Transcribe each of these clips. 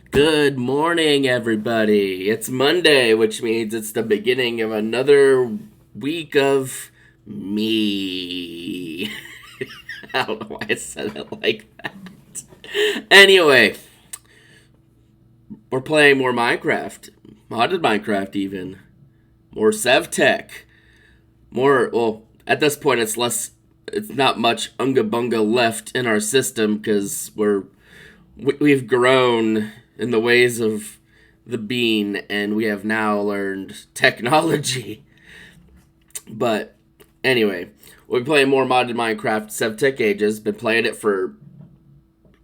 Good morning, everybody. It's Monday, which means it's the beginning of another week of me. I don't know why I said it like that. Anyway, we're playing more Minecraft. Modded Minecraft, even. More SevTech. Well, at this point, it's not much Unga Bunga left in our system because we've grown in the ways of the bean, and we have now learned technology. But anyway, we're playing more modded Minecraft. SevTech Ages. Been playing it for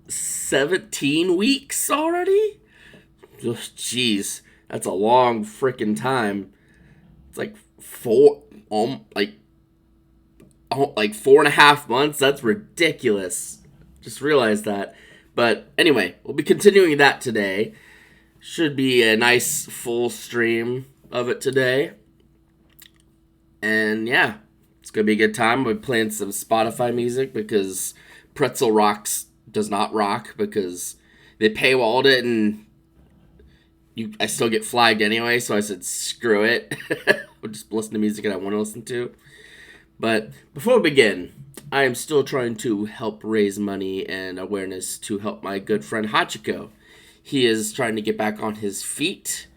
17 weeks already. Jeez, that's a long freaking time. It's like like 4.5 months. That's ridiculous. Just realized that. But anyway, we'll be continuing that today. Should be a nice full stream of it today. And yeah, it's going to be a good time. We're playing some Spotify music because Pretzel Rocks does not rock because they paywalled it and I still get flagged anyway. So I said, screw it. I'll just listen to music that I want to listen to. But before we begin, I am still trying to help raise money and awareness to help my good friend Hachiko. He is trying to get back on his feet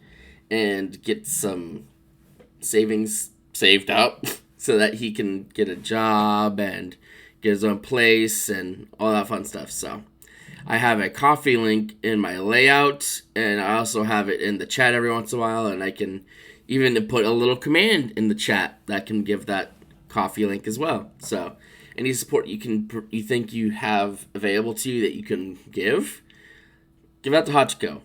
and get some savings saved up so that he can get a job and get his own place and all that fun stuff. So I have a coffee link in my layout, and I also have it in the chat every once in a while, and I can even put a little command in the chat that can give that coffee link as well. So any support you think you have available to you that you can give out to Hachiko.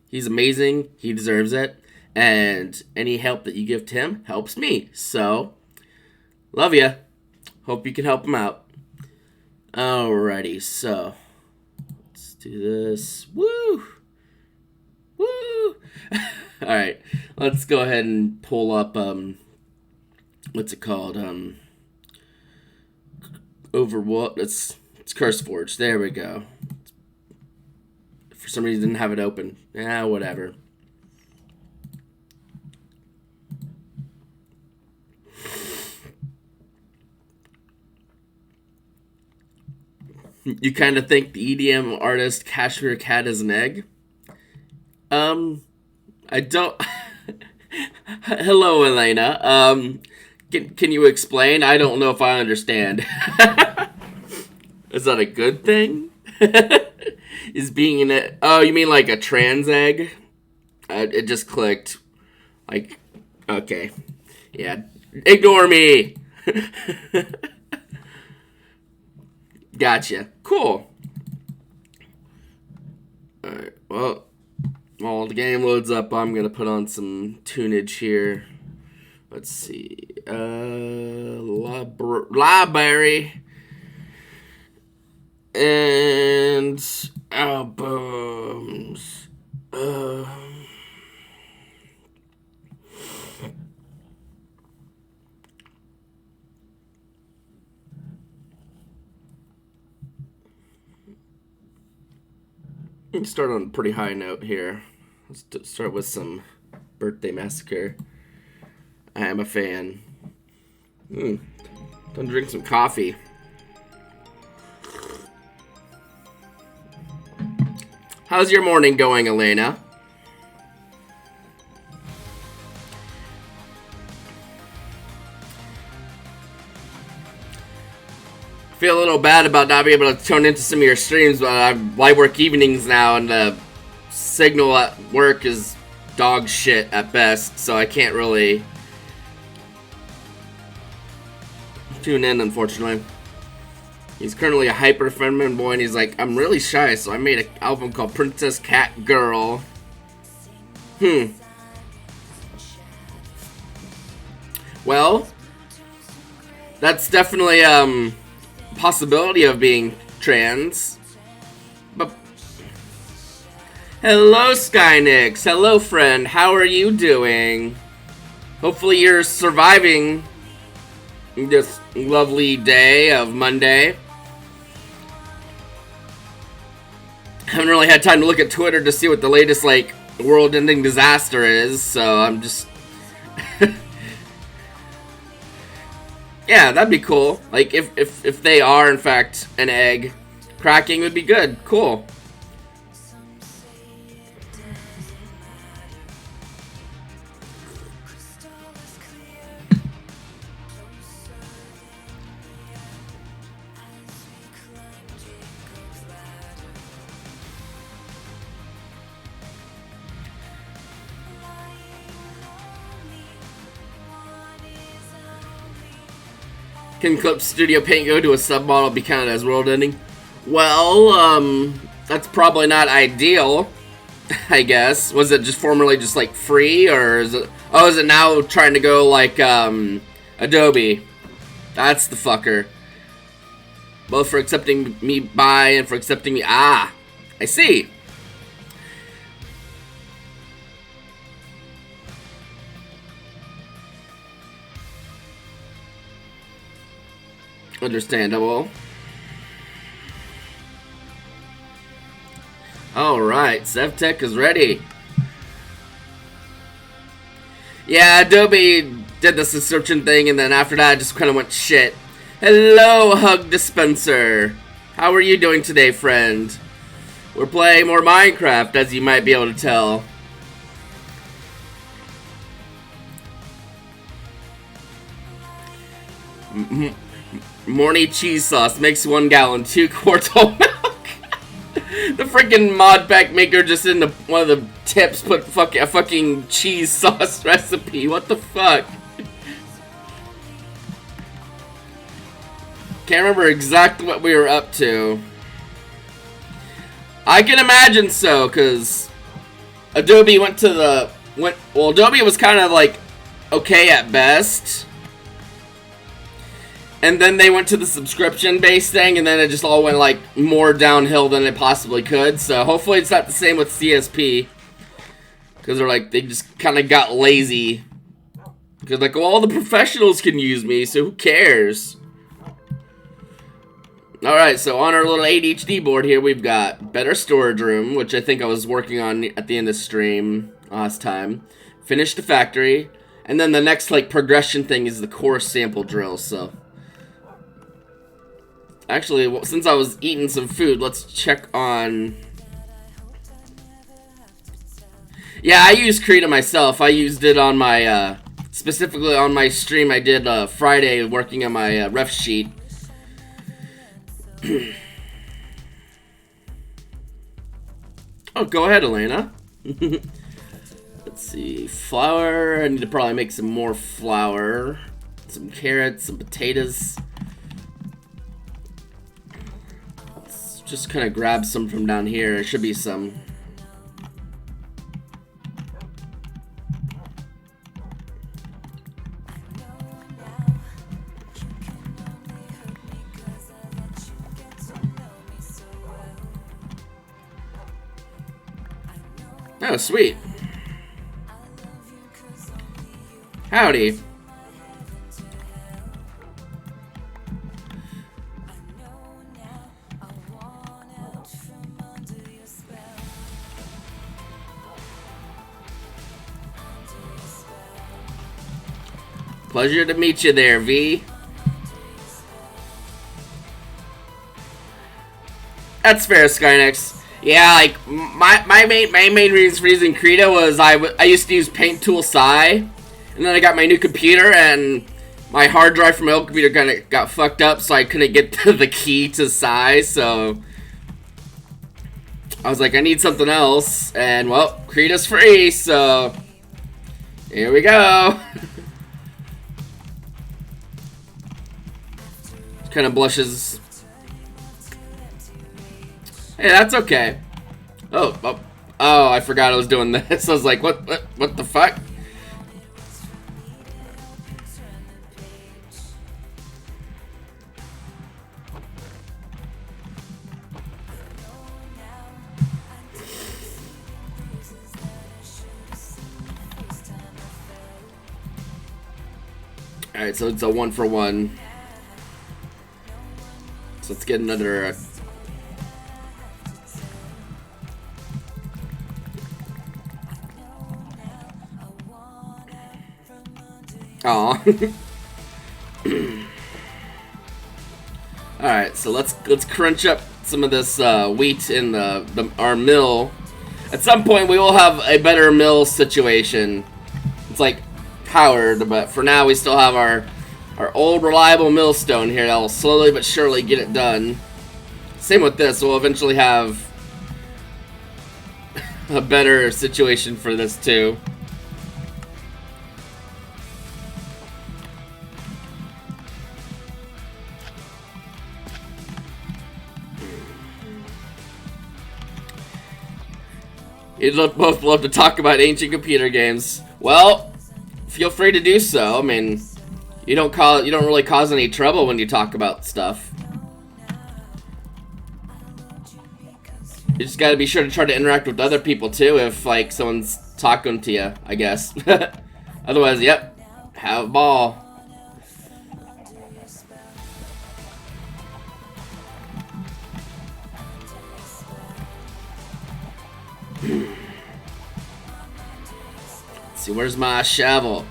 He's amazing. He deserves it. And any help that you give to him helps me. So, love ya. Hope you can help him out. Alrighty, so let's do this. Woo! Woo! Alright, let's go ahead and pull up what's it called? It's CurseForge. There we go. For some reason, didn't have it open. Whatever. You kind of think the EDM artist Cashmere Cat is an egg? I don't. Hello, Elena. Can you explain? I don't know if I understand. Is that a good thing? Is being in it? Oh, you mean like a trans egg? It just clicked. Like, okay. Yeah. Ignore me! Gotcha. Cool. Alright, well, while the game loads up, I'm gonna put on some tunage here. Let's see. Library. And albums. Let's start on a pretty high note here. Let's start with some Birthday Massacre. I am a fan. Time to drink some coffee. How's your morning going, Elena? I feel a little bad about not being able to tune into some of your streams, but I work evenings now, and the signal at work is dog shit at best, so I can't really tune in, unfortunately. He's currently a hyper feminine boy, and he's like, I'm really shy, so I made an album called Princess Cat Girl. Well, that's definitely possibility of being trans. But hello, Skynix. Hello, friend. How are you doing? Hopefully you're surviving this lovely day of Monday. haven't really had time to look at Twitter to see what the latest, like, world-ending disaster is, so I'm just... Yeah, that'd be cool. Like, if they are, in fact, an egg, cracking would be good. Cool. Can Clip Studio Paint go to a submodel be counted as world ending? Well, that's probably not ideal, I guess. Was it just formerly just like free, or is it... Oh, is it now trying to go like Adobe? That's the fucker. Both for accepting me by and for accepting me... Ah, I see. Understandable. Alright, SevTech is ready. Yeah, Adobe did the subscription thing, and then after that, I just kind of went shit. Hello, Hug Dispenser. How are you doing today, friend? We're playing more Minecraft, as you might be able to tell. Morning cheese sauce makes 1 gallon, 2 quarts whole milk. The freaking mod pack maker just in one of the tips put a fucking cheese sauce recipe. What the fuck? Can't remember exactly what we were up to. I can imagine so, cause Adobe well, Adobe was kind of like okay at best. And then they went to the subscription-based thing, and then it just all went, like, more downhill than it possibly could. So hopefully it's not the same with CSP. Because they just kind of got lazy. Because, like, well, all the professionals can use me, so who cares? Alright, so on our little ADHD board here, we've got Better Storage Room, which I think I was working on at the end of stream last time. Finish the Factory. And then the next, like, progression thing is the Core Sample Drill, so... Actually, since I was eating some food, let's check on... Yeah, I use Krita myself. I used it on my, specifically on my stream I did Friday working on my ref sheet. Oh, go ahead, Elena. Let's see. Flour. I need to probably make some more flour. Some carrots, some potatoes. Just kind of grab some from down here. There should be some. Oh, sweet. Howdy. Pleasure to meet you there, V. That's fair, Skynex. Yeah, like, my main reason for using Krita was I used to use Paint Tool Psi, and then I got my new computer, and my hard drive from my old computer kind of got fucked up, so I couldn't get the key to Psi, so... I was like, I need something else, and, well, Krita's free, so... Here we go! Kind of blushes. Hey, that's okay. Oh, I forgot I was doing this. I was like, what the fuck? Alright, so it's a 1-for-1. So let's get another... Aw. Alright, so let's crunch up some of this wheat in our mill. At some point we will have a better mill situation. It's like powered, but for now we still have our old reliable millstone here that will slowly but surely get it done. Same with this, we'll eventually have a better situation for this too. You'd both love to talk about ancient computer games. Well, feel free to do so. I mean, you don't really cause any trouble when you talk about stuff. You just gotta be sure to try to interact with other people too if like someone's talking to you, I guess. Otherwise, yep, have a ball. Let's see, where's my shovel?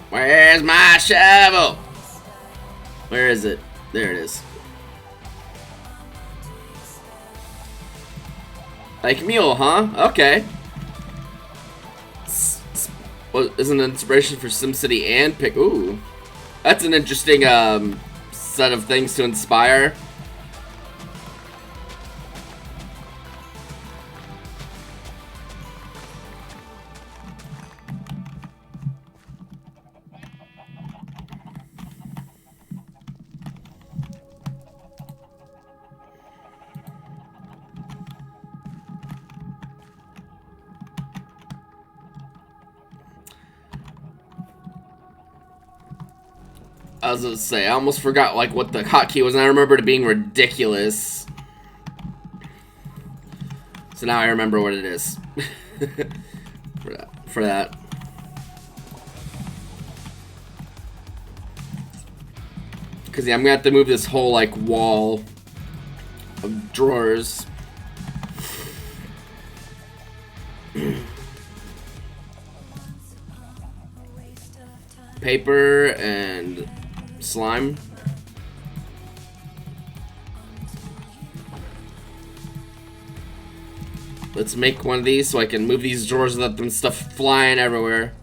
Where's my shovel? Where is it? There it is. Like mule, huh? Okay. What is an inspiration for SimCity and Pick? Ooh, that's an interesting set of things to inspire. I was gonna say, I almost forgot like what the hotkey was, and I remembered it being ridiculous. So now I remember what it is. for that. Cause yeah, I'm gonna have to move this whole like wall of drawers. Paper and slime. Let's make one of these so I can move these drawers without them stuff flying everywhere.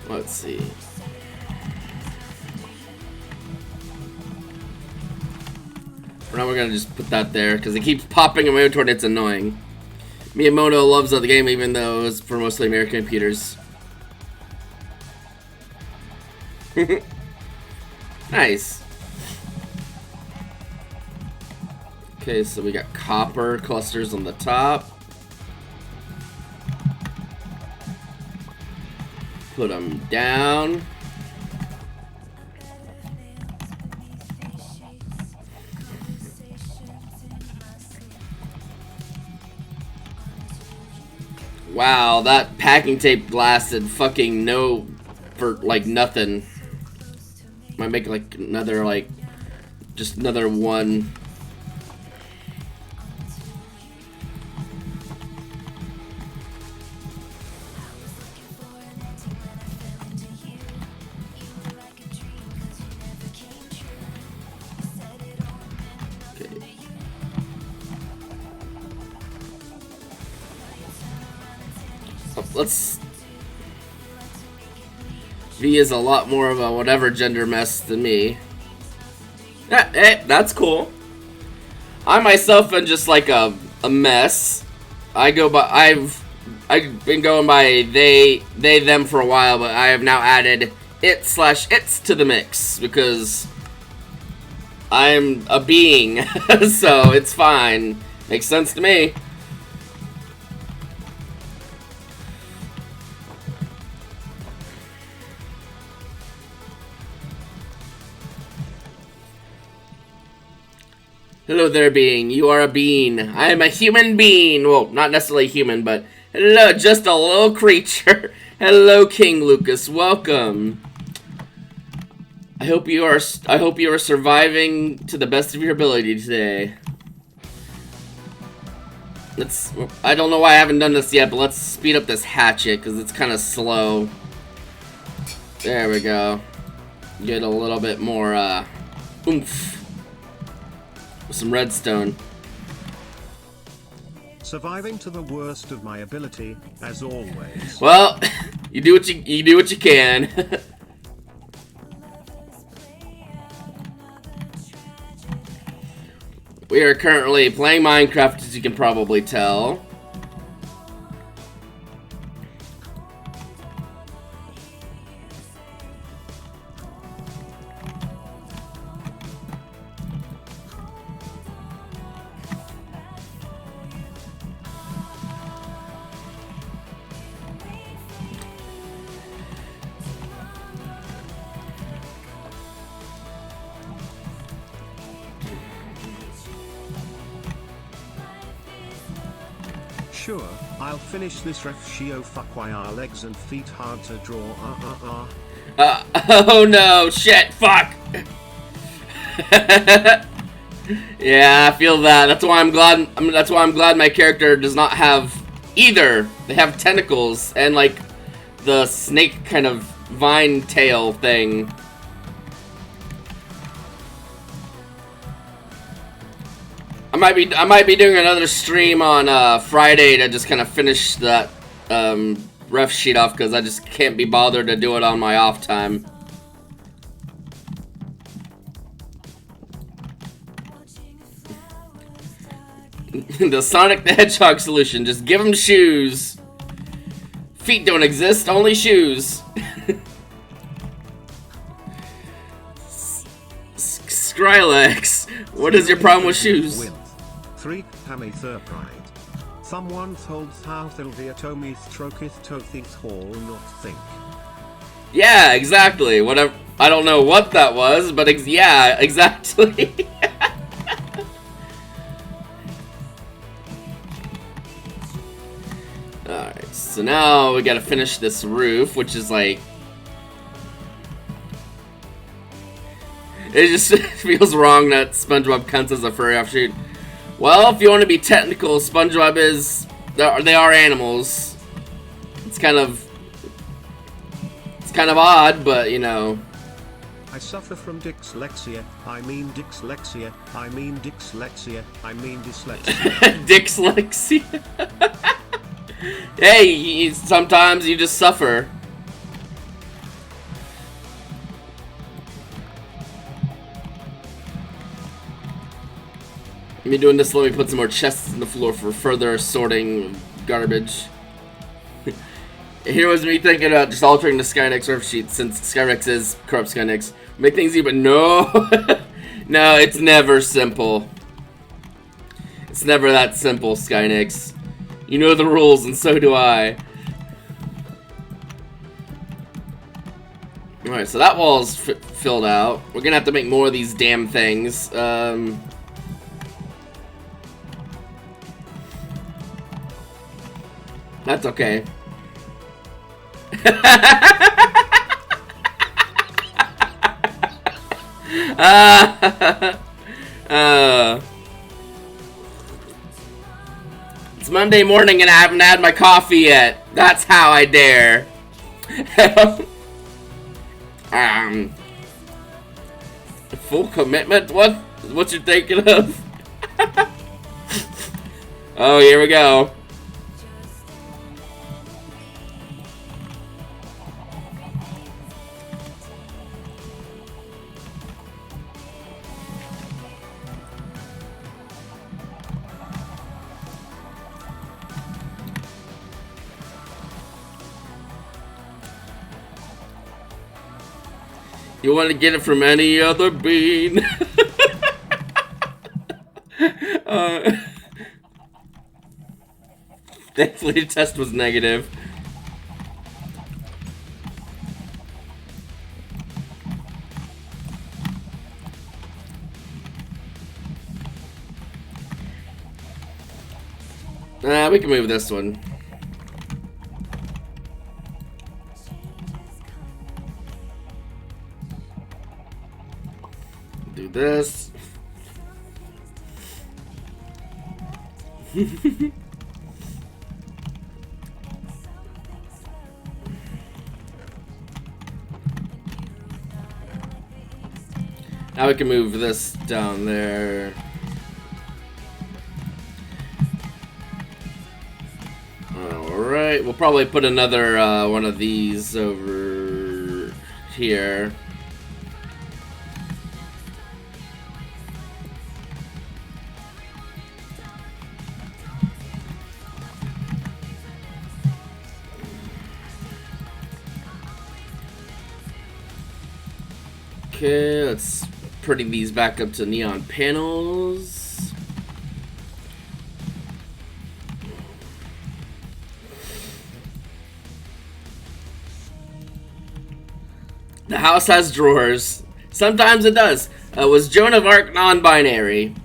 Let's see. For now, we're gonna just put that there because it keeps popping in my inventory and it's annoying. Miyamoto loves the game even though it's for mostly American computers. Nice. Okay, so we got copper clusters on the top. Put them down. Wow, that packing tape lasted fucking for like nothing. Might make like another like just another one. Let's... V is a lot more of a whatever gender mess than me. Yeah, hey, that's cool. I myself am just like a mess. I've been going by they, them for a while, but I have now added it/its to the mix because I'm a being, so it's fine. Makes sense to me. Hello there, being. You are a being. I am a human being. Well, not necessarily human, but hello, just a little creature. Hello, King Lucas. Welcome. I hope you are surviving to the best of your ability today. I don't know why I haven't done this yet, but let's speed up this hatchet because it's kind of slow. There we go. Get a little bit more oomph. With some redstone. Surviving to the worst of my ability, as always. Well, you do what you can. We are currently playing Minecraft, as you can probably tell. Sure, I'll finish this refugio fuck why are legs and feet hard to draw Oh no, shit, fuck! Yeah, I feel that. That's why I'm glad my character does not have either. They have tentacles and like the snake kind of vine tail thing. I might be doing another stream on Friday to just kind of finish that ref sheet off because I just can't be bothered to do it on my off time. The Sonic the Hedgehog solution: just give them shoes. Feet don't exist, only shoes. Skrillex, what is your problem with shoes? 3 Hammy Thurpride. Someone told how Thilviatomith Trokith Tothith Hall not think. Yeah, exactly. Whatever. I don't know what that was, but yeah, exactly. Alright, so now we gotta finish this roof, which is like... It just feels wrong that SpongeBob counts as a furry offshoot. Well, if you want to be technical, SpongeBob is... They are animals. It's kind of odd, but, you know... I suffer from dyslexia, I mean dyslexia, I mean dyslexia, I mean dyslexia. Dyslexia. Hey, sometimes you just suffer. Me doing this, let me put some more chests in the floor for further sorting of garbage. Here was me thinking about just altering the Skynex ref sheet since Skynex is corrupt Skynex. Make things even. No! No, it's never simple. It's never that simple, Skynex. You know the rules, and so do I. Alright, so that wall's filled out. We're gonna have to make more of these damn things. That's okay. It's Monday morning and I haven't had my coffee yet. That's how I dare. Full commitment? What you thinking of? Oh, here we go. You want to get it from any other bean? Thankfully the test was negative. We can move this one. Do this. Now we can move this down there. Alright, we'll probably put another one of these over here. Okay, let's pretty these back up to neon panels. The house has drawers. Sometimes it does. Was Joan of Arc non-binary?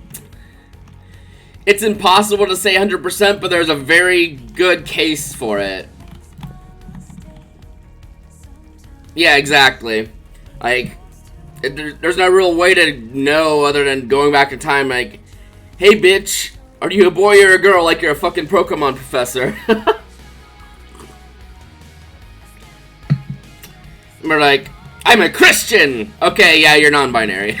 It's impossible to say 100%, but there's a very good case for it. Yeah, exactly. Like, there's no real way to know other than going back in time, like, hey bitch, are you a boy or a girl, like you're a fucking Pokemon professor? We're like, I'm a Christian! Okay, yeah, you're non-binary.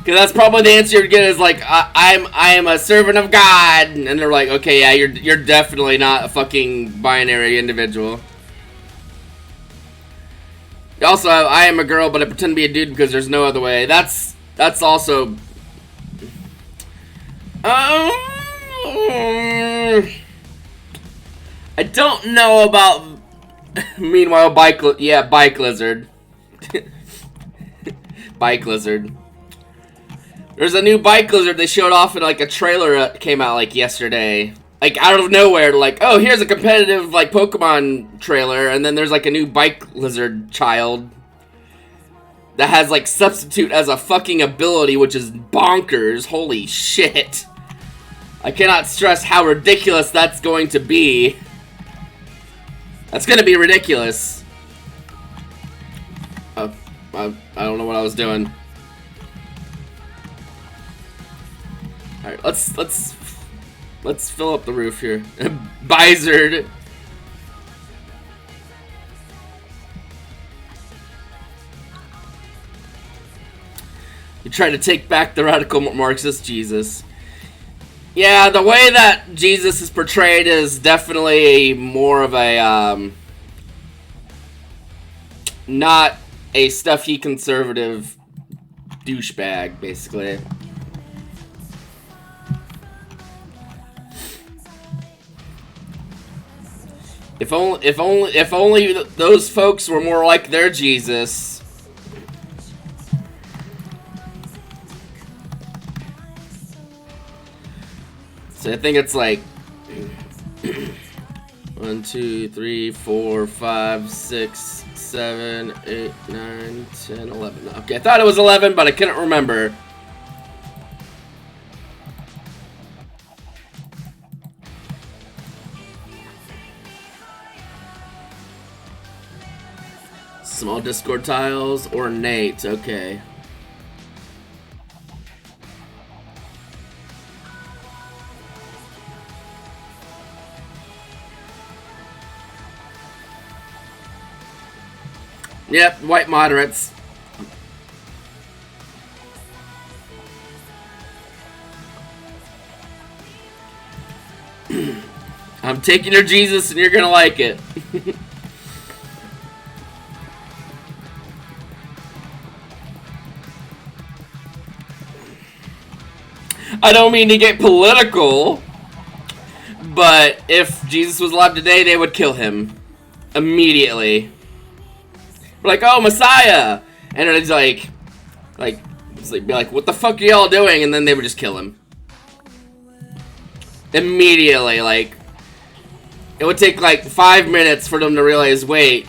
Because that's probably the answer you'd get is like, I am a servant of God, and they're like, okay, yeah, you're definitely not a fucking binary individual. Also, I am a girl, but I pretend to be a dude because there's no other way. That's also. I don't know about. Meanwhile, bike lizard. Bike lizard. There's a new bike lizard they showed off in like a trailer that came out like yesterday. Like out of nowhere, like, oh, here's a competitive like Pokemon trailer, and then there's like a new bike lizard child that has like substitute as a fucking ability, which is bonkers. Holy shit. I cannot stress how ridiculous that's going to be. That's gonna be ridiculous. I don't know what I was doing. Alright, let's fill up the roof here. Bizard. You try to take back the radical Marxist Jesus. Yeah, the way that Jesus is portrayed is definitely more of a, not a stuffy conservative douchebag, basically. If only those folks were more like their Jesus. So I think it's like 1, 2, 3, 4, 5, 6, 7, 8, 9, 10, 11. Okay, I thought it was 11, but I couldn't remember. Small Discord tiles, ornate, okay. Yep, white moderates. I'm taking your Jesus and you're gonna like it. I don't mean to get political, but if Jesus was alive today, they would kill him immediately. We're like, oh, Messiah! And it's like, be like, what the fuck are y'all doing? And then they would just kill him. Immediately, like, it would take like 5 minutes for them to realize, wait,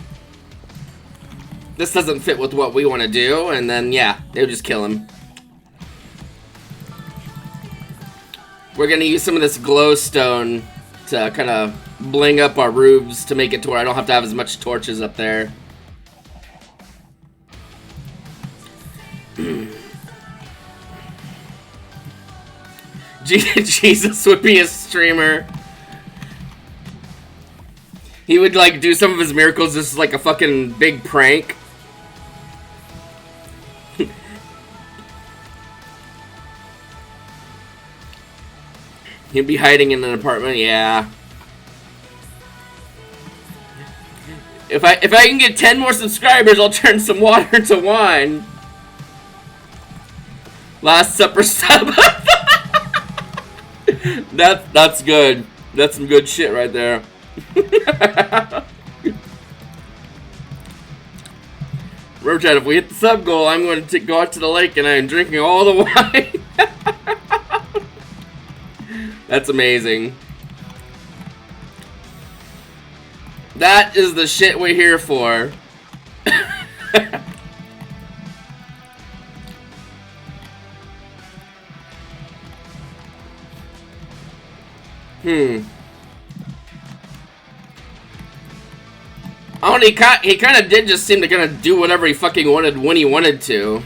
this doesn't fit with what we want to do, and then yeah, they would just kill him. We're gonna use some of this glowstone to kind of bling up our roofs to make it to where I don't have to have as much torches up there. Jesus would be a streamer. He would like do some of his miracles just like a fucking big prank. He'd be hiding in an apartment, yeah. If I can get 10 more subscribers, I'll turn some water into wine. Last Supper sub. That's good. That's some good shit right there. Rochat, if we hit the sub goal, I'm going to go out to the lake and I'm drinking all the wine. That's amazing. That is the shit we're here for. Oh, and he kind of did just seem to kind of do whatever he fucking wanted when he wanted to.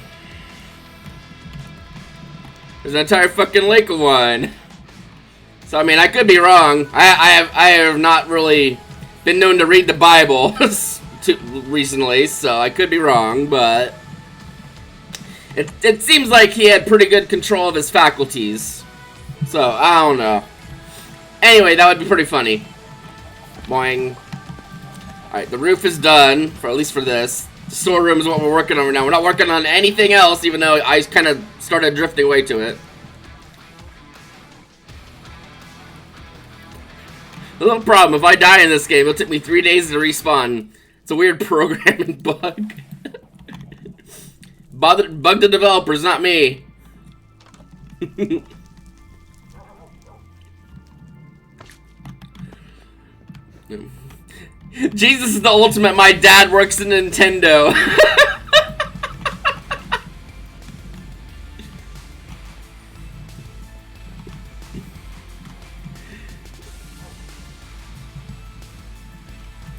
There's an entire fucking lake of wine. So I mean, I could be wrong. I have not really been known to read the Bible recently, so I could be wrong, but it seems like he had pretty good control of his faculties. So I don't know. Anyway, that would be pretty funny. Boing. Alright, the roof is done, for at least for this. The storeroom is what we're working on right now. We're not working on anything else, even though I kind of started drifting away to it. A little problem, if I die in this game, it'll take me 3 days to respawn. It's a weird programming bug. Bug the developers, not me. Jesus is the ultimate. My dad works in Nintendo.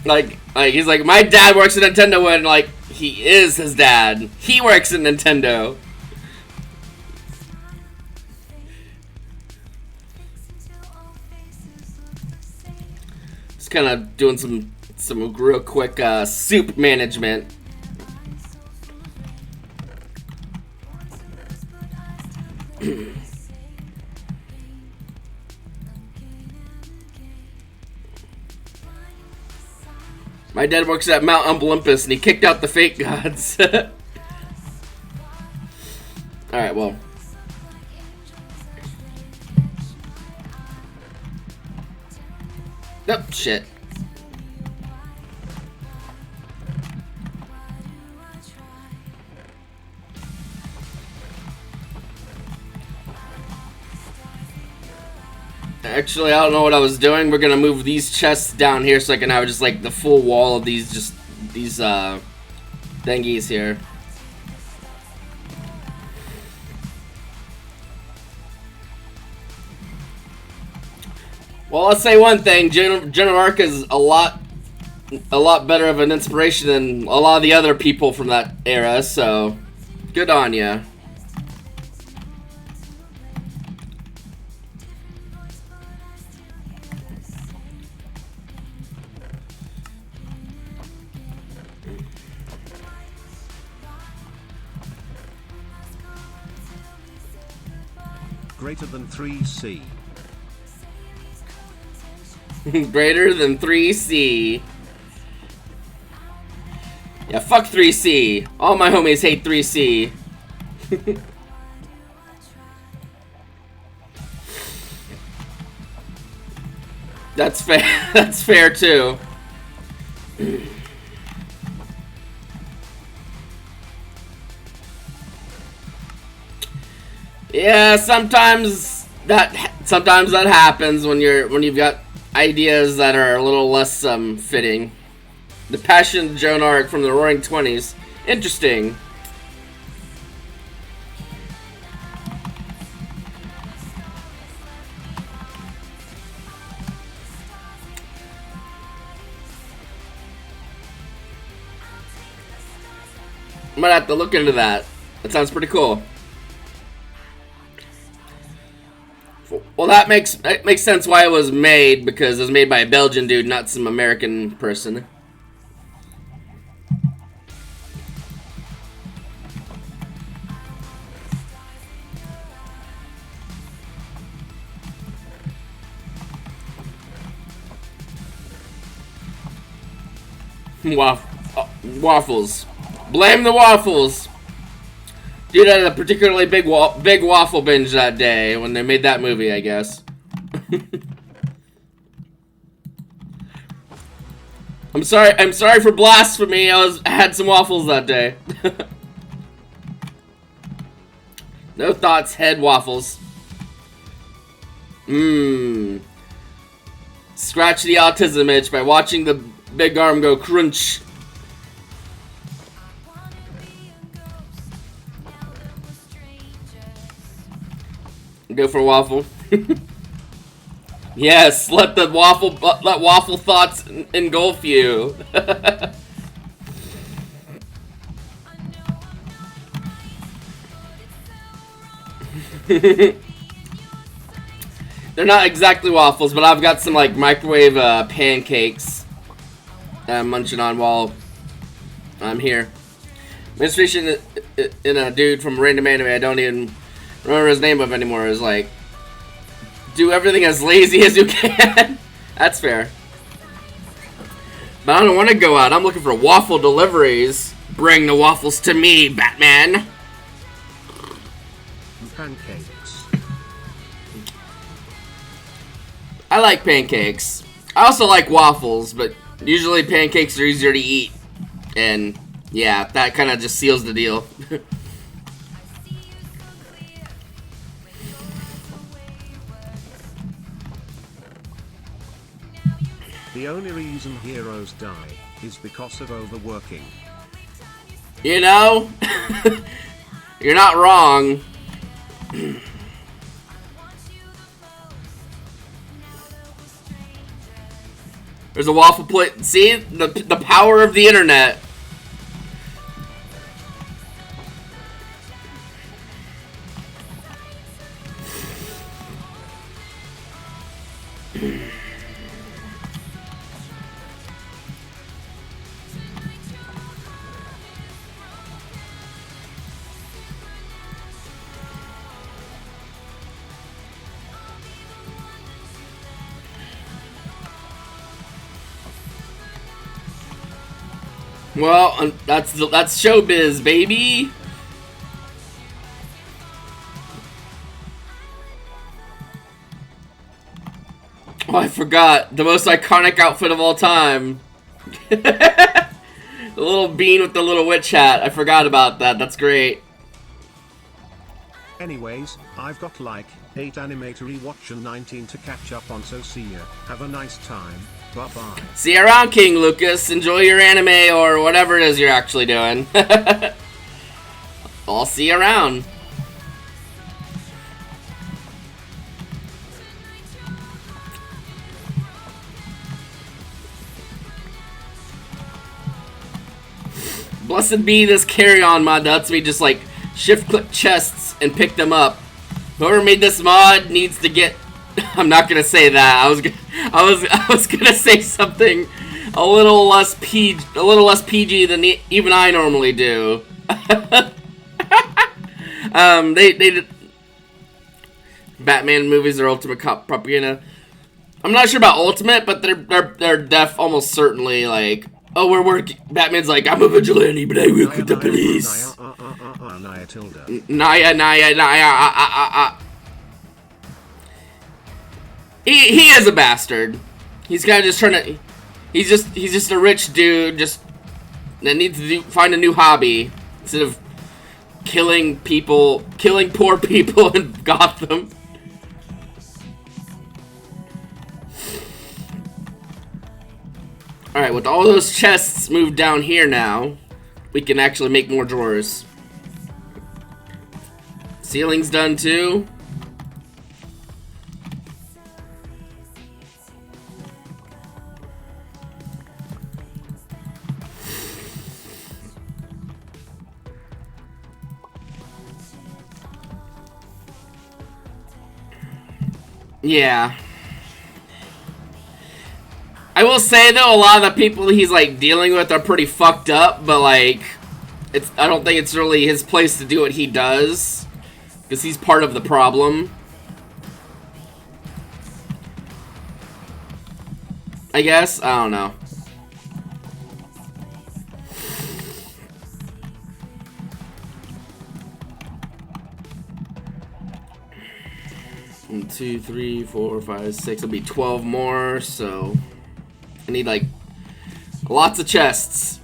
like he's like, my dad works at Nintendo, when like he is his dad. He works at Nintendo. Just kind of doing some real quick soup management. My dad works at Mount Olympus and he kicked out the fake gods. Alright, well. Nope, shit. Actually, I don't know what I was doing. We're gonna move these chests down here so I can have just like the full wall of these thingies here. Well, I'll say one thing. General Arc is a lot better of an inspiration than a lot of the other people from that era, so good on ya. Greater than 3C. Greater than 3C. Yeah, fuck 3C. All my homies hate 3C. That's fair. That's fair too. Yeah, sometimes that happens when you've got ideas that are a little less fitting. The Passion Joan arc from the Roaring Twenties. Interesting. I might have to look into that. That sounds pretty cool. Well, that makes sense why it was made, because it was made by a Belgian dude, not some American person. Waffles. Blame the waffles. Dude had a particularly big waffle binge that day when they made that movie, I guess. I'm sorry for blasphemy. I had some waffles that day. No thoughts, head waffles. Scratch the autism itch by watching the big arm go crunch. Go for a waffle. Yes, let waffle thoughts engulf you. They're not exactly waffles, but I've got some like microwave pancakes that I'm munching on while I'm here. Administration in a dude from a random anime I don't even remember his name of anymore is like, do everything as lazy as you can. That's fair. But I don't want to go out. I'm looking for waffle deliveries. Bring the waffles to me, Batman. Pancakes. I like pancakes. I also like waffles, but usually pancakes are easier to eat. And yeah, that kind of just seals the deal. The only reason heroes die is because of overworking. You know, you're not wrong. There's a waffle plate. See the power of the internet. Well, that's showbiz, baby. Oh, I forgot the most iconic outfit of all time. The little bean with the little witch hat. I forgot about that. That's great. Anyways, I've got like 8 anime to rewatch and 19 to catch up on, so see ya. Have a nice time. Bye-bye. See you around, King Lucas. Enjoy your anime or whatever it is you're actually doing. I'll see you around. Blessed be this carry-on mod that lets me just like shift-click chests and pick them up. Whoever made this mod needs to get... I'm not gonna say that. I was gonna say something a little less PG than even I normally do. They Batman movies are ultimate cop propaganda. I'm not sure about ultimate, but they're almost certainly like, oh, we're working. Batman's like, I'm a vigilante, but I work with the police. Naya. He is a bastard. He's kind of just trying to. He's just a rich dude just that needs to find a new hobby instead of killing poor people in Gotham. Alright, with all those chests moved down here now, we can actually make more drawers. Ceiling's done too. Yeah. I will say though, a lot of the people he's like dealing with are pretty fucked up, but like, I don't think it's really his place to do what he does, because he's part of the problem. I guess? I don't know. One, two, three, four, five, six. It'll be 12 more, so I need like lots of chests.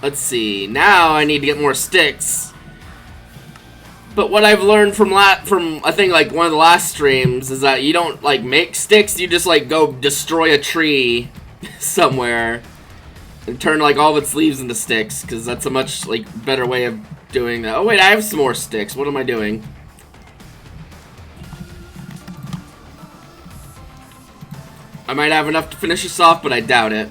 Let's see. Now I need to get more sticks. But what I've learned from I think like one of the last streams is that you don't like make sticks. You just like go destroy a tree somewhere and turn like all of its leaves into sticks, because that's a much like better way of doing that. Oh wait, I have some more sticks. What am I doing? I might have enough to finish this off, but I doubt it.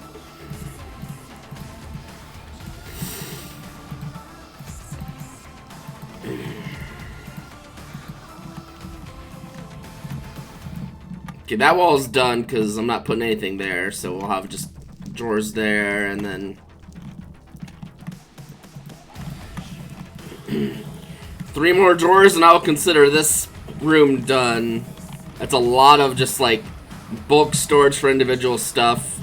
Okay, that wall's done because I'm not putting anything there, so we'll have just drawers there, and then 3 more drawers, and I'll consider this room done. That's a lot of just like bulk storage for individual stuff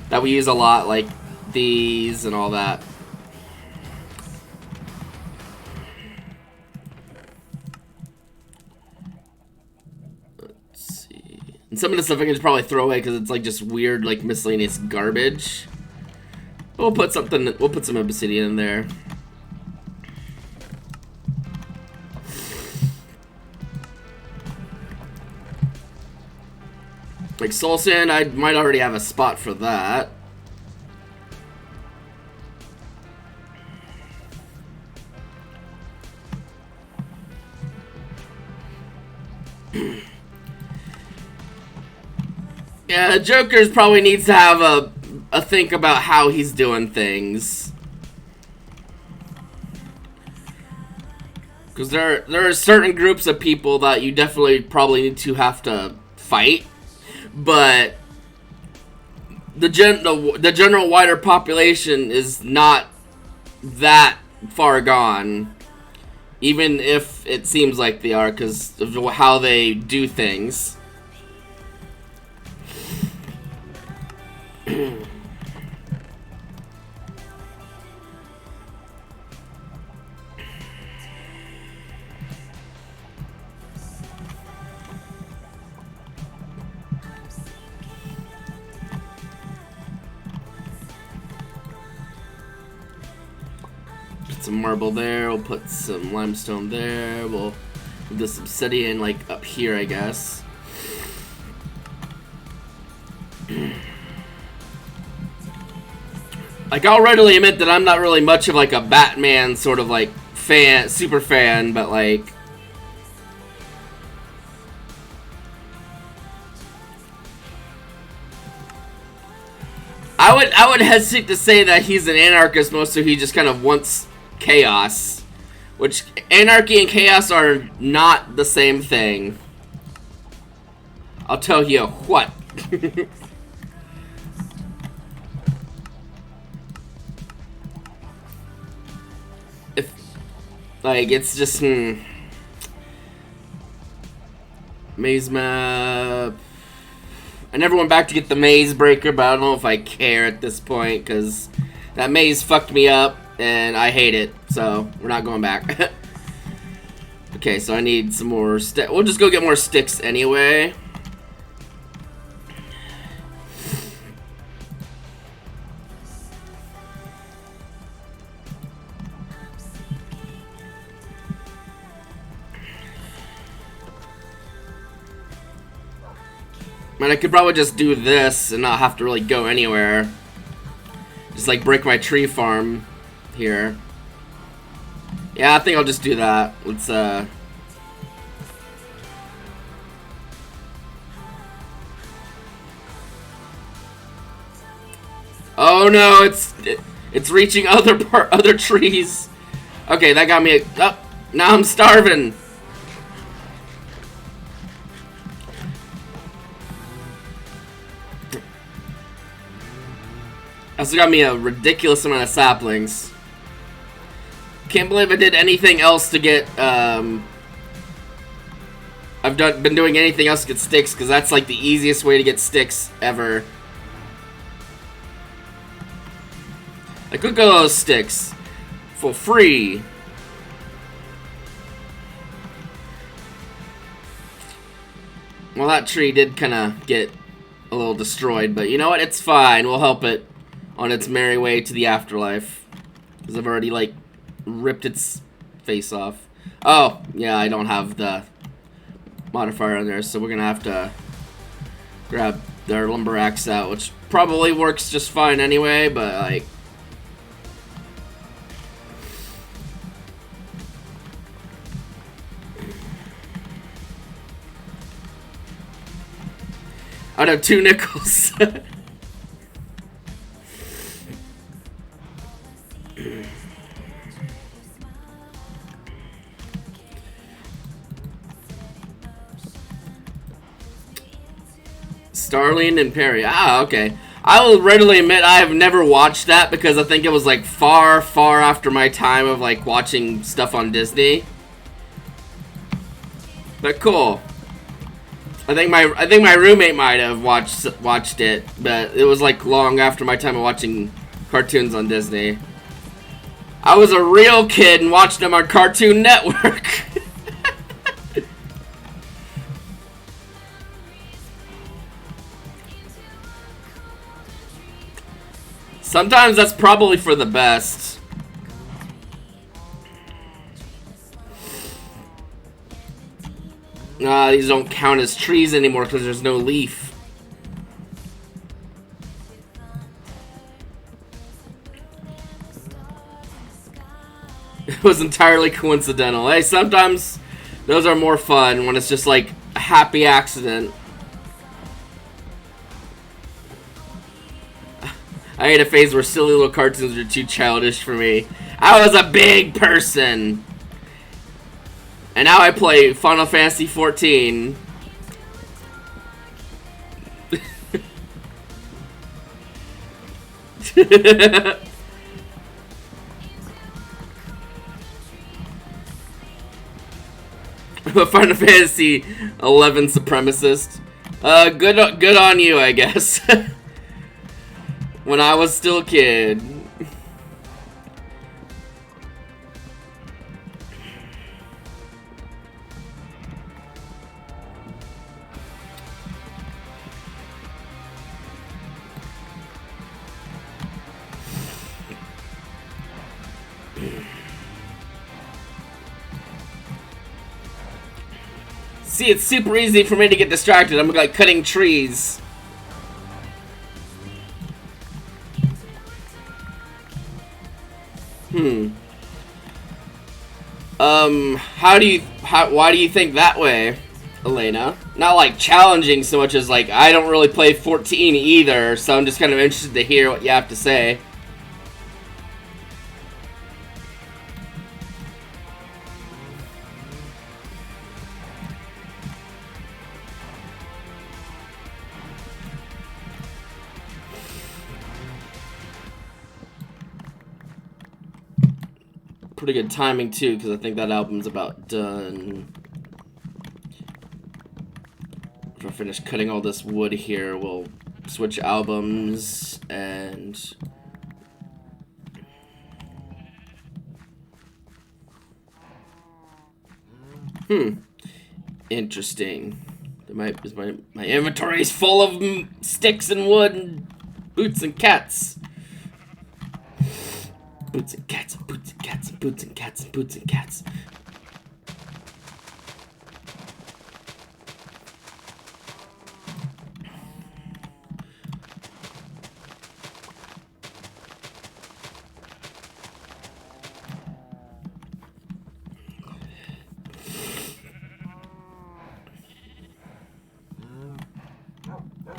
that we use a lot, like these and all that. And some of the stuff I can just probably throw away because it's like just weird, like miscellaneous garbage. But we'll put something. We'll put some obsidian in there. Like soul sand, I might already have a spot for that. Yeah, Joker's probably needs to have a think about how he's doing things. Because there are certain groups of people that you definitely probably need to have to fight. But the general wider population is not that far gone. Even if it seems like they are, because of how they do things. Put some marble there, we'll put some limestone there, we'll put this obsidian like up here, I guess. Like, I'll readily admit that I'm not really much of like a Batman sort of like super fan, but like I would hesitate to say that he's an anarchist, mostly he just kind of wants chaos, which anarchy and chaos are not the same thing. I'll tell you what. Like, it's just, Maze map. I never went back to get the maze breaker, but I don't know if I care at this point, because that maze fucked me up, and I hate it, so we're not going back. Okay, so I need some more sticks. We'll just go get more sticks anyway. Man, I could probably just do this and not have to really go anywhere. Just like break my tree farm here. Yeah, I think I'll just do that. Let's Oh no, it's reaching other trees. Okay, that got me. Oh, now I'm starving. Also got me a ridiculous amount of saplings. Can't believe I did anything else to get, I've been doing anything else to get sticks, because that's like the easiest way to get sticks ever. Like, look at those sticks. For free. Well, that tree did kind of get a little destroyed, but you know what? It's fine. We'll help it on its merry way to the afterlife. Because I've already, like, ripped its face off. Oh, yeah, I don't have the modifier on there, so we're gonna have to grab their lumber axe out, which probably works just fine anyway, but, like... Out of 2 nickels. Starling and Perry. Ah, okay. I will readily admit I have never watched that because I think it was like far, far after my time of like watching stuff on Disney. But cool. I think my roommate might have watched it, but it was like long after my time of watching cartoons on Disney. I was a real kid and watched them on Cartoon Network. Sometimes that's probably for the best. These don't count as trees anymore because there's no leaf. It was entirely coincidental. Hey, sometimes those are more fun when it's just like a happy accident. I had a phase where silly little cartoons were too childish for me. I was a big person. And now I play Final Fantasy 14. I'm a Final Fantasy 11 supremacist. Good on you, I guess. When I was still a kid. See, it's super easy for me to get distracted. I'm like cutting trees. Why do you think that way, Elena? Not like challenging so much as like, I don't really play 14 either, so I'm just kind of interested to hear what you have to say. pretty good timing too, because I think that album's about done. If I finish cutting all this wood here, we'll switch albums and interesting. My inventory is full of sticks and wood and boots and cats. Boots and cats and boots and cats and boots and cats and boots and cats.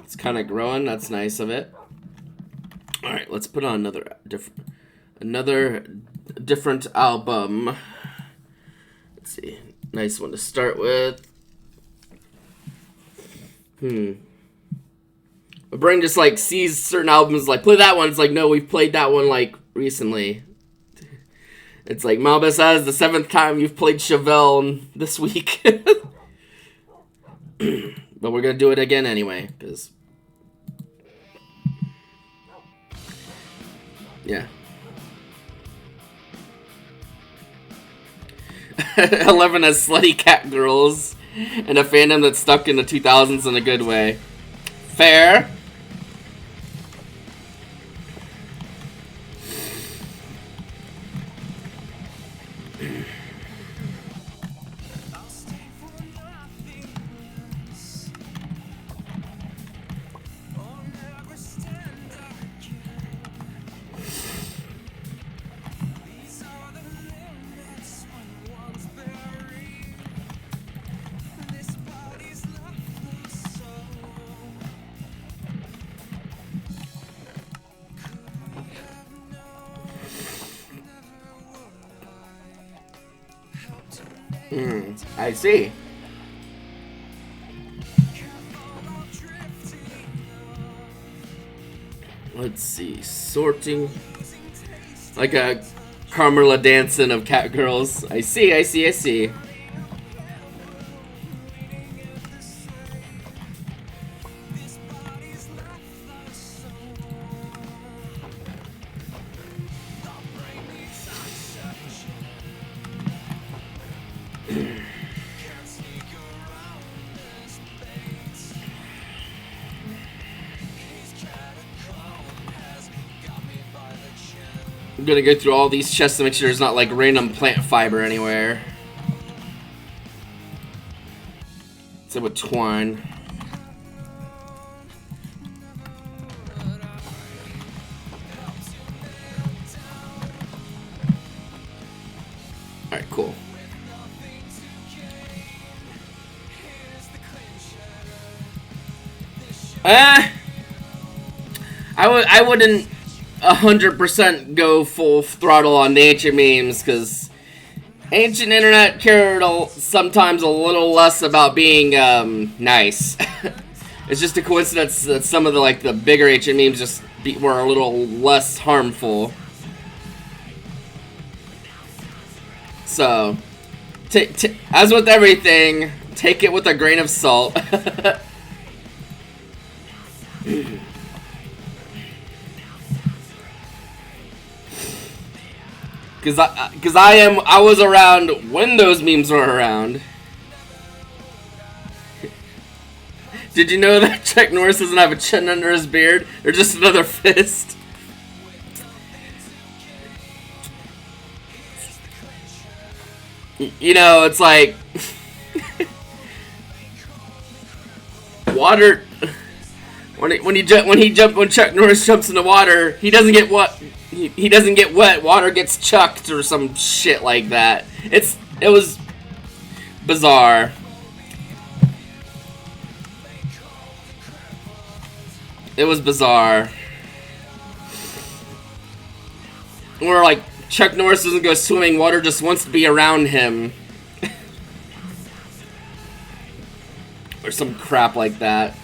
It's kind of growing. That's nice of it. All right, let's put on another different album. Let's see, nice one to start with. My brain just like sees certain albums, like play that one. It's like, no, we've played that one like recently. It's like Malbus says, the 7th time you've played Chevelle this week. But we're gonna do it again anyway, because yeah. 11 as slutty cat girls, and a fandom that's stuck in the 2000s in a good way. Fair. I see. Let's see. Sorting. Like a Carmela dancing of cat girls. I see, I see, I see. I'm gonna go through all these chests to make sure there's not like random plant fiber anywhere. Same with twine. Alright, cool. I wouldn't 100% go full throttle on the ancient memes, because ancient internet cared sometimes a little less about being nice. It's just a coincidence that some of the bigger ancient memes just were a little less harmful. So, as with everything, take it with a grain of salt. Cause I was around when those memes were around. Did you know that Chuck Norris doesn't have a chin under his beard, or just another fist? You know, it's like water. When Chuck Norris jumps in the water, he doesn't get what. He doesn't get wet. Water gets chucked or some shit like that. It was bizarre. It was bizarre. Or like Chuck Norris doesn't go swimming. Water just wants to be around him. Or some crap like that.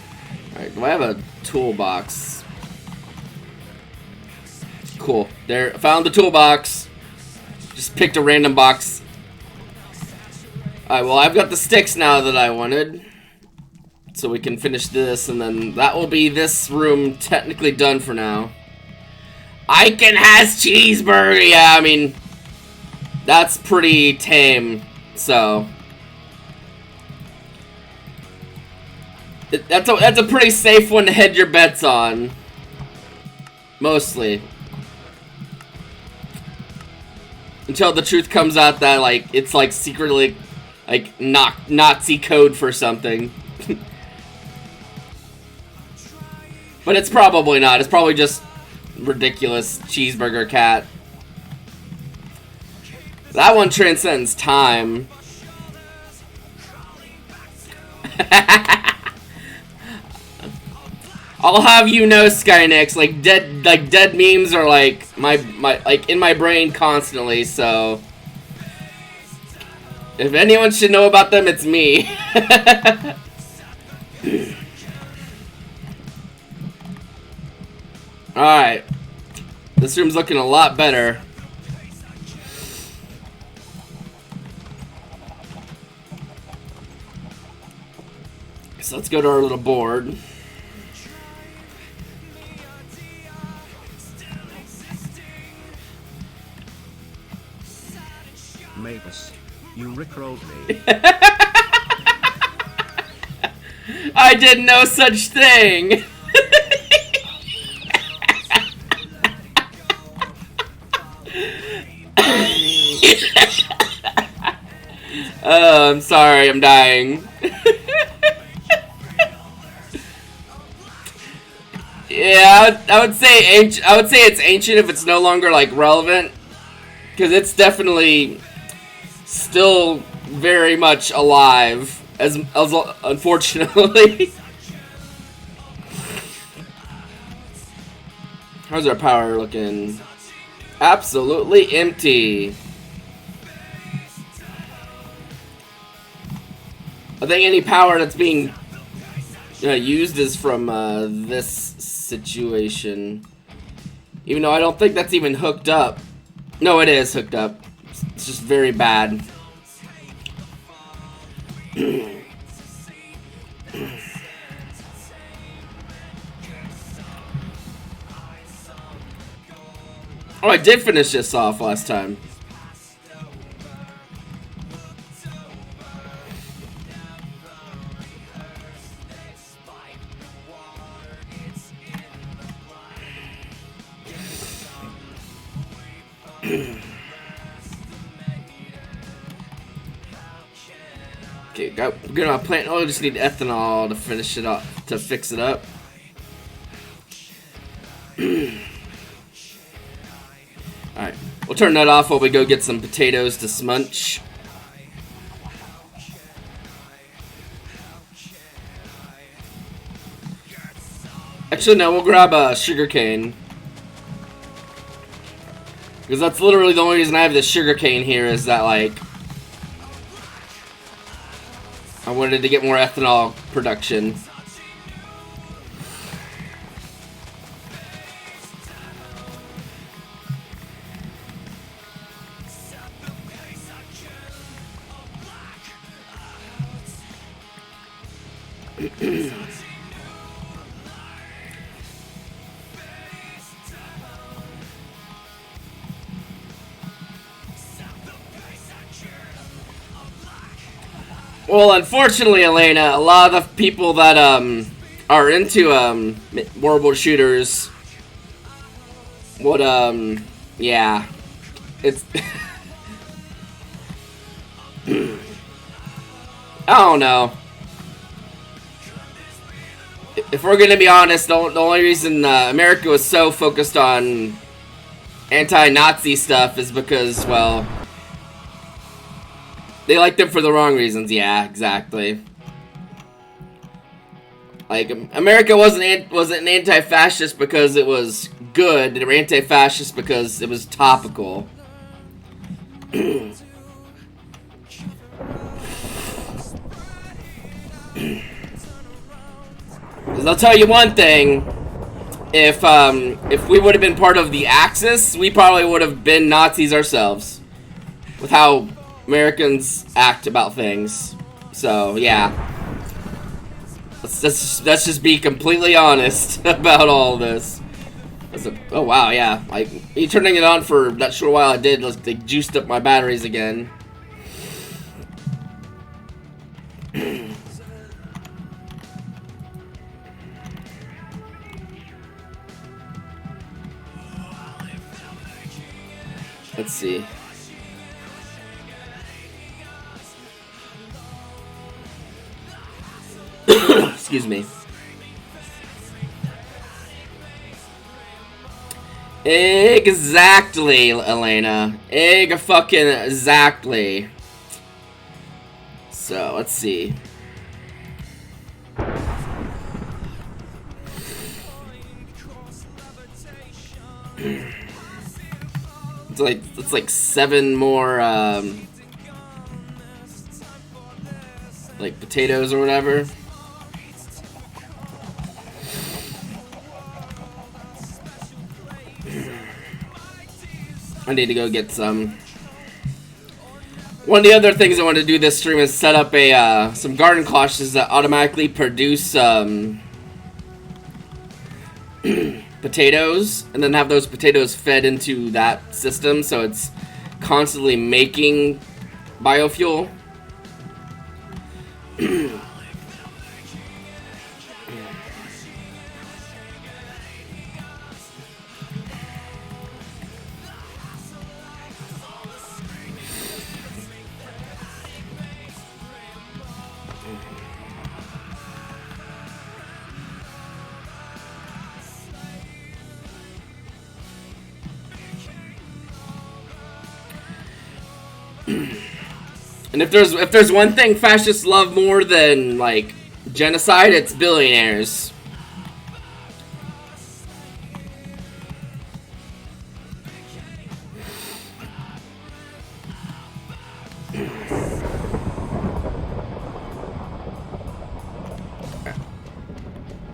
Alright, do I have a toolbox? Cool. There, found the toolbox. Just picked a random box. Alright, well, I've got the sticks now that I wanted. So we can finish this, and then that will be this room technically done for now. Icon has cheeseburger! Yeah, I mean, that's pretty tame, so. That's a pretty safe one to head your bets on. Mostly. Until the truth comes out that, like, it's, like, secretly, like, Nazi code for something. But it's probably not. It's probably just ridiculous cheeseburger cat. That one transcends time. I'll have you know, Skynix, like dead memes are like my like in my brain constantly, so if anyone should know about them, it's me. Alright. This room's looking a lot better. So let's go to our little board. Mavis, you rickrolled me. I did no such thing. Oh, I'm sorry, I'm dying. Yeah, I would say it's ancient if it's no longer like relevant, because it's definitely still very much alive, as unfortunately. How's our power looking? Absolutely empty. I think any power that's being used is from this situation. Even though I don't think that's even hooked up. No, it is hooked up. It's just very bad. Oh, I did finish this off last time. Okay, we're gonna plant. Oh, we just need ethanol to finish it up, to fix it up. Alright, we'll turn that off while we go get some potatoes to smunch. Actually, no, we'll grab a sugarcane. Because that's literally the only reason I have this sugarcane here, is that, like, I wanted to get more ethanol production. Well, unfortunately, Elena, a lot of the people that are into mobile shooters would yeah, it's I don't know. If we're gonna be honest, the only reason America was so focused on anti-Nazi stuff is because, well, they liked them for the wrong reasons. Yeah, exactly. Like, America wasn't anti-fascist because it was good. They were anti-fascist because it was topical. Because I'll tell you one thing. If we would have been part of the Axis, we probably would have been Nazis ourselves. with how Americans act about things. So yeah, let's just be completely honest about all this. Oh wow, yeah. Like me turning it on for that short while I did, like juiced up my batteries again. Let's see. Excuse me. Exactly, Elena. Fucking exactly. So, let's see. It's like 7 more like potatoes or whatever. I need to go get some. One of the other things I want to do this stream is set up a some garden cloches that automatically produce potatoes, and then have those potatoes fed into that system, so it's constantly making biofuel. And if there's one thing fascists love more than like genocide, it's billionaires.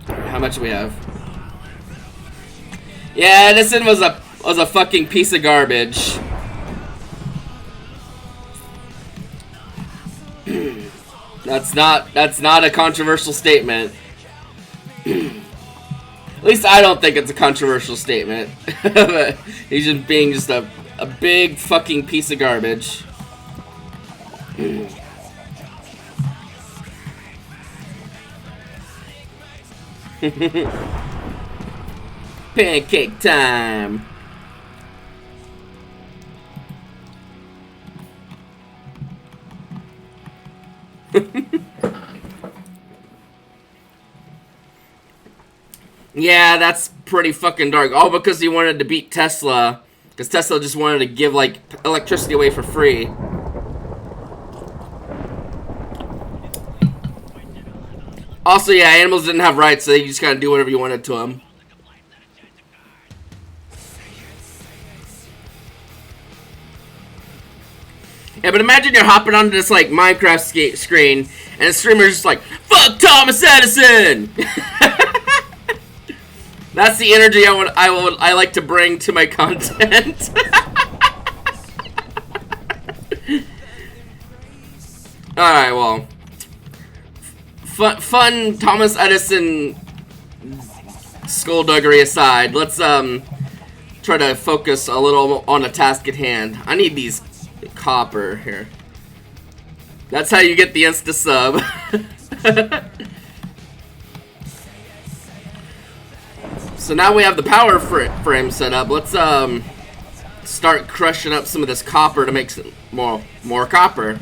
How much do we have? Yeah, this one was a fucking piece of garbage. That's not a controversial statement. At least I don't think it's a controversial statement. He's just being just a big fucking piece of garbage. Pancake time. Yeah, that's pretty fucking dark. All because he wanted to beat Tesla. Because Tesla just wanted to give, like, electricity away for free. Also, yeah, animals didn't have rights, so you just gotta do whatever you wanted to them. Yeah, but imagine you're hopping onto this, like, Minecraft screen, and the streamer's just like, "Fuck Thomas Edison!" That's the energy I like to bring to my content. Alright, well. Fun Thomas Edison skullduggery aside, let's try to focus a little on the task at hand. I need these copper here. That's how you get the insta sub. So now we have the power frame set up. Let's start crushing up some of this copper to make some more copper.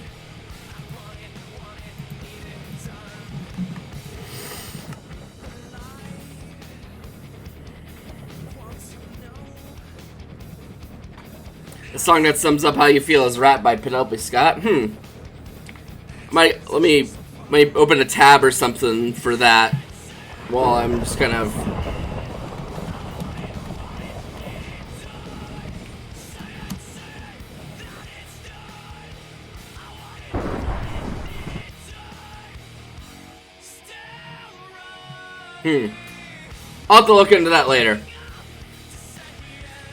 The song that sums up how you feel is "Rap" by Penelope Scott. Might open a tab or something for that while I'm just kind of. I'll have to look into that later.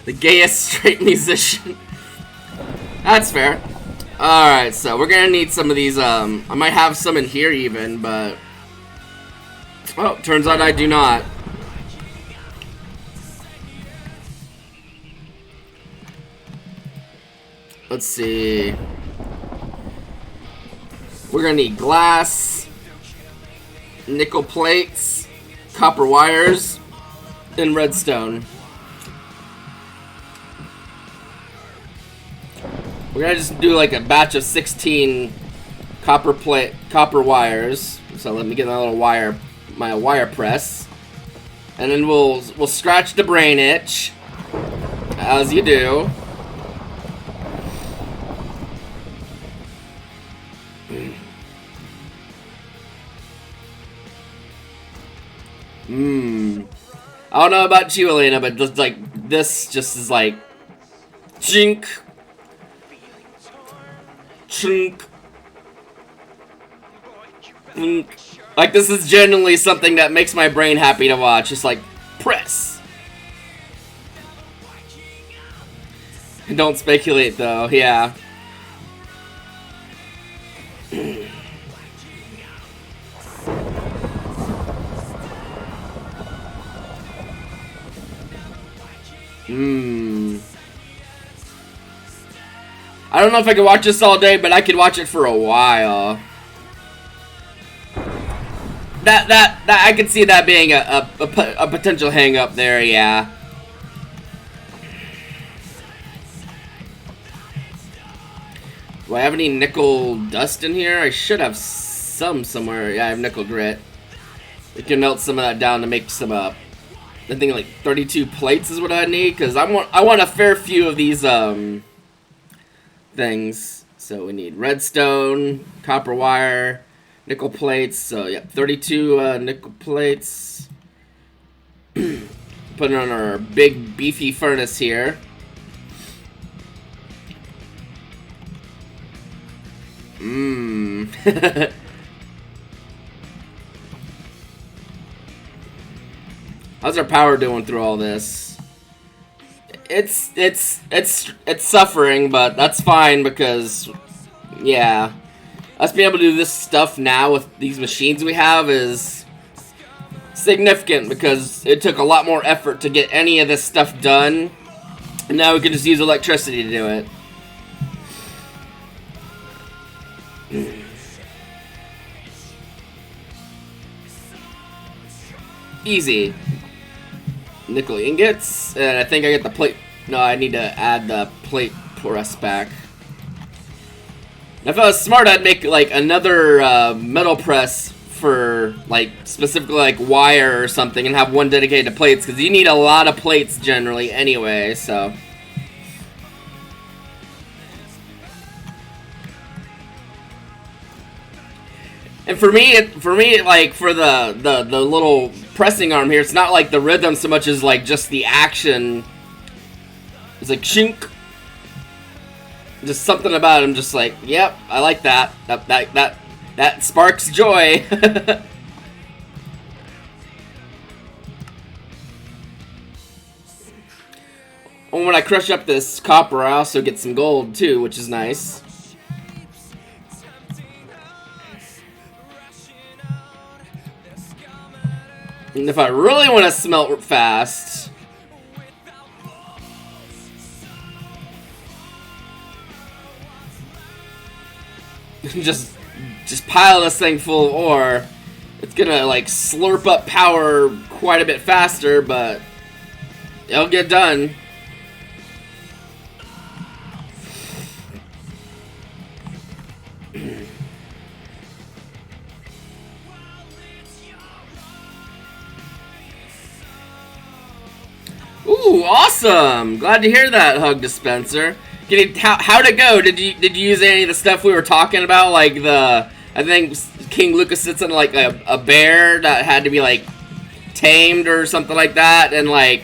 The gayest straight musician. That's fair. Alright, so we're gonna need some of these, I might have some in here even, but... Oh, turns out I do not. Let's see. We're gonna need glass, nickel plates, copper wires, and redstone. We're gonna just do like a batch of 16 copper wires. So let me get my little my wire press, and then we'll scratch the brain itch, as you do. I don't know about you, Elena, but just like this just is like chink. Chunk. Like, this is genuinely something that makes my brain happy to watch. Just like, press. Don't speculate though, yeah. I don't know if I could watch this all day, but I could watch it for a while. That I could see that being a potential hang up there, yeah. Do I have any nickel dust in here? I should have some somewhere. Yeah, I have nickel grit. We can melt some of that down to make some I think like 32 plates is what I need, because I want a fair few of these things. So we need redstone, copper wire, nickel plates. So yeah, 32 nickel plates. Put it on our big beefy furnace here. How's our power doing through all this? It's suffering, but that's fine because, yeah, us being able to do this stuff now with these machines we have is significant, because it took a lot more effort to get any of this stuff done, and now we can just use electricity to do it. Easy. Nickel ingots, and I think I get the plate. No, I need to add the plate press back. If I was smart, I'd make like another metal press for like specifically like wire or something, and have one dedicated to plates, because you need a lot of plates generally anyway. So. And for me, like for the little pressing arm here, it's not like the rhythm so much as like just the action. It's like shink. Just something about him, just like, yep, I like that. That sparks joy. And when I crush up this copper, I also get some gold too, which is nice. And if I really want to smelt fast, just pile this thing full of ore. It's gonna like slurp up power quite a bit faster, but it'll get done. Ooh, awesome! Glad to hear that, Hug Dispenser. How'd it go? Did you use any of the stuff we were talking about? Like I think King Lucas sits on like a bear that had to be like tamed or something like that, and like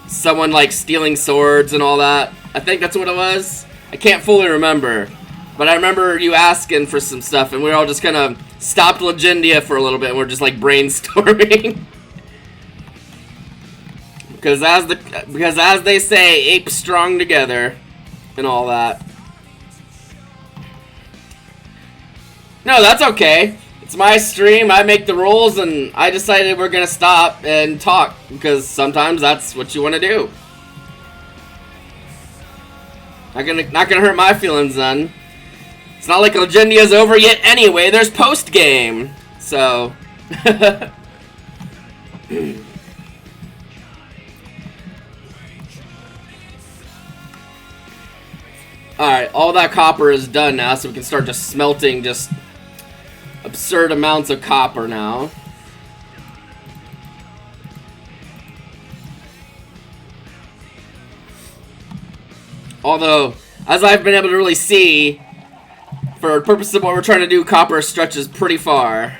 someone like stealing swords and all that. I think that's what it was. I can't fully remember, but I remember you asking for some stuff, and we all just kind of stopped Legendia for a little bit, and we're just like brainstorming. Because as they say, apes strong together, and all that. No, that's okay. It's my stream, I make the rules, and I decided we're gonna stop and talk, because sometimes that's what you want to do. Not gonna hurt my feelings then. It's not like Legendia's over yet anyway, there's post-game. So... Alright, all that copper is done now, so we can start just smelting just absurd amounts of copper now. Although, as I've been able to really see, for the purpose of what we're trying to do, copper stretches pretty far.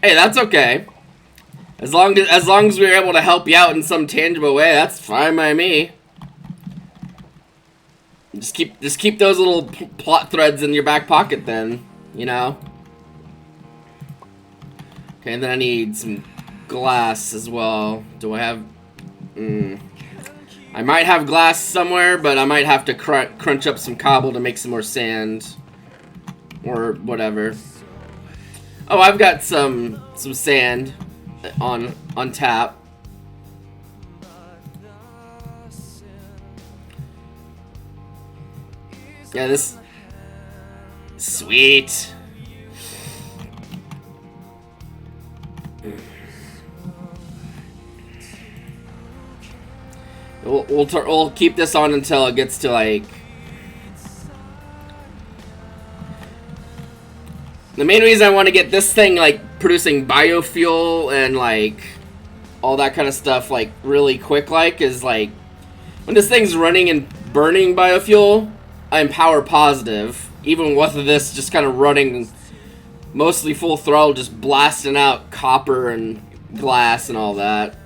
Hey, that's okay. As long as we're able to help you out in some tangible way, that's fine by me. Just keep those little plot threads in your back pocket then, you know. Okay, and then I need some glass as well. Do I have? I might have glass somewhere, but I might have to crunch up some cobble to make some more sand, or whatever. Oh, I've got some sand on tap. Yeah, this sweet. We'll keep this on until it gets to like. The main reason I want to get this thing like producing biofuel and like all that kind of stuff like really quick like is like when this thing's running and burning biofuel, I'm power positive. Even with this just kind of running mostly full throttle, just blasting out copper and glass and all that.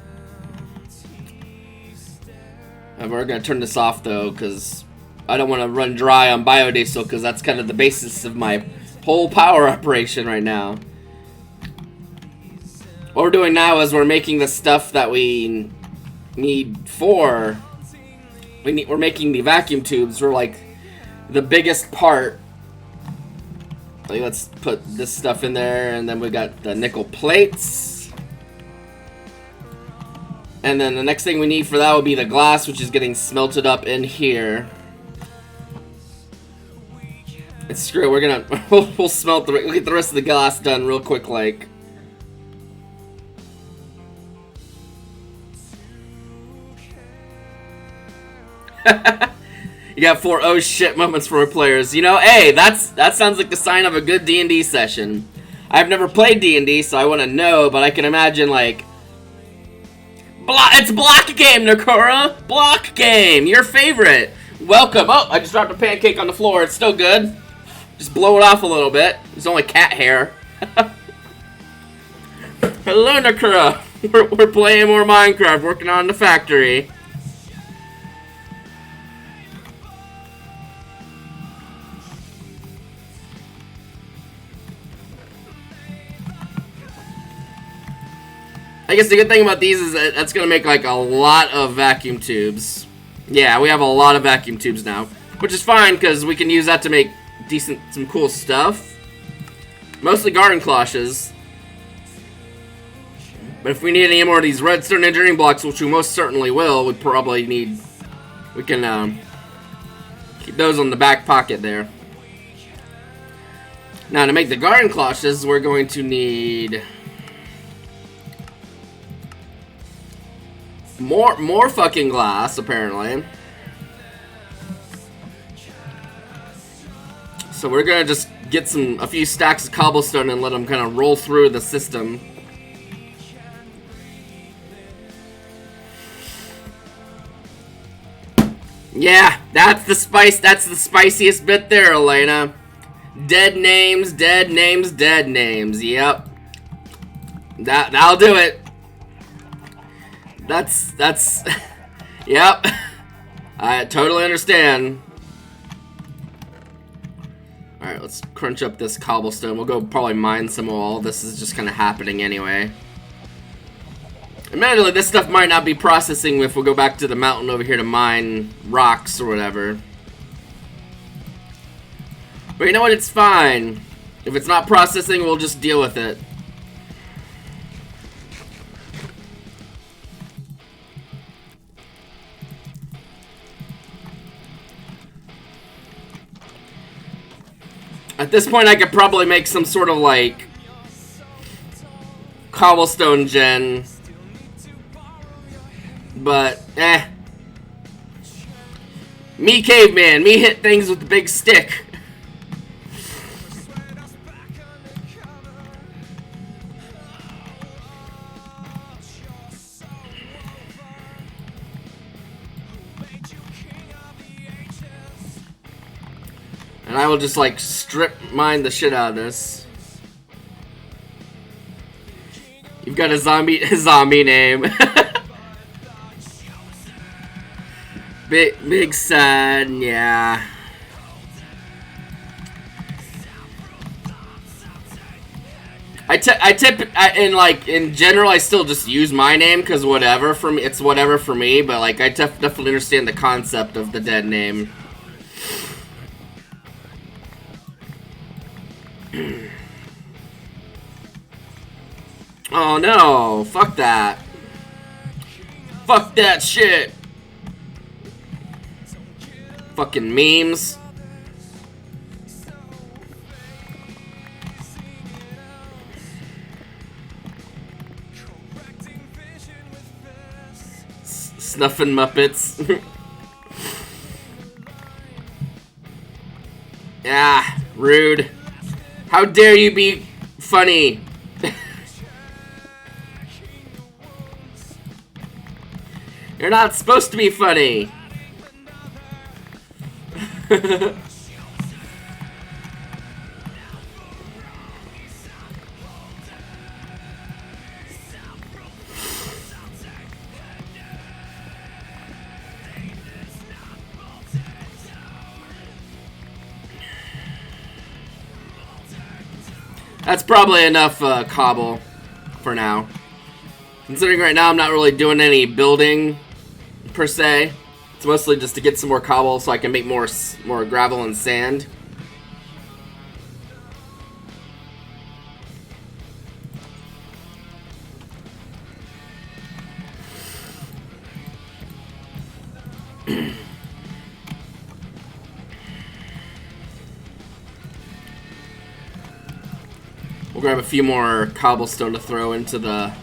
And we're gonna turn this off though, because I don't want to run dry on biodiesel, because that's kind of the basis of my whole power operation right now. What we're doing now is we're making the stuff that we need for. We're making the vacuum tubes. We're like the biggest part. Like, let's put this stuff in there, and then we got the nickel plates. And then the next thing we need for that would be the glass, which is getting smelted up in here. It's screw it, we're gonna we'll smelt we'll get the rest of the glass done real quick like. You got 4 oh shit moments for our players. You know, hey, that sounds like the sign of a good D&D session. I've never played D&D, so I want to know, but I can imagine like it's block game, Nakura! Block game! Your favorite! Welcome! Oh, I just dropped a pancake on the floor. It's still good. Just blow it off a little bit. It's only cat hair. Hello, Nakura! We're playing more Minecraft, working on the factory. I guess the good thing about these is that that's going to make like a lot of vacuum tubes. Yeah, we have a lot of vacuum tubes now. Which is fine, because we can use that to make some cool stuff. Mostly garden cloches. But if we need any more of these redstone engineering blocks, which we most certainly will, we probably need... We can keep those on the back pocket there. Now, to make the garden cloches, we're going to need... More fucking glass, apparently. So we're gonna just get a few stacks of cobblestone and let them kind of roll through the system. Yeah, that's the spice. That's the spiciest bit there, Elena. Dead names, dead names, dead names. Yep. That'll do it. That's yep. I totally understand. Alright, let's crunch up this cobblestone. We'll go probably mine some while all this is just kind of happening anyway. Admittedly, this stuff might not be processing if we go back to the mountain over here to mine rocks or whatever. But you know what? It's fine. If it's not processing, we'll just deal with it. At this point, I could probably make some sort of, like, cobblestone gen. But, Me caveman, me hit things with the big stick. And I will just, like, strip mine the shit out of this. You've got a zombie name. Big sun, yeah. In general, I still just use my name because it's whatever for me. But like, I definitely understand the concept of the dead name. Oh no! Fuck that! Fuck that shit! Fucking memes. Snuffing Muppets. Ah, rude. How dare you be funny? You're not supposed to be funny. That's probably enough cobble for now. Considering right now I'm not really doing any building per se. It's mostly just to get some more cobble so I can make more gravel and sand. We'll grab a few more cobblestone to throw into the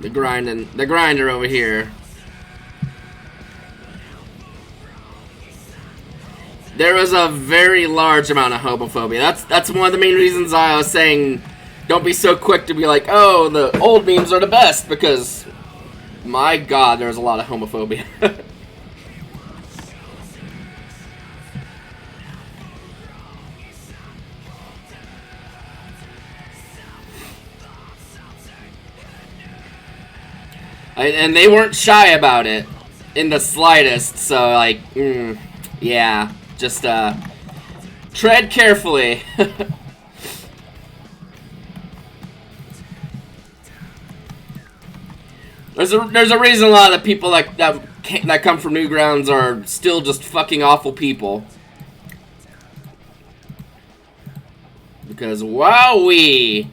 grinder over here. There was a very large amount of homophobia. That's one of the main reasons I was saying don't be so quick to be like, oh, the old memes are the best, because my god, there's a lot of homophobia. And they weren't shy about it in the slightest, so like, yeah, just tread carefully. There's a reason a lot of the people that come from Newgrounds are still just fucking awful people. Because wowee.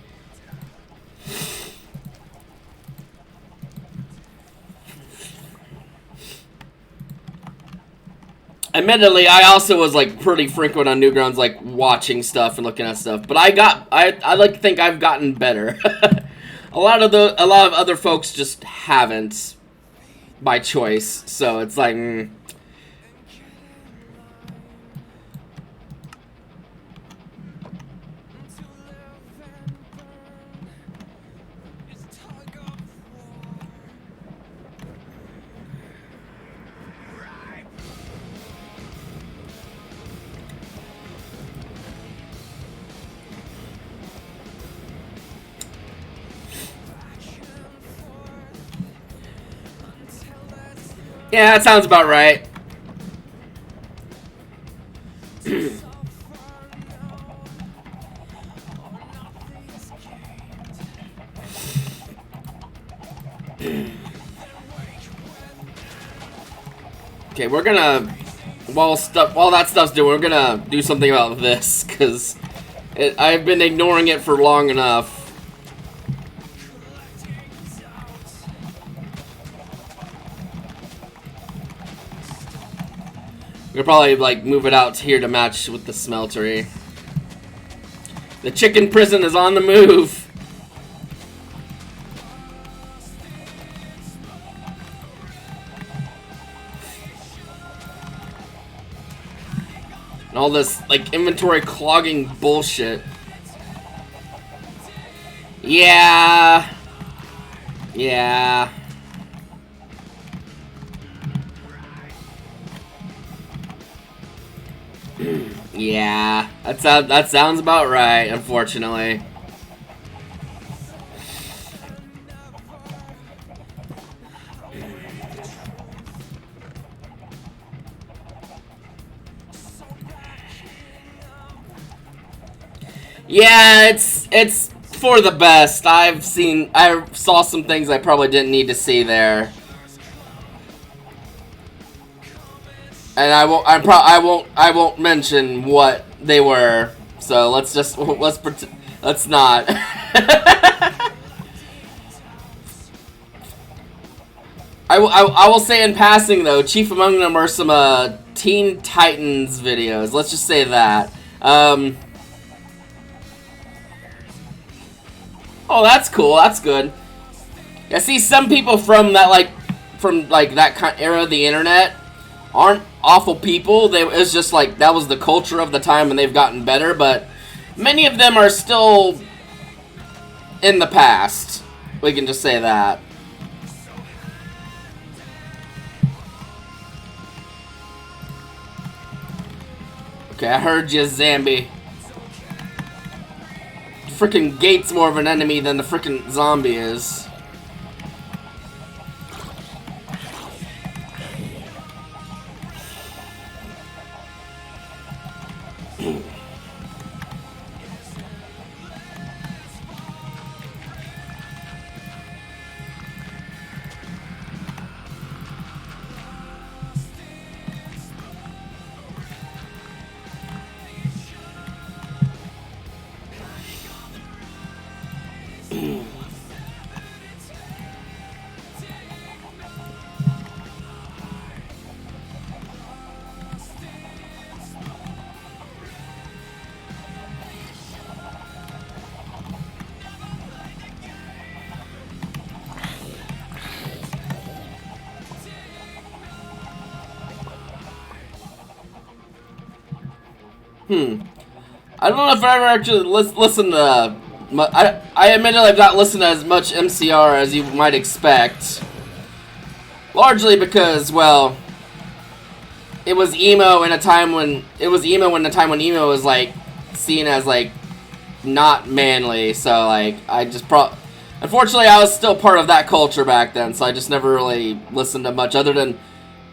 Admittedly, I also was like pretty frequent on Newgrounds, like watching stuff and looking at stuff. But I like to think I've gotten better. a lot of other folks just haven't by choice. So it's like. Yeah, that sounds about right. Okay, we're gonna while that stuff's doing, we're gonna do something about this because I've been ignoring it for long enough. We'll probably like move it out here to match with the smeltery. The chicken prison is on the move. And all this like inventory clogging bullshit. Yeah. Yeah. Yeah, that sounds about right, unfortunately. Yeah, it's for the best. I saw some things I probably didn't need to see there. And I won't mention what they were. So let's not. I will say in passing though, chief among them are some Teen Titans videos. Let's just say that. Oh, that's cool. That's good. I see some people from that that kind era of the internet aren't awful people. It's just like that was the culture of the time and they've gotten better, but many of them are still in the past. We can just say that. Okay, I heard you, Zambi. The frickin' gate's more of an enemy than the frickin' zombie is. I don't know if I ever actually listened to... I admittedly have not listened to as much MCR as you might expect. Largely because, well... It was emo in a time when... It was emo in a time when emo was, like, seen as, like, not manly. So, like, I just Unfortunately, I was still part of that culture back then, so I just never really listened to much other than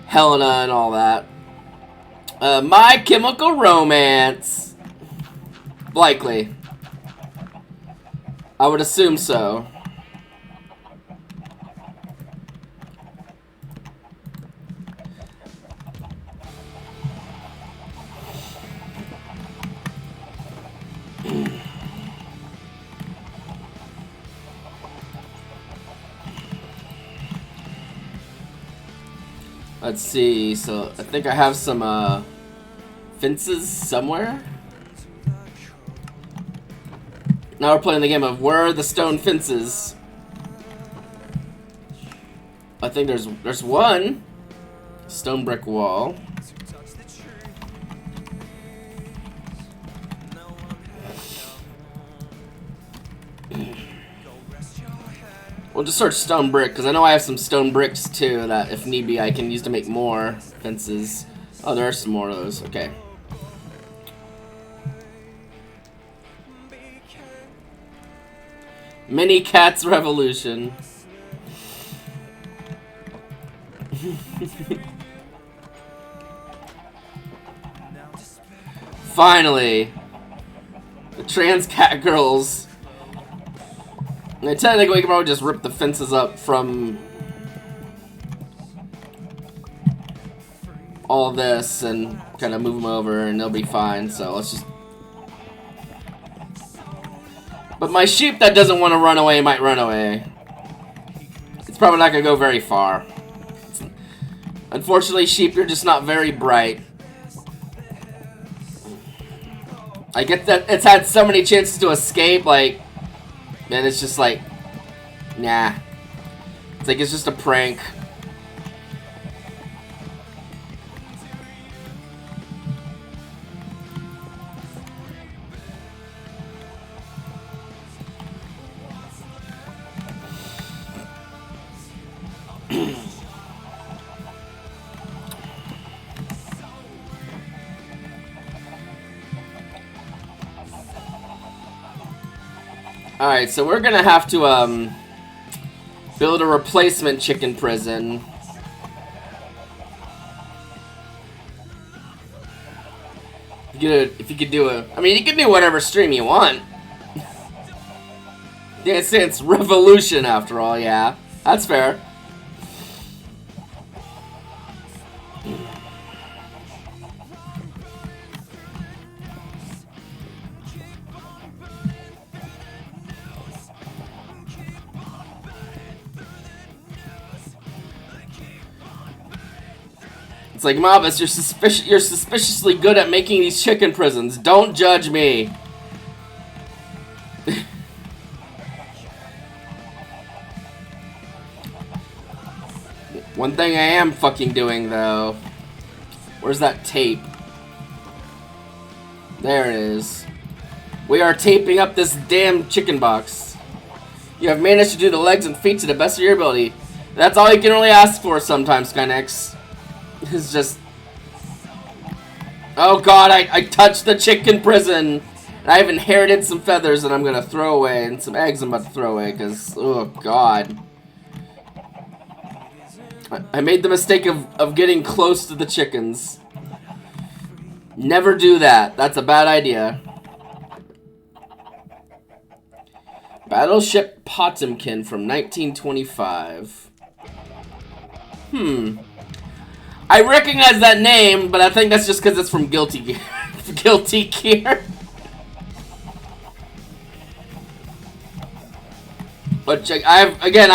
Helena and all that. My Chemical Romance. Likely. I would assume so. Let's see. So I think I have some fences somewhere. Now we're playing the game of where are the stone fences? I think there's one stone brick wall. We'll just search stone brick because I know I have some stone bricks too that if need be I can use to make more fences. Oh, there are some more of those. Okay. Mini Cats Revolution. Finally, the trans cat girls. And technically, we can probably just rip the fences up from. all of this and kind of move them over, and they'll be fine. So let's just. But my sheep that doesn't want to run away might run away. It's probably not gonna go very far. Unfortunately, sheep, you're just not very bright. I get that it's had so many chances to escape, like, man, it's just like, nah. It's like it's just a prank. Alright, so we're gonna have to, build a replacement chicken prison. If you could do a... I mean, you can do whatever stream you want. Dance Dance Revolution, after all, yeah. That's fair. It's like, Mobus, you're suspiciously good at making these chicken prisons. Don't judge me. One thing I am fucking doing, though. Where's that tape? There it is. We are taping up this damn chicken box. You have managed to do the legs and feet to the best of your ability. That's all you can really ask for sometimes, Skynex. It's just... Oh god, I touched the chicken prison! And I've inherited some feathers that I'm gonna throw away, and some eggs I'm about to throw away, because, oh god. I made the mistake of getting close to the chickens. Never do that. That's a bad idea. Battleship Potemkin from 1925. I recognize that name, but I think that's just because it's from Guilty Gear. Guilty Gear. But check, I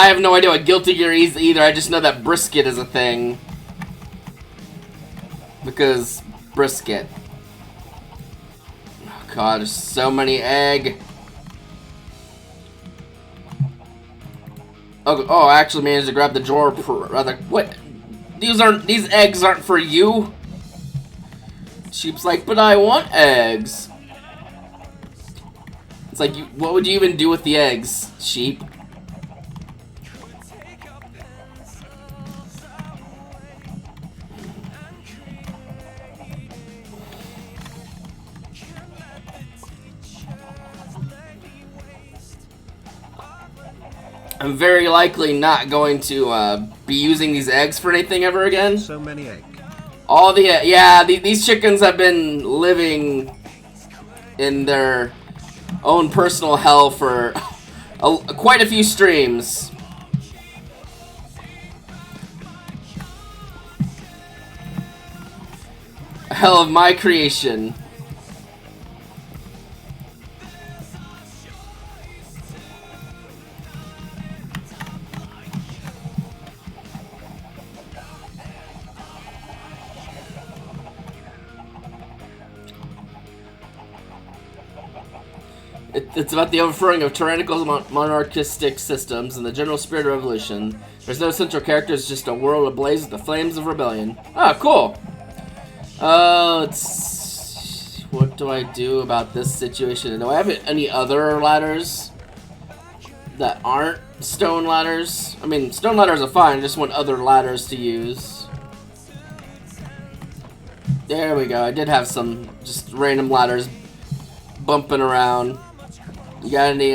have no idea what Guilty Gear is either. I just know that brisket is a thing. Because brisket. Oh god, there's so many egg. Oh, I actually managed to grab the drawer. What? These eggs aren't for you. Sheep's like, but I want eggs. It's like, what would you even do with the eggs, sheep? I'm very likely not going to be using these eggs for anything ever again. So many eggs. All the yeah, these chickens have been living in their own personal hell for quite a few streams. A hell of my creation. It's about the overthrowing of tyrannical monarchistic systems and the general spirit of revolution. There's no central character, it's just a world ablaze with the flames of rebellion. Ah, cool. What do I do about this situation? Do I have any other ladders that aren't stone ladders? I mean, stone ladders are fine, I just want other ladders to use. There we go, I did have some just random ladders bumping around. You got any,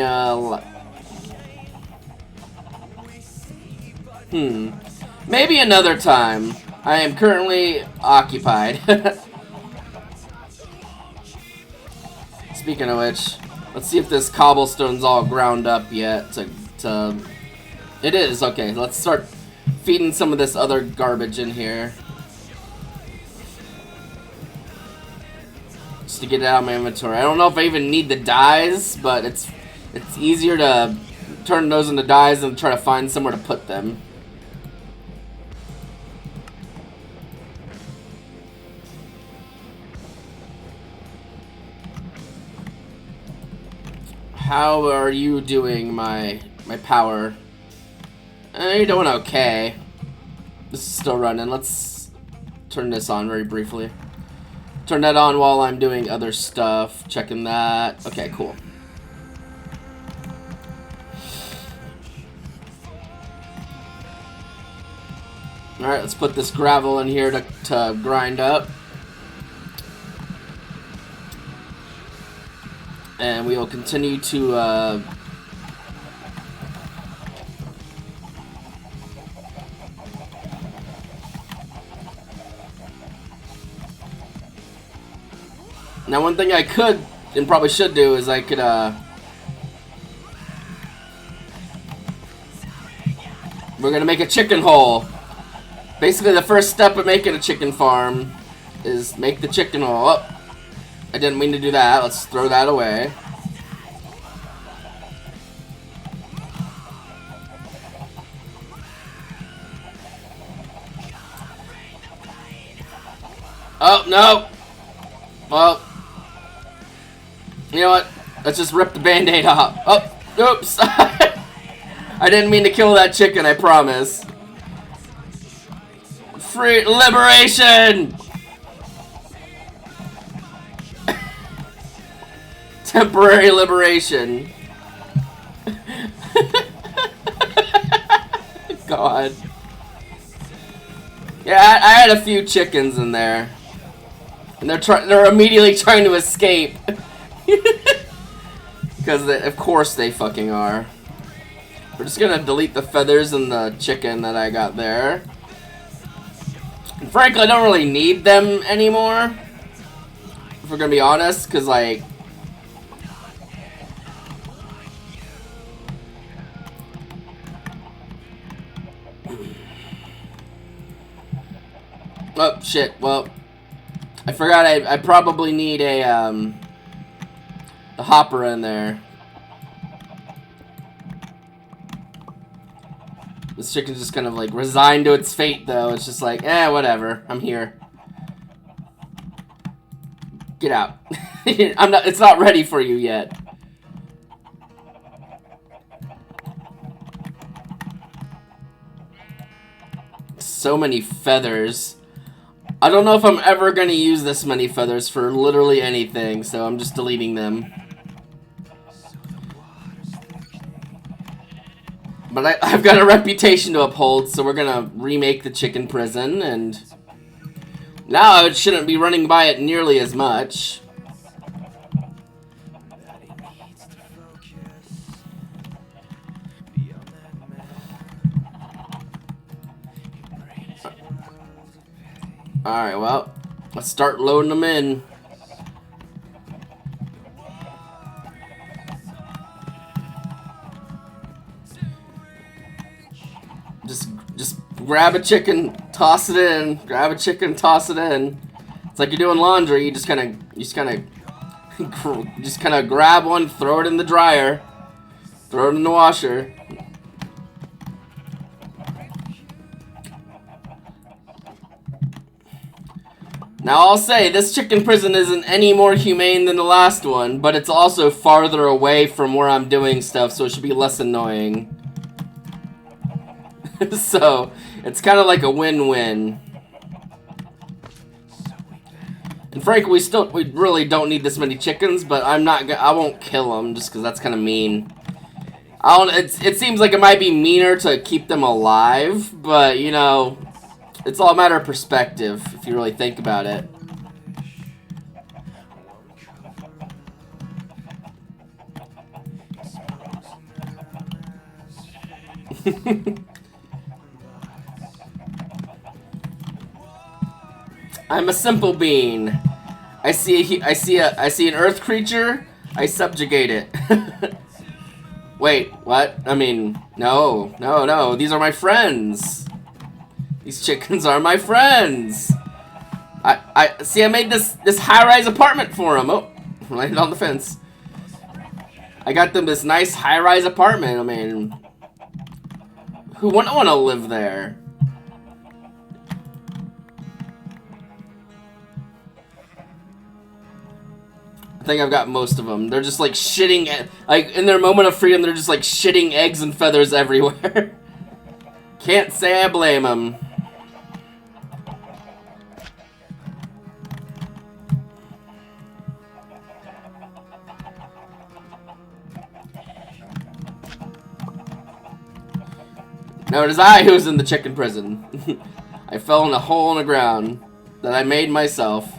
maybe another time. I am currently occupied. Speaking of which, let's see if this cobblestone's all ground up yet It is, okay, let's start feeding some of this other garbage in here. to get it out of my inventory. I don't know if I even need the dyes, but it's easier to turn those into dyes than try to find somewhere to put them. How are you doing, my power? You're doing okay. This is still running. Let's turn this on very briefly. Turn that on while I'm doing other stuff. Checking that. Okay, cool. Alright, let's put this gravel in here to grind up. And we will continue to now, one thing I could and probably should do is I could we're gonna make a chicken hole. Basically, the first step of making a chicken farm is make the chicken hole. Oh, I didn't mean to do that. Let's throw that away. Oh, no. Well, you know what? Let's just rip the band-aid off. Oh, oops. I didn't mean to kill that chicken, I promise. Free liberation! Temporary liberation. God. Yeah, I had a few chickens in there. And they're immediately trying to escape. Because of course they fucking are. We're just gonna delete the feathers and the chicken that I got there. And frankly, I don't really need them anymore. If we're gonna be honest, because like... Oh, shit. Well, I forgot I probably need a hopper in there. This chicken's just kind of like resigned to its fate, though. It's just like, whatever. I'm here. Get out. It's not ready for you yet. So many feathers. I don't know if I'm ever going to use this many feathers for literally anything, so I'm just deleting them. But I've got a reputation to uphold, so we're going to remake the chicken prison, and now it shouldn't be running by it nearly as much. Alright, well, let's start loading them in. Just grab a chicken, toss it in. Grab a chicken, toss it in. It's like you're doing laundry. You just kind of grab one, throw it in the dryer, throw it in the washer. Now, I'll say, this chicken prison isn't any more humane than the last one, but it's also farther away from where I'm doing stuff, so it should be less annoying. So, it's kind of like a win-win. And frankly, we really don't need this many chickens, but I won't kill them, just because that's kind of mean. It seems like it might be meaner to keep them alive, but, you know... It's all a matter of perspective, if you really think about it. I'm a simple being. I see an earth creature, I subjugate it. Wait, what? I mean, no, these are my friends. These chickens are my friends. I see. I made this high-rise apartment for him. Oh, landed on the fence. I got them this nice high-rise apartment. I mean, who wouldn't want to live there? I think I've got most of them. They're just like shitting, like in their moment of freedom, they're just like shitting eggs and feathers everywhere. Can't say I blame them. No, it is I who's in the chicken prison. I fell in a hole in the ground that I made myself.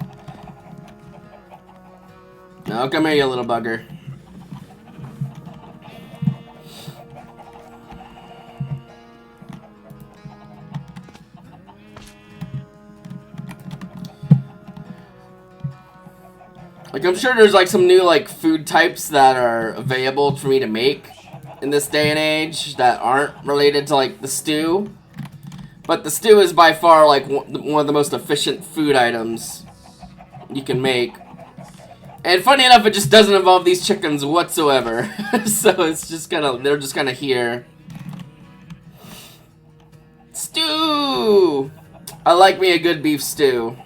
Now come here, you little bugger. Like, I'm sure there's like some new like food types that are available for me to make in this day and age that aren't related to like the stew. But the stew is by far like one of the most efficient food items you can make. And funny enough, it just doesn't involve these chickens whatsoever. So it's just they're just kind of here. Stew! I like me a good beef stew.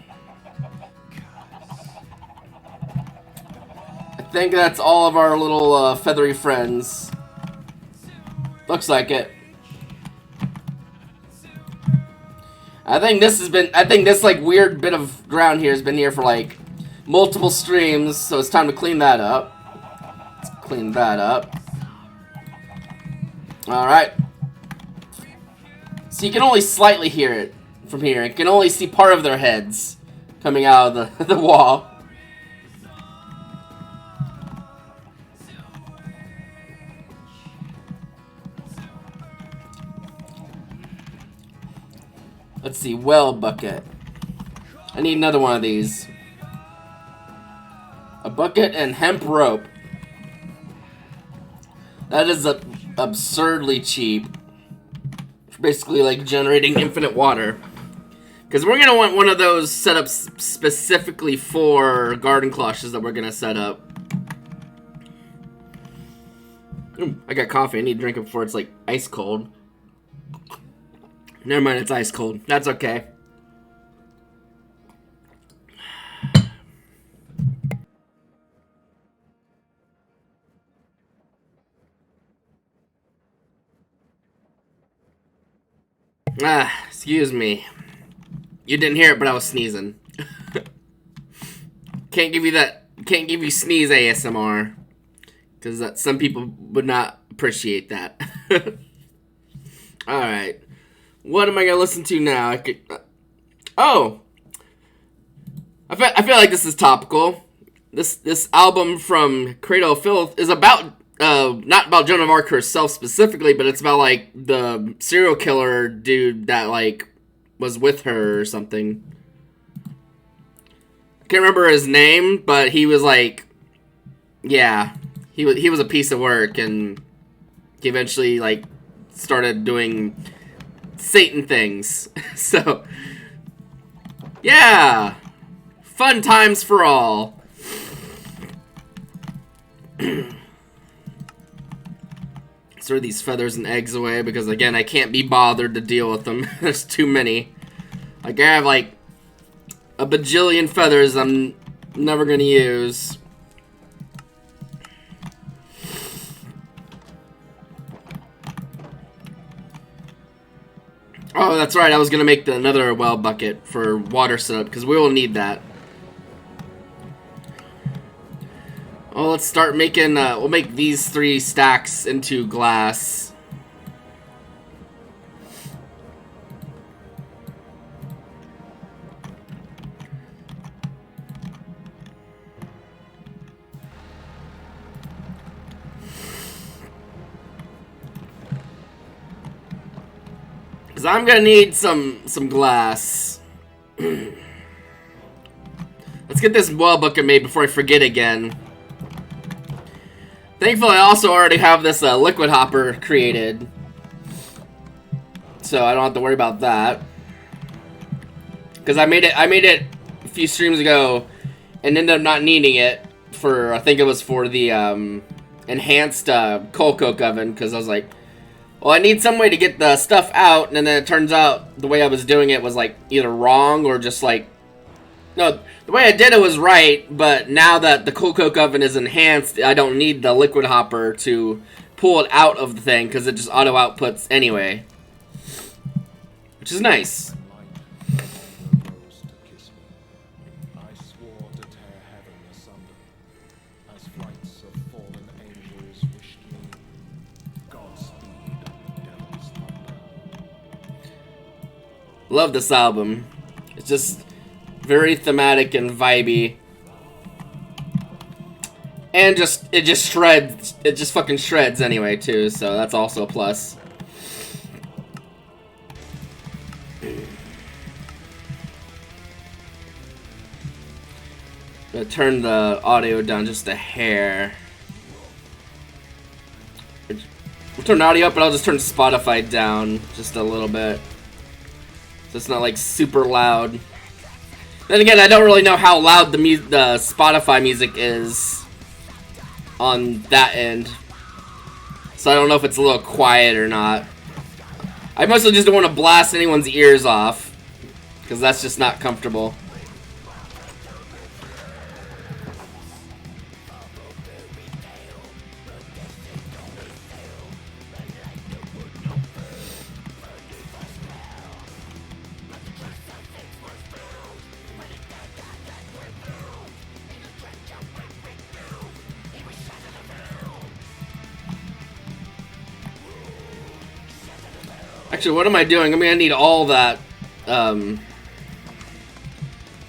I think that's all of our little feathery friends. Looks like it. I think this like weird bit of ground here has been here for like multiple streams, so it's time to clean that up. Let's clean that up. Alright. So you can only slightly hear it from here. You can only see part of their heads coming out of the wall. Let's see, well bucket. I need another one of these. A bucket and hemp rope. That is absurdly cheap. It's basically like generating infinite water. Because we're going to want one of those set up specifically for garden cloches that we're going to set up. Ooh, I got coffee. I need to drink it before it's like ice cold. Never mind, it's ice cold. That's okay. Excuse me. You didn't hear it, but I was sneezing. Can't give you sneeze ASMR. Because some people would not appreciate that. Alright. What am I gonna listen to now? Oh! I feel like this is topical. This album from Cradle of Filth is about not about Joan of Arc herself specifically, but it's about like the serial killer dude that like was with her or something. I can't remember his name, but he was like, yeah, he was a piece of work, and he eventually like started doing Satan things. So yeah, fun times for all. Throw these feathers and eggs away because again I can't be bothered to deal with them. There's too many. Like I have like a bajillion feathers I'm never gonna use. Oh, that's right, I was gonna make another well bucket for water setup because we will need that. Well, let's start making, we'll make these 3 stacks into glass. Because I'm gonna need some glass. Let's get this well bucket made before I forget again. Thankfully, I also already have this liquid hopper created, so I don't have to worry about that. Because I made it few streams ago and ended up not needing it for, I think it was for the enhanced coal coke oven, because I was like, well, I need some way to get the stuff out, and then it turns out the way I was doing it was like either wrong or just like, no, the way I did it was right, but now that the coal coke oven is enhanced, I don't need the liquid hopper to pull it out of the thing, because it just auto outputs anyway, which is nice. Love this album. It's just very thematic and vibey. And it just shreds. It just fucking shreds anyway, too, so that's also a plus. I'm gonna turn the audio down just a hair. We'll turn the audio up, but I'll just turn Spotify down just a little bit. So it's not like super loud. Then again, I don't really know how loud the Spotify music is on that end. So I don't know if it's a little quiet or not. I mostly just don't want to blast anyone's ears off, because that's just not comfortable. Actually, what am I doing? I'm gonna need all that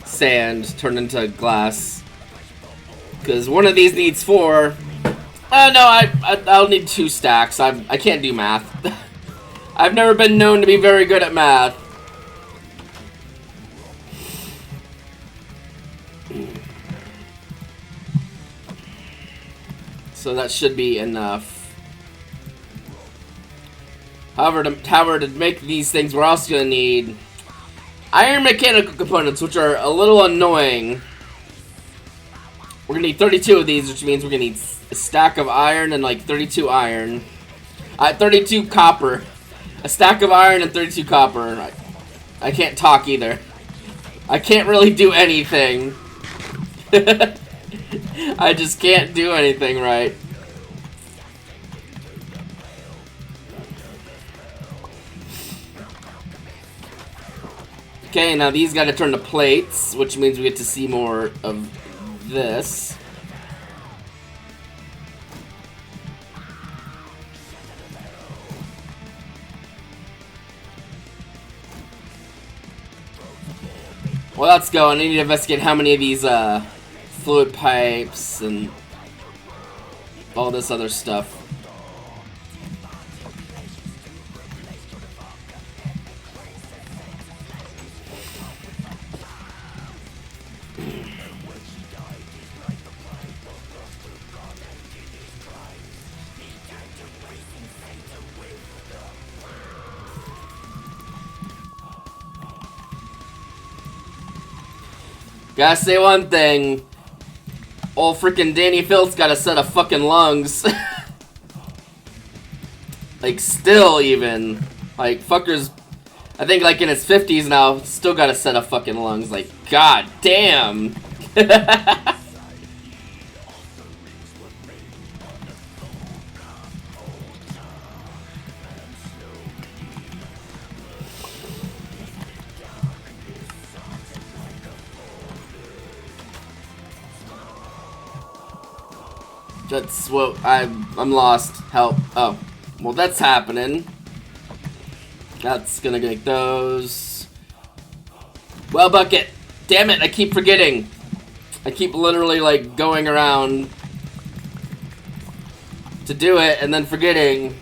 sand turned into glass, because one of these needs 4. No, I'll need 2 stacks. I can't do math. I've never been known to be very good at math. So that should be enough. However, to make these things, we're also going to need iron mechanical components, which are a little annoying. We're going to need 32 of these, which means we're going to need a stack of iron and like 32 iron. 32 copper. A stack of iron and 32 copper. I can't talk either. I can't really do anything. I just can't do anything right. Okay, now these gotta turn to plates, which means we get to see more of this. Well, let's go. I need to investigate how many of these fluid pipes and all this other stuff. Gotta say one thing. Old freaking Danny Phil's got a set of fucking lungs. Like, still even. Like, fucker's, I think, like, in his 50s now, still got a set of fucking lungs. Like, god damn. That's what I'm lost. Help. Oh. Well, that's happening. That's gonna get those. Well, bucket. Damn it, I keep forgetting. I keep literally, like, going around to do it and then forgetting.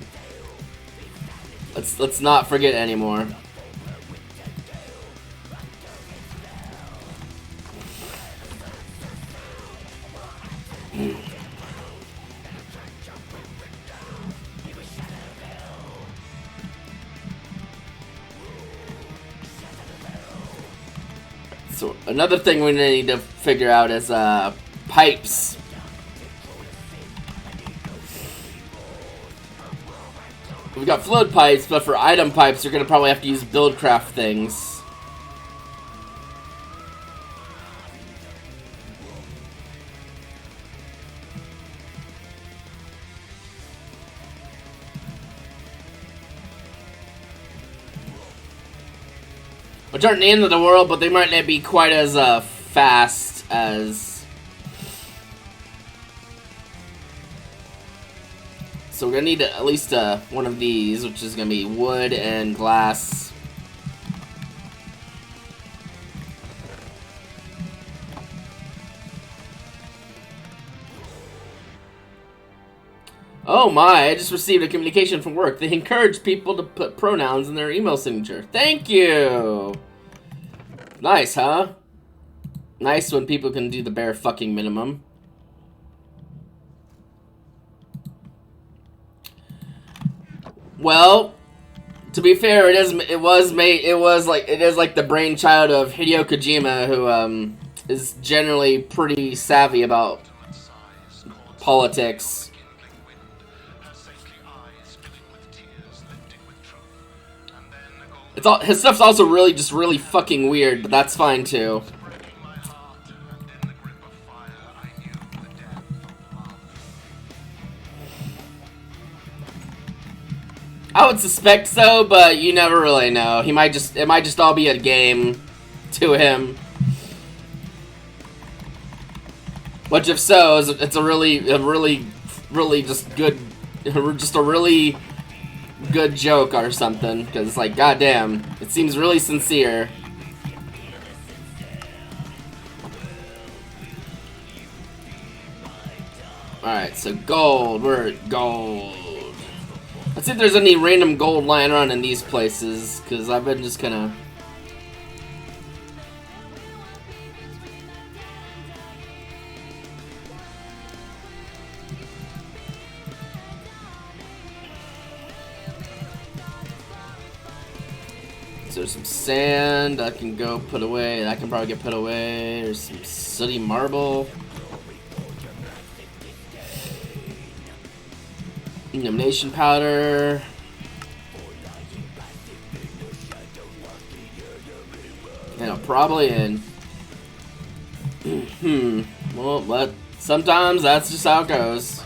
Let's not forget anymore. So So another thing we need to figure out is pipes. We've got fluid pipes, but for item pipes, you're gonna probably have to use buildcraft things. Which aren't the end of the world, but they might not be quite as fast as... So we're gonna need at least one of these, which is gonna be wood and glass. Oh my, I just received a communication from work. They encourage people to put pronouns in their email signature. Thank you! Nice, huh? Nice when people can do the bare fucking minimum. Well, to be fair, it is like the brainchild of Hideo Kojima, who is generally pretty savvy about politics. It's all, his stuff's also really fucking weird, but that's fine too. I would suspect so, but you never really know. It might just all be a game to him. Which, if so, it's a really good joke or something, because it's like, goddamn, it seems really sincere. Alright, so gold, we're at gold. Let's see if there's any random gold lying around in these places, because I've been just kinda... So there's some sand I can go put away. That can probably get put away. There's some sooty marble. Illumination powder. And I'll probably in. Well, but sometimes that's just how it goes.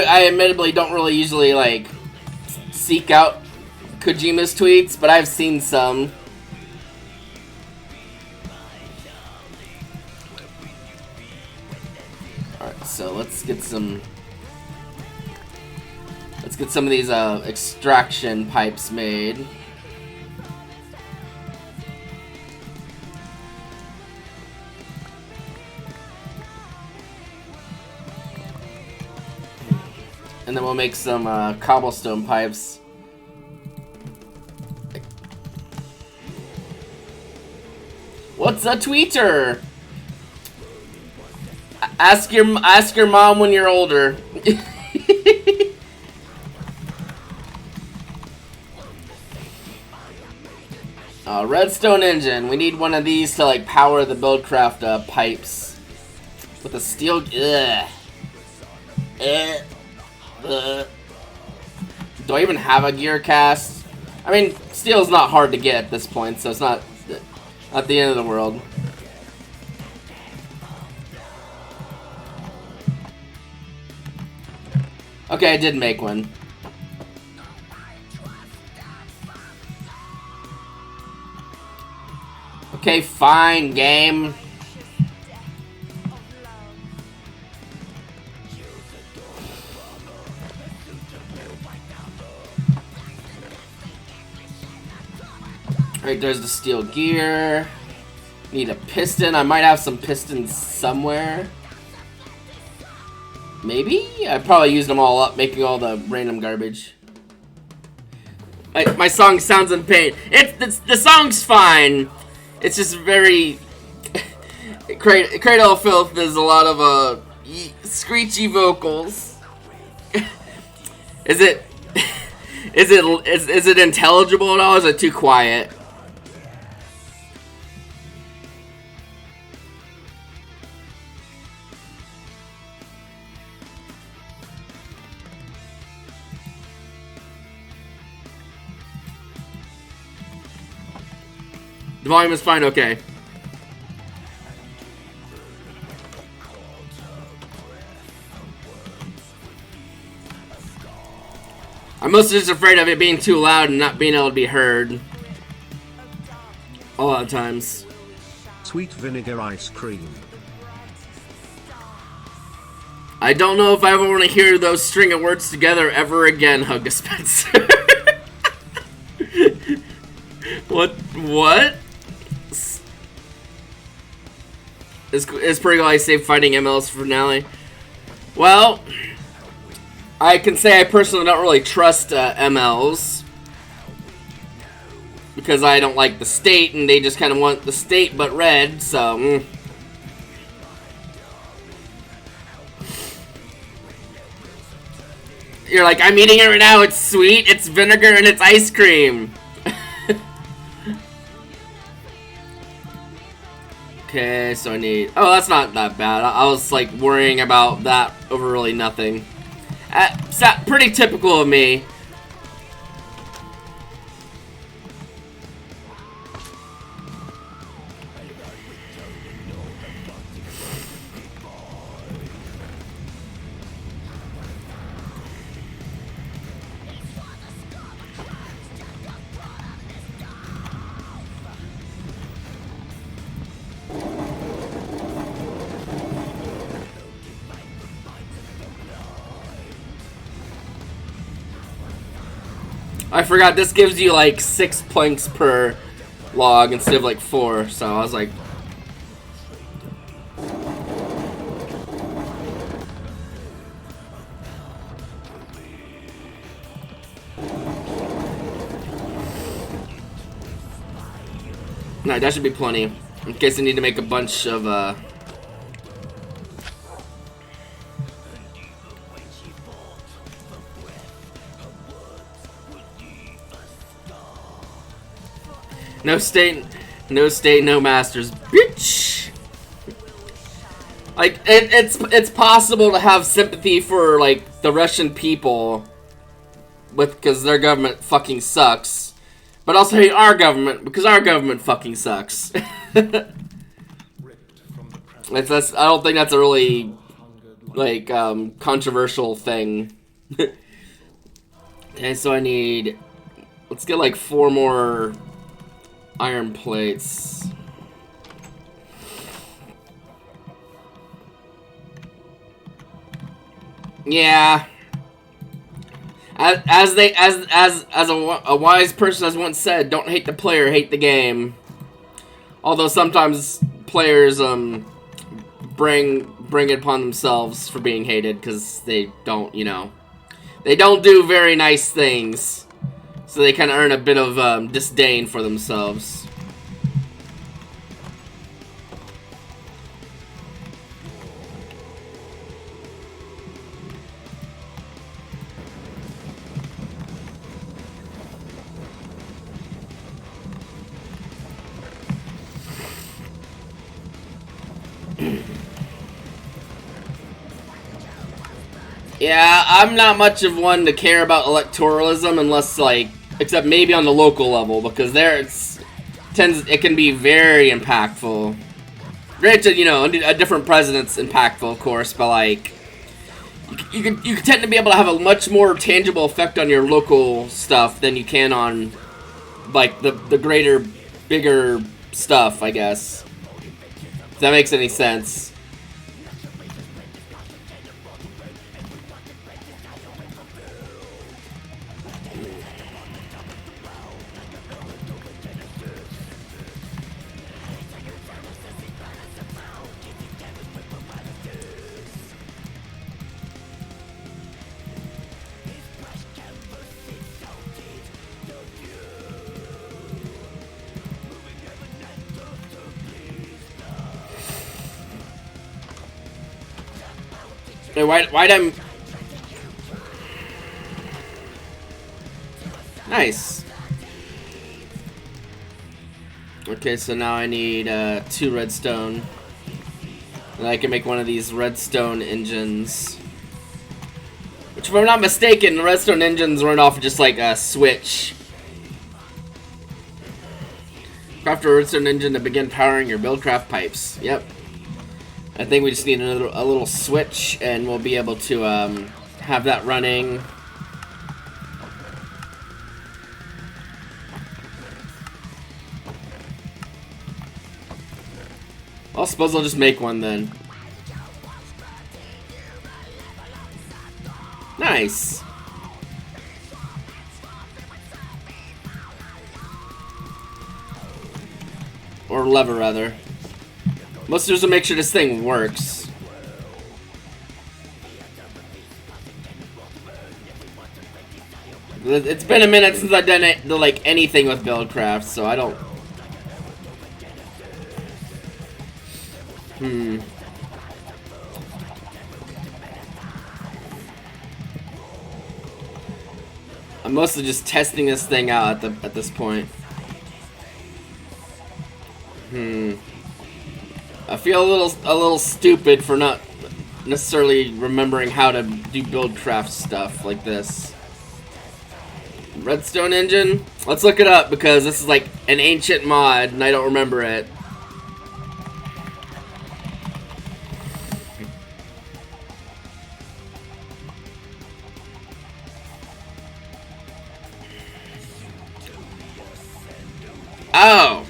I admittedly don't really usually, like, seek out Kojima's tweets, but I've seen some. Alright, so let's get some of these extraction pipes made. And then we'll make some cobblestone pipes. What's a tweeter? Ask your mom when you're older. Redstone engine. We need one of these to like power the buildcraft pipes with a steel. Do I even have a gear cast? I mean, steel's not hard to get at this point, so it's not the end of the world. Okay, I did make one. Okay, fine, game. Right, there's the steel gear. Need a piston. I might have some pistons somewhere. Maybe? I probably used them all up, making all the random garbage. My song sounds in pain. The song's fine. It's just very... Cradle of Filth, there's a lot of screechy vocals. Is it intelligible at all, or is it too quiet? The volume is fine, okay. I'm mostly just afraid of it being too loud and not being able to be heard. A lot of times. Sweet vinegar ice cream. I don't know if I ever want to hear those string of words together ever again, Hugga Spencer. What? Is pretty cool. I saved fighting ML's finale. Well, I can say I personally don't really trust MLs because I don't like the state, and they just kind of want the state but red. So. You're like, I'm eating it right now. It's sweet. It's vinegar and it's ice cream. Okay, so I need... Oh, that's not that bad. I was, like, worrying about that over really nothing. Pretty typical of me. I forgot this gives you like 6 planks per log instead of like 4, so I was like... No, that should be plenty. In case I need to make a bunch of No state, no masters, bitch. Like it's possible to have sympathy for like the Russian people, because their government fucking sucks, but also hate our government because our government fucking sucks. I don't think that's a really like controversial thing. Okay, so I need. Let's get like 4 more. Iron plates. Yeah. As a wise person has once said, don't hate the player, hate the game. Although sometimes players bring it upon themselves for being hated because they don't, they don't do very nice things. So they kind of earn a bit of disdain for themselves. Yeah, I'm not much of one to care about electoralism unless, like, except maybe on the local level, because there it can be very impactful. Granted, a different president's impactful, of course, but like, you can tend to be able to have a much more tangible effect on your local stuff than you can on, like, the greater, bigger stuff, I guess. If that makes any sense. Wait, why'd I... Nice. Okay, so now I need 2 redstone. And I can make one of these redstone engines. Which, if I'm not mistaken, the redstone engines run off just like a switch. Craft a redstone engine to begin powering your buildcraft pipes. Yep. I think we just need a little switch, and we'll be able to have that running. Well, I suppose I'll just make one then. Nice. Or lever, rather. Let's just make sure this thing works. It's been a minute since I've done like anything with Buildcraft, so I don't... I'm mostly just testing this thing out at this point. I feel a little stupid for not necessarily remembering how to do Buildcraft stuff like this. Redstone engine? Let's look it up because this is like an ancient mod and I don't remember it. Oh!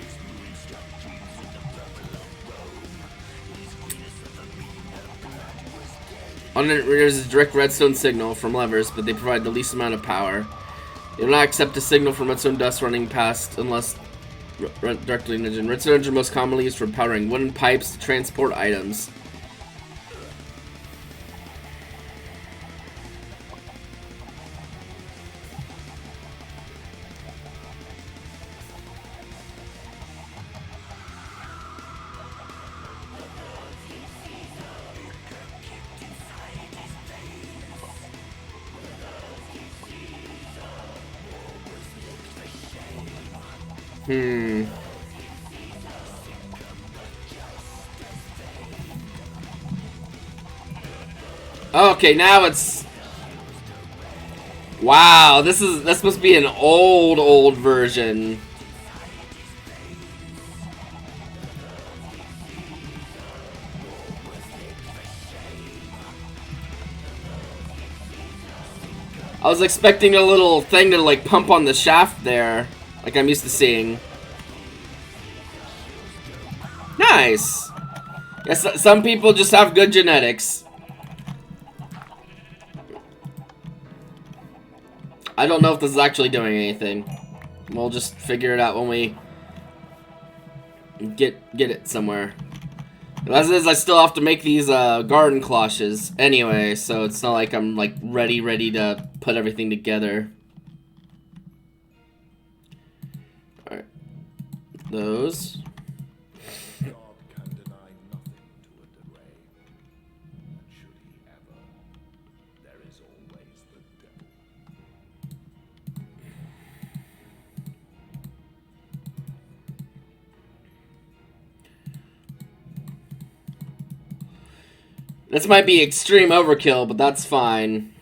There's a direct redstone signal from levers, but they provide the least amount of power. You will not accept a signal from redstone dust running past unless directly in the engine. Redstone engine most commonly used for powering wooden pipes to transport items. Okay, now it's... Wow, this must be an old version. I was expecting a little thing to like pump on the shaft there, like I'm used to seeing. Nice. Yes, some people just have good genetics. I don't know if this is actually doing anything. We'll just figure it out when we get it somewhere. As is, I still have to make these garden cloches anyway, so it's not like I'm like ready to put everything together. All right, those. This might be extreme overkill, but that's fine.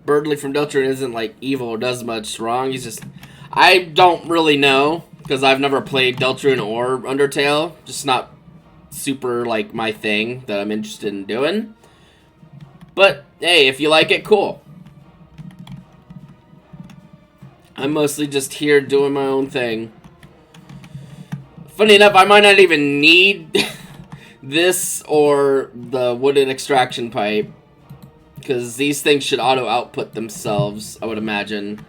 Birdley from Deltron isn't like evil or does much wrong. He's just... I don't really know, because I've never played Deltron or Undertale. Just not super like my thing that I'm interested in doing. But hey, if you like it, cool. I'm mostly just here doing my own thing. Funny enough, I might not even need this or the wooden extraction pipe, because these things should auto-output themselves, I would imagine.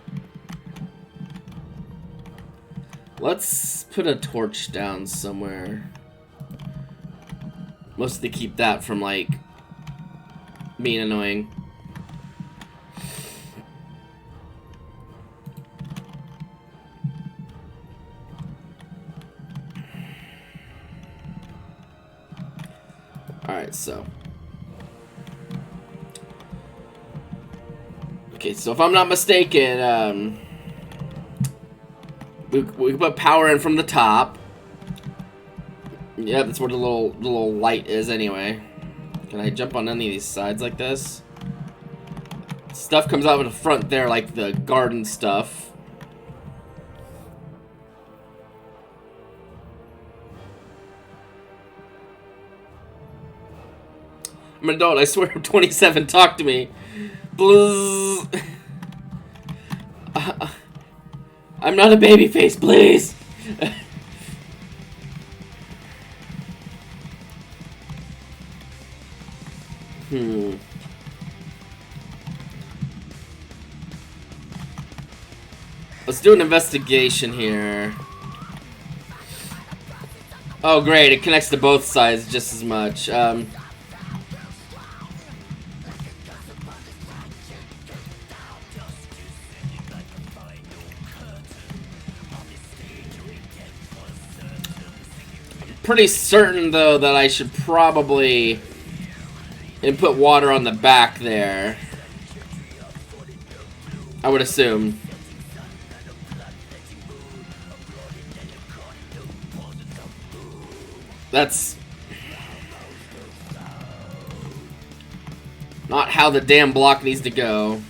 Let's put a torch down somewhere. Mostly keep that from, like, being annoying. Alright, so. Okay, so if I'm not mistaken, we put power in from the top. Yeah, that's where the little light is anyway. Can I jump on any of these sides like this? Stuff comes out of the front there, like the garden stuff. I'm an adult, I swear. I'm 27, talk to me. Blizz. I'm not a baby face, please. Let's do an investigation here. Oh great, it connects to both sides just as much. Pretty certain though that I should probably input water on the back there. I would assume. That's not how the damn block needs to go.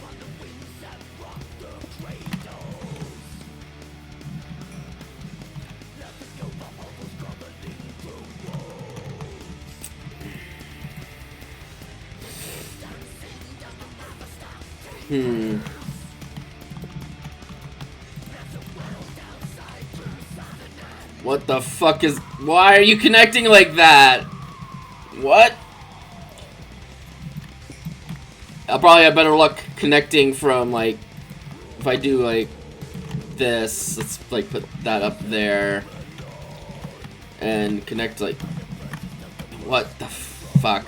What the fuck is... Why are you connecting like that? What? I'll probably have better luck connecting from, like... If I do, like... This. Let's, like, put that up there. And connect, like... What the fuck?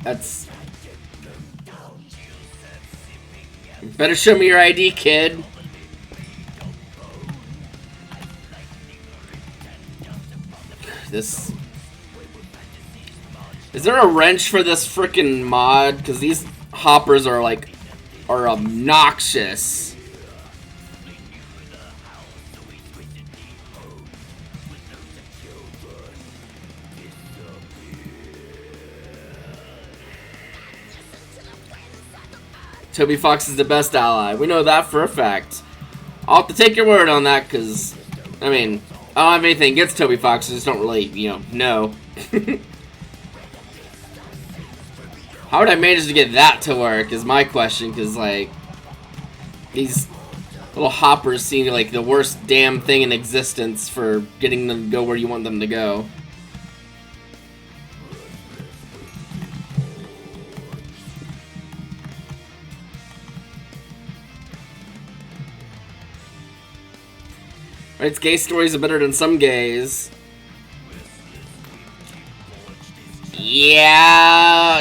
That's... Better show me your ID, kid. This... Is there a wrench for this frickin' mod? Because these hoppers are, like... Are obnoxious. Toby Fox is the best ally. We know that for a fact. I'll have to take your word on that, because, I mean, I don't have anything against Toby Fox, I just don't really, you know. How would I manage to get that to work is my question, because, like, these little hoppers seem like the worst damn thing in existence for getting them to go where you want them to go. Right, gay stories are better than some gays. Yeah.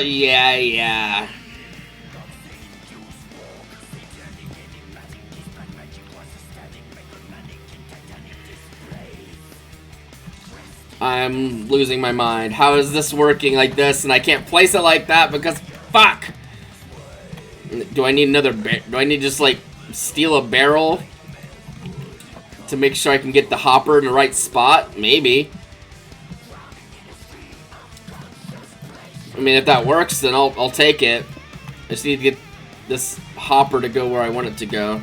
I'm losing my mind. How is this working like this and I can't place it like that because fuck? Do I need another do I need to just like steal a barrel to make sure I can get the hopper in the right spot? Maybe. I mean, if that works, then I'll take it. I just need to get this hopper to go where I want it to go.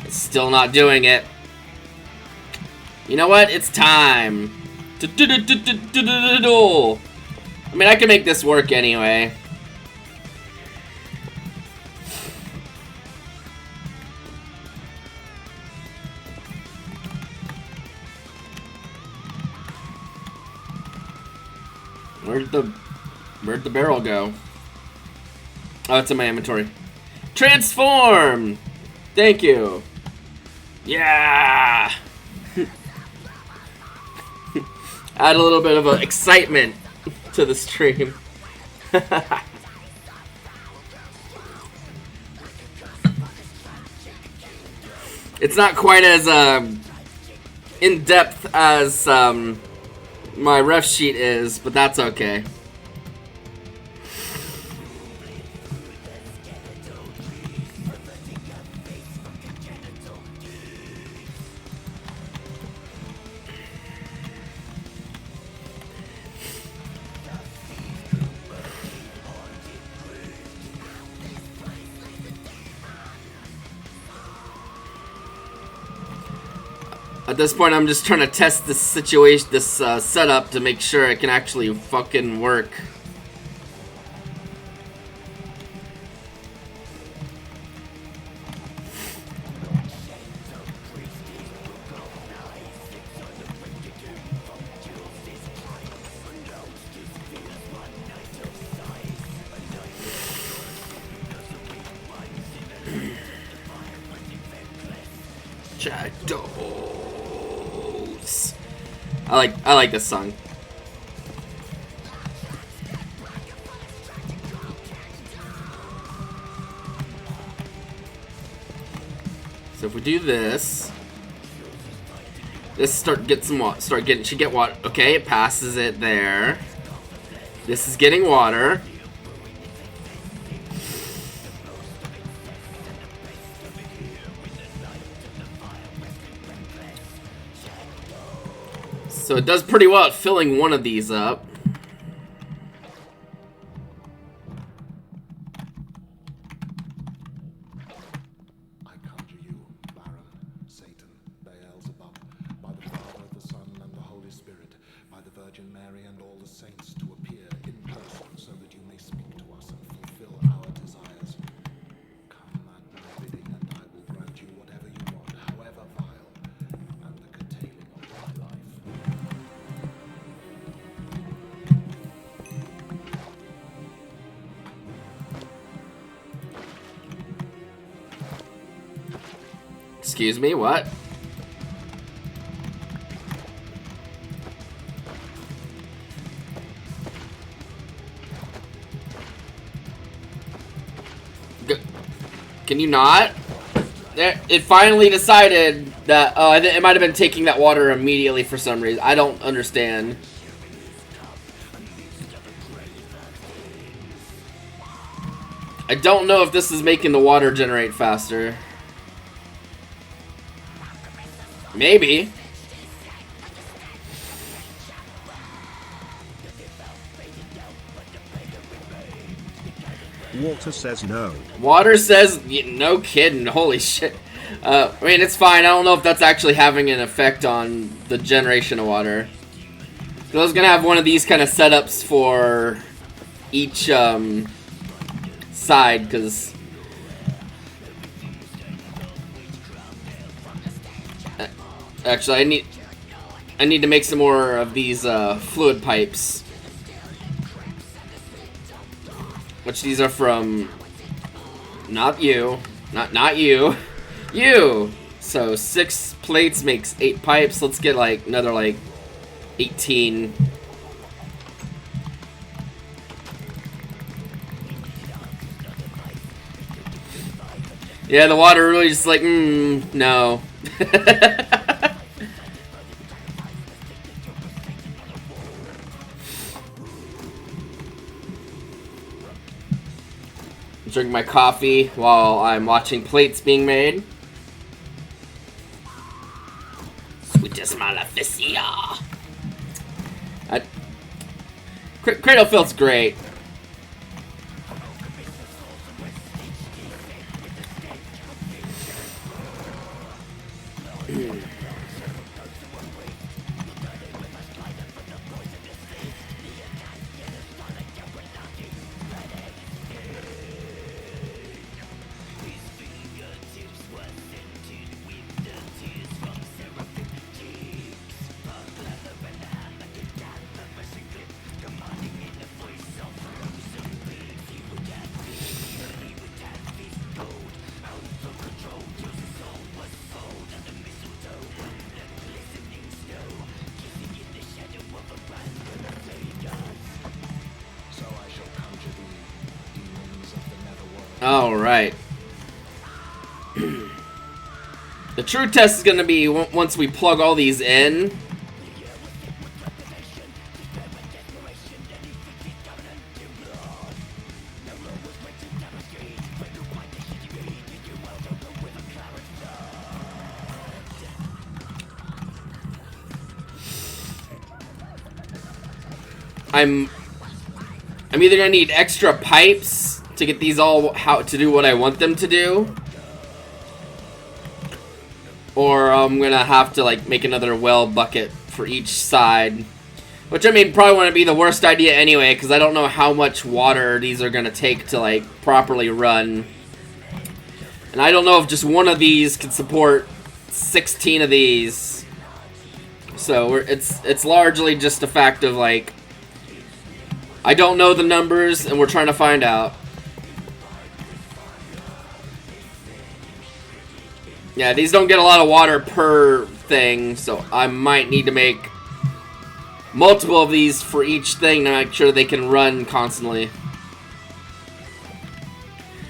It's still not doing it. You know what? It's time. I mean, I can make this work anyway. Where'd the barrel go? Oh, it's in my inventory. Transform! Thank you. Yeah! Add a little bit of excitement to the stream. It's not quite as in depth as my ref sheet is, but that's okay. At this point, I'm just trying to test this situation, this setup, to make sure it can actually fucking work. Shadows. I like this song. So if we do this, should get water. Okay, it passes it there. This is getting water. So it does pretty well at filling one of these up. I conjure you, Baron, Satan, Beelzebub, by the Father, the Son, and the Holy Spirit, by the Virgin Mary and all the saints, to appear in person so that you may speak to us and fulfill our desires. Come at my bidding, and I will grant you whatever you want, however vile, and the curtailing of my life. Excuse me, what? Can you not? There, it finally decided that, oh, it might have been taking that water immediately for some reason. I don't understand. I don't know if this is making the water generate faster. Maybe. Water says no. Water says, no kidding, holy shit. I mean, it's fine. I don't know if that's actually having an effect on the generation of water. So I was gonna have one of these kind of setups for each side, because actually I need to make some more of these fluid pipes. Which these are from, not you, not you, you. So 6 plates makes 8 pipes. Let's get like another like 18. Yeah, the water really just like, no. Drink my coffee while I'm watching plates being made. Sweetest Maleficia. Cradle feels great. All right. The true test is going to be once we plug all these in. I'm either gonna need extra pipes to get these all to do what I want them to do, or I'm gonna have to like make another well bucket for each side, which I mean probably wouldn't be the worst idea anyway, because I don't know how much water these are gonna take to like properly run, and I don't know if just one of these can support 16 of these. So it's largely just a fact of like, I don't know the numbers, and we're trying to find out. Yeah, these don't get a lot of water per thing, so I might need to make multiple of these for each thing to make sure they can run constantly.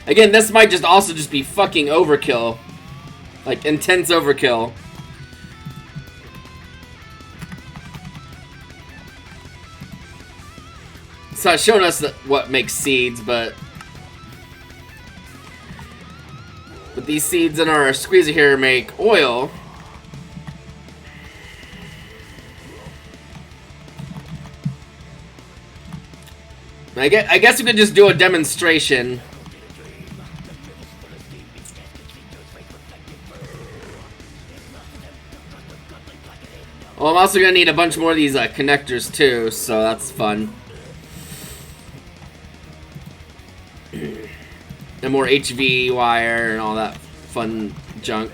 Again, this might just also just be fucking overkill. Like, intense overkill. It's not showing us what makes seeds, but these seeds in our squeezer here make oil. I guess we could just do a demonstration. Well, I'm also gonna need a bunch more of these connectors too, so that's fun. And more HV wire and all that fun junk.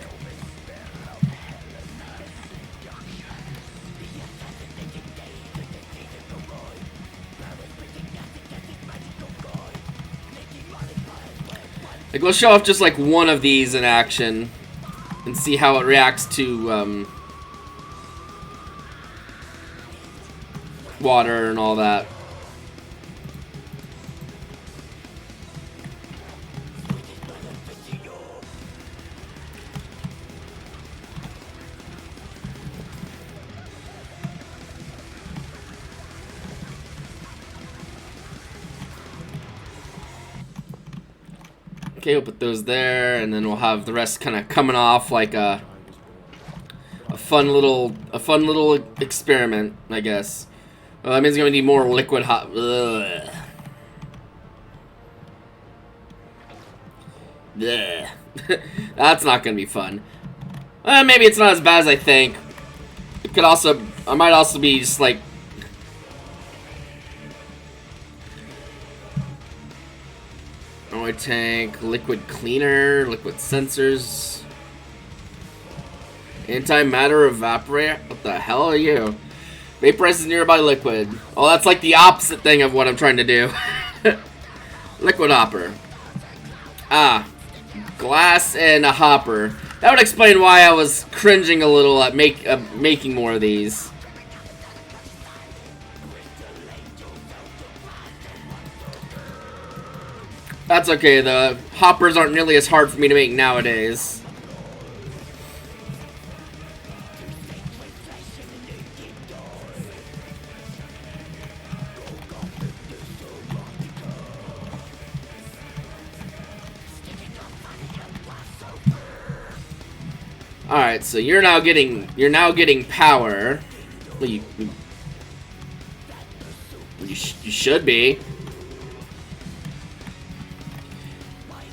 Like, we'll show off just like one of these in action and see how it reacts to water and all that. Okay, we'll put those there, and then we'll have the rest kind of coming off like a fun little experiment, I guess. Well, that means we're gonna need more liquid hot. Ugh. Ugh. That's not gonna be fun. Maybe it's not as bad as I think. It could also, I might also be just like. Oil tank, liquid cleaner, liquid sensors, antimatter evaporator. What the hell are you? Vaporizes nearby liquid. Oh, that's like the opposite thing of what I'm trying to do. Liquid hopper. Ah, glass and a hopper. That would explain why I was cringing a little at making more of these. That's okay, the hoppers aren't nearly as hard for me to make nowadays. Alright, so you're now getting power. Well, you should be.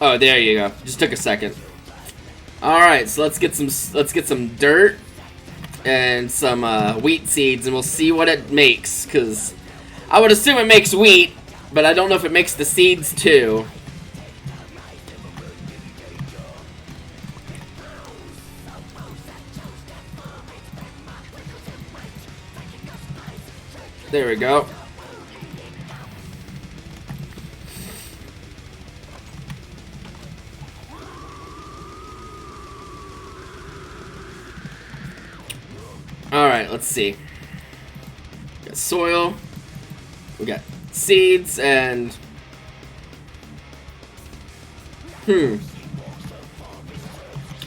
Oh, there you go. Just took a second. All right, so let's get some dirt and some wheat seeds, and we'll see what it makes. Cause I would assume it makes wheat, but I don't know if it makes the seeds too. There we go. Alright, let's see. We got soil. We got seeds and...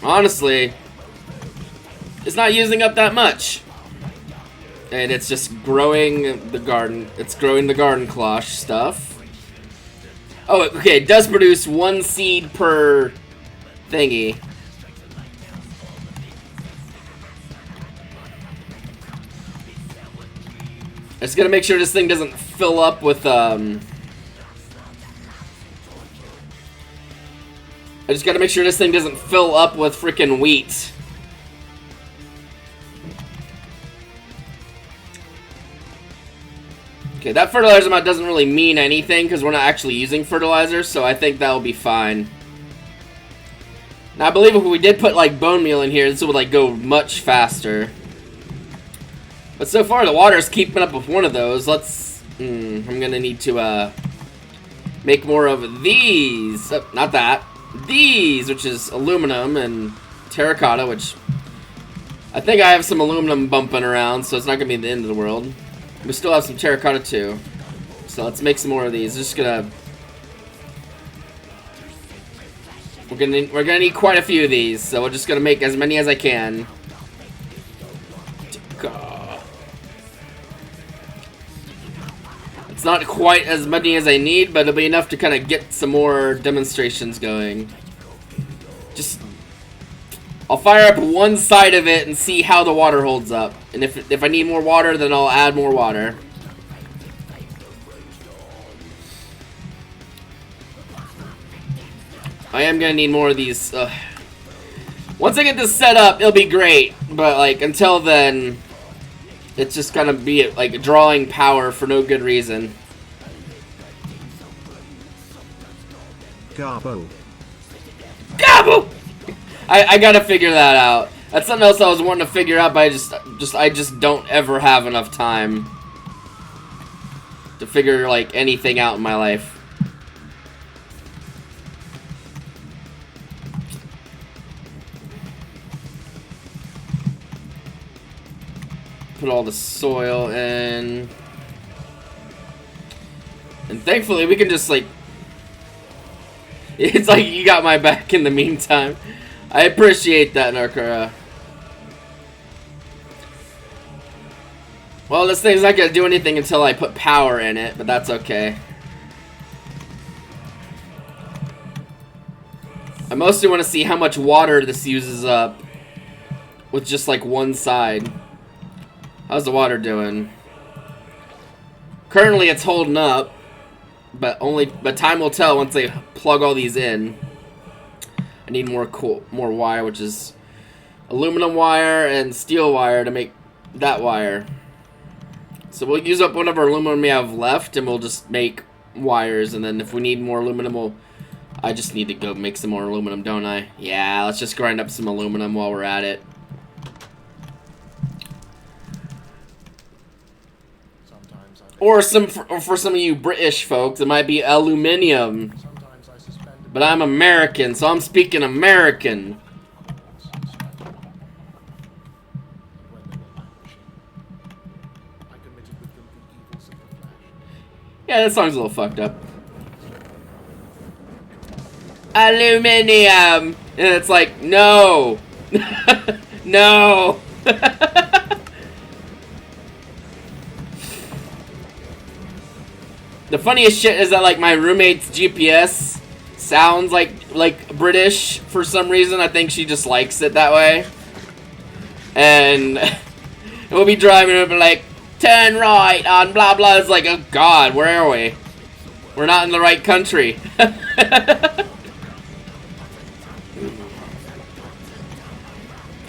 Honestly, it's not using up that much. And it's just growing the garden. It's growing the garden cloche stuff. Oh, okay. It does produce 1 seed per thingy. I just gotta make sure this thing doesn't fill up with I just gotta make sure this thing doesn't fill up with freaking wheat. Okay, that fertilizer amount doesn't really mean anything because we're not actually using fertilizer, so I think that'll be fine. Now I believe if we did put like bone meal in here, this would like go much faster. But so far the water's keeping up with one of those. Let's I'm gonna need to make more of these. Oh, not that. These, which is aluminum and terracotta, which I think I have some aluminum bumping around, so it's not gonna be the end of the world. We still have some terracotta too. So let's make some more of these. Just gonna we're gonna need quite a few of these, so we're just gonna make as many as I can. It's not quite as many as I need, but it'll be enough to kind of get some more demonstrations going. Just I'll fire up one side of it and see how the water holds up. And if I need more water, then I'll add more water. I am gonna need more of these. Once I get this set up, it'll be great. But like until then, it's just gonna be like drawing power for no good reason. Garbo. Gobble! I gotta figure that out. That's something else I was wanting to figure out, but I just don't ever have enough time to figure like anything out in my life. Put all the soil in. And thankfully we can just like it's like you got my back in the meantime. I appreciate that, Narkara. Well, this thing's not gonna do anything until I put power in it, but that's okay. I mostly want to see how much water this uses up with just like one side. How's the water doing? Currently it's holding up, but time will tell once they plug all these in. I need more wire, which is aluminum wire and steel wire to make that wire. So we'll use up whatever aluminum we have left, and we'll just make wires. And then if we need more aluminum, I just need to go make some more aluminum, don't I? Yeah, let's just grind up some aluminum while we're at it. Or for some of you British folks, it might be aluminium. But I'm American, so I'm speaking American. Yeah, that song's a little fucked up. Aluminium! And it's like, no! No! The funniest shit is that like my roommate's GPS sounds like British for some reason. I think she just likes it that way. And we'll be driving and we'll be like, turn right on blah blah. It's like, oh god, where are we? We're not in the right country.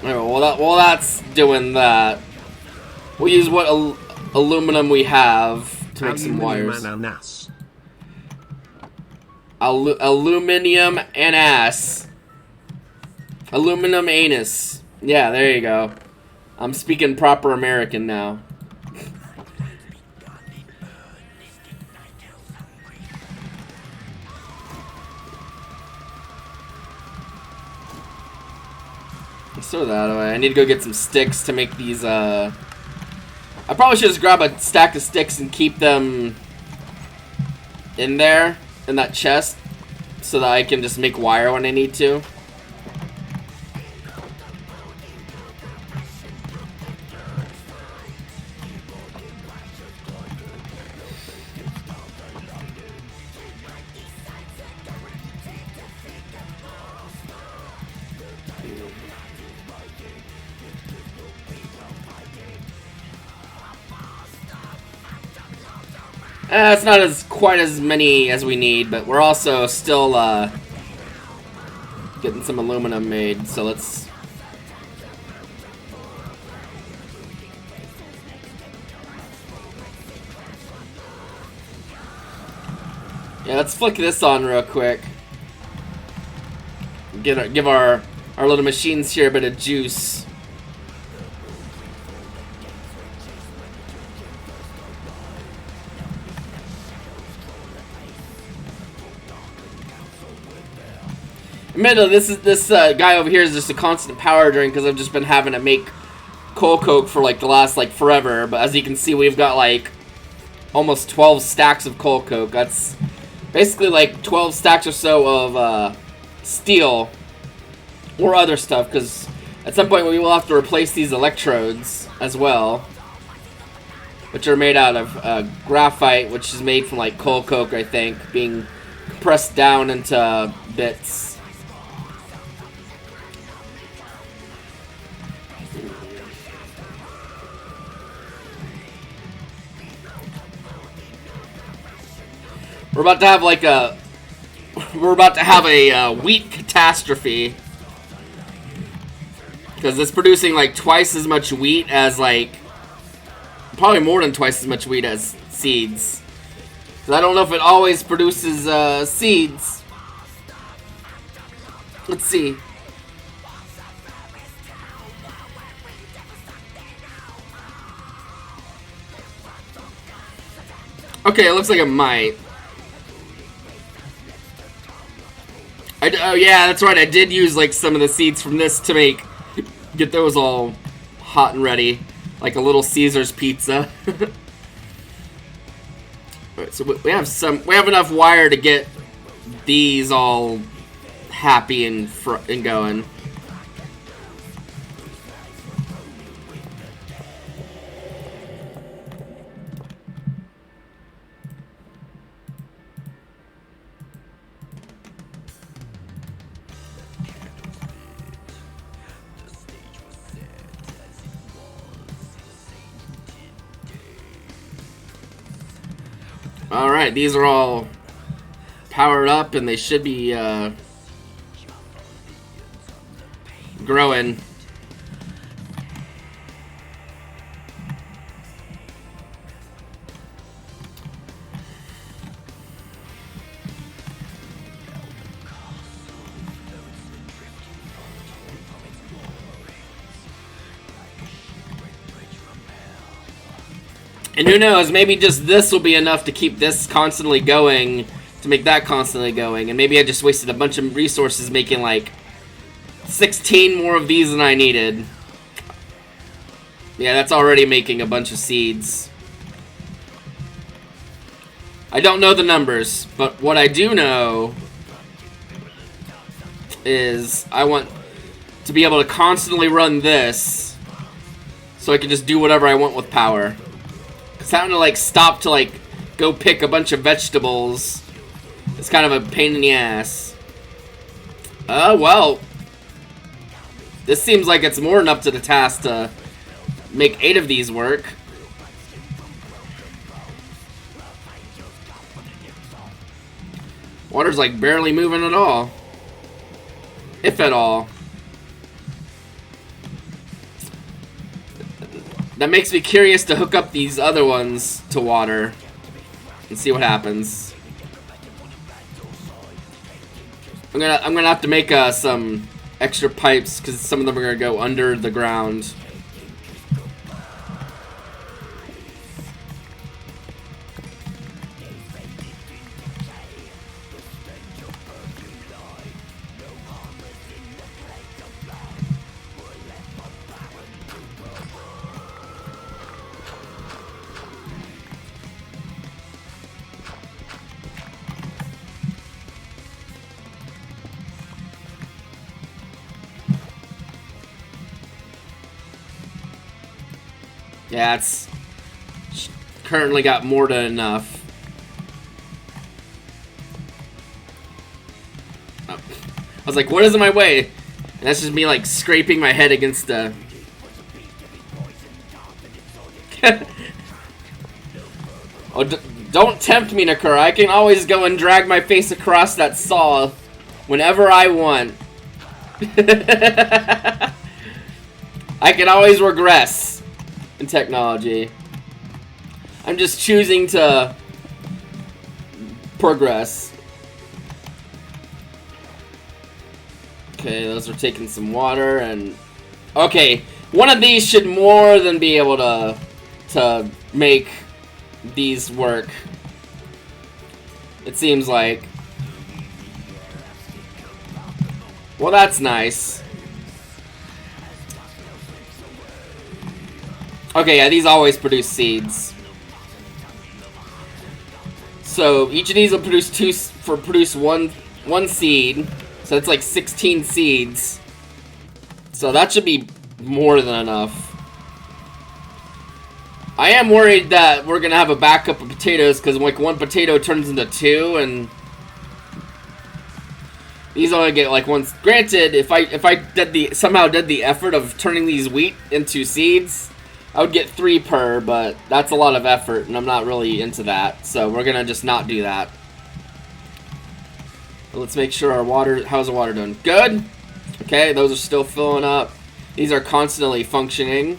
Well, that's doing that. We'll use what aluminum we have to make some wires. Aluminum and ass. Aluminum anus. Yeah, there you go. I'm speaking proper American now. Let's throw that away. I need to go get some sticks to make these, I probably should just grab a stack of sticks and keep them in there, in that chest, so that I can just make wire when I need to. It's not as quite as many as we need, but we're also still getting some aluminum made. So let's. Yeah, let's flick this on real quick. Give our little machines here a bit of juice. Admittedly, this guy over here is just a constant power drain because I've just been having to make coal coke for like the last like forever. But as you can see, we've got like almost 12 stacks of coal coke. That's basically like 12 stacks or so of steel or other stuff, because at some point we will have to replace these electrodes as well, which are made out of graphite, which is made from like coal coke, I think, being compressed down into bits. We're about to have a wheat catastrophe, because it's producing like twice as much wheat as probably more than twice as much wheat as seeds. Because I don't know if it always produces seeds. Let's see. Okay, it looks like it might. Oh yeah, that's right. I did use like some of the seeds from this to get those all hot and ready, like a little Caesar's pizza. Alright, so we have enough wire to get these all happy and going. Alright, these are all powered up and they should be growing. And who knows, maybe just this will be enough to keep this constantly going, to make that constantly going. And maybe I just wasted a bunch of resources making like 16 more of these than I needed. Yeah, that's already making a bunch of seeds. I don't know the numbers, but what I do know is I want to be able to constantly run this so I can just do whatever I want with power. It's having to like stop to like go pick a bunch of vegetables. It's kind of a pain in the ass. Well, this seems like it's more than up to the task to make 8 of these work. Water's like barely moving at all, if at all. That makes me curious to hook up these other ones to water and see what happens. I'm gonna have to make some extra pipes because some of them are gonna go under the ground. Yeah, it's currently got more than enough. Oh. I was like, what is in my way? And that's just me like scraping my head against the... Oh, Don't tempt me, Nakura. I can always go and drag my face across that saw whenever I want. I can always regress in technology. I'm just choosing to progress. Okay, those are taking some water and... Okay, one of these should more than be able to make these work. It seems like. Well, that's nice. Okay, yeah, these always produce seeds. So each of these will produce one seed. So it's like 16 seeds. So that should be more than enough. I am worried that we're gonna have a backup of potatoes because like one potato turns into two, and these only get like one. Granted, if I somehow did the effort of turning these wheat into seeds, I would get 3 per, but that's a lot of effort, and I'm not really into that. So we're gonna just not do that. But let's make sure our water. How's the water doing? Good. Okay, those are still filling up. These are constantly functioning.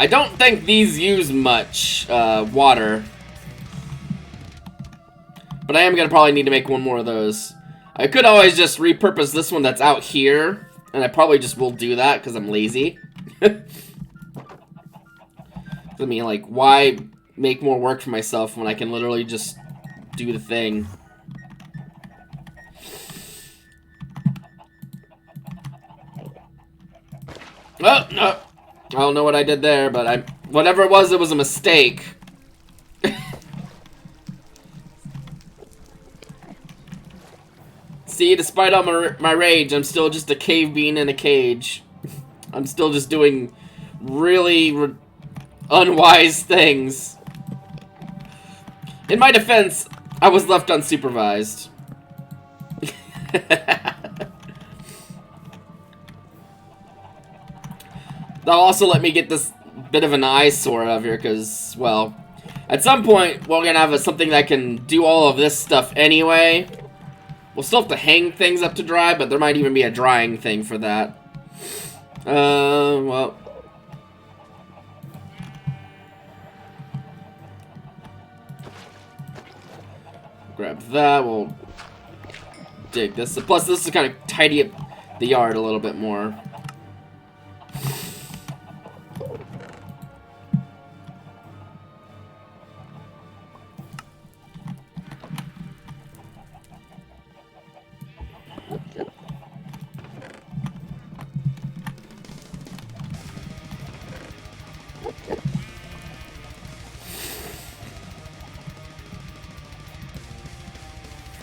I don't think these use much water. But I am going to probably need to make one more of those. I could always just repurpose this one that's out here. And I probably just will do that because I'm lazy. I mean, like, why make more work for myself when I can literally just do the thing? Oh, no. I don't know what I did there, but whatever it was a mistake. See, despite all my rage, I'm still just a cave bean in a cage. I'm still just doing really unwise things. In my defense, I was left unsupervised. That'll also let me get this bit of an eyesore out of here, because, well, at some point, we're going to have something that can do all of this stuff anyway. We'll still have to hang things up to dry, but there might even be a drying thing for that. Well. Grab that, we'll dig this. Plus, this is kind of tidy up the yard a little bit more.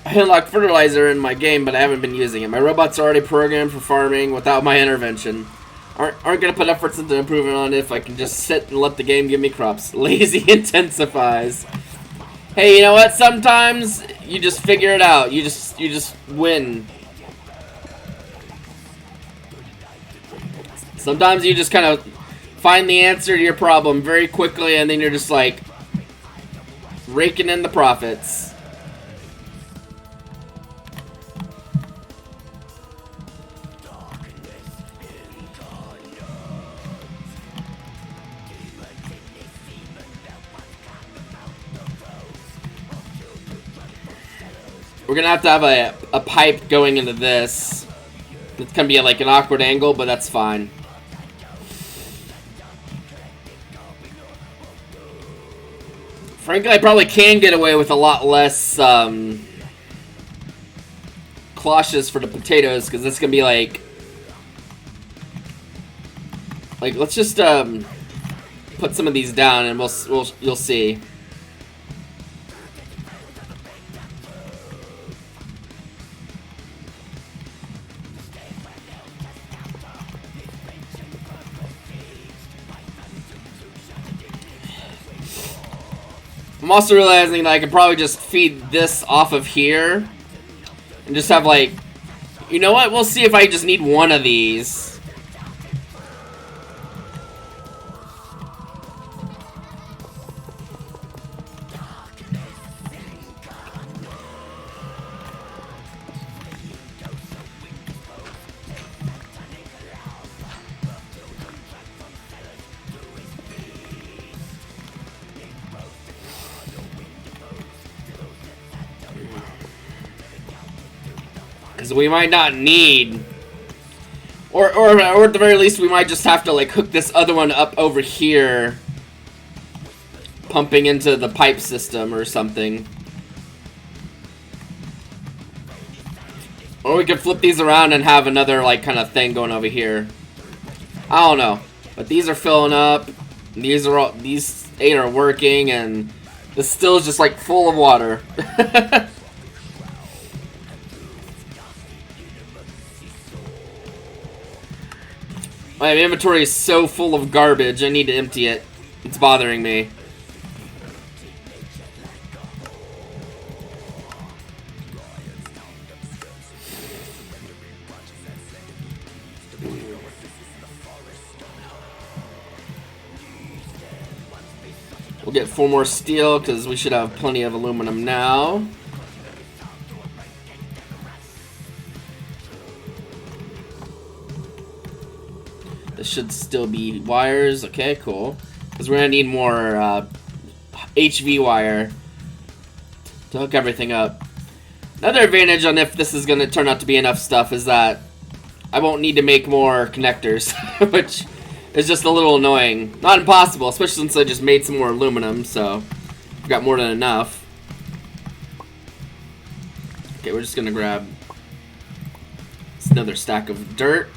I unlocked fertilizer in my game, but I haven't been using it. My robots are already programmed for farming without my intervention. Aren't gonna put efforts into improving on it if I can just sit and let the game give me crops. Lazy intensifies. Hey, you know what? Sometimes you just figure it out. You just win. Sometimes you just kind of find the answer to your problem very quickly, and then you're just like raking in the profits. We're gonna have a pipe going into this. It's gonna be like an awkward angle, but that's fine. Frankly, I probably can get away with a lot less cloches for the potatoes, because it's gonna be like let's just put some of these down, and you'll see. I'm also realizing that I could probably just feed this off of here and just have like, you know what? We'll see if I just need one of these. Because we might not need... Or at the very least, we might just have to, like, hook this other one up over here. Pumping into the pipe system or something. Or we could flip these around and have another, like, kind of thing going over here. I don't know. But these are filling up. These 8 are working, and this still is just, like, full of water. My inventory is so full of garbage, I need to empty it. It's bothering me. We'll get 4 more steel, because we should have plenty of aluminum now. This should still be wires. Okay, cool. Because we're going to need more HV wire to hook everything up. Another advantage on if this is going to turn out to be enough stuff is that I won't need to make more connectors, which is just a little annoying. Not impossible, especially since I just made some more aluminum, so I've got more than enough. Okay, we're just going to grab another stack of dirt.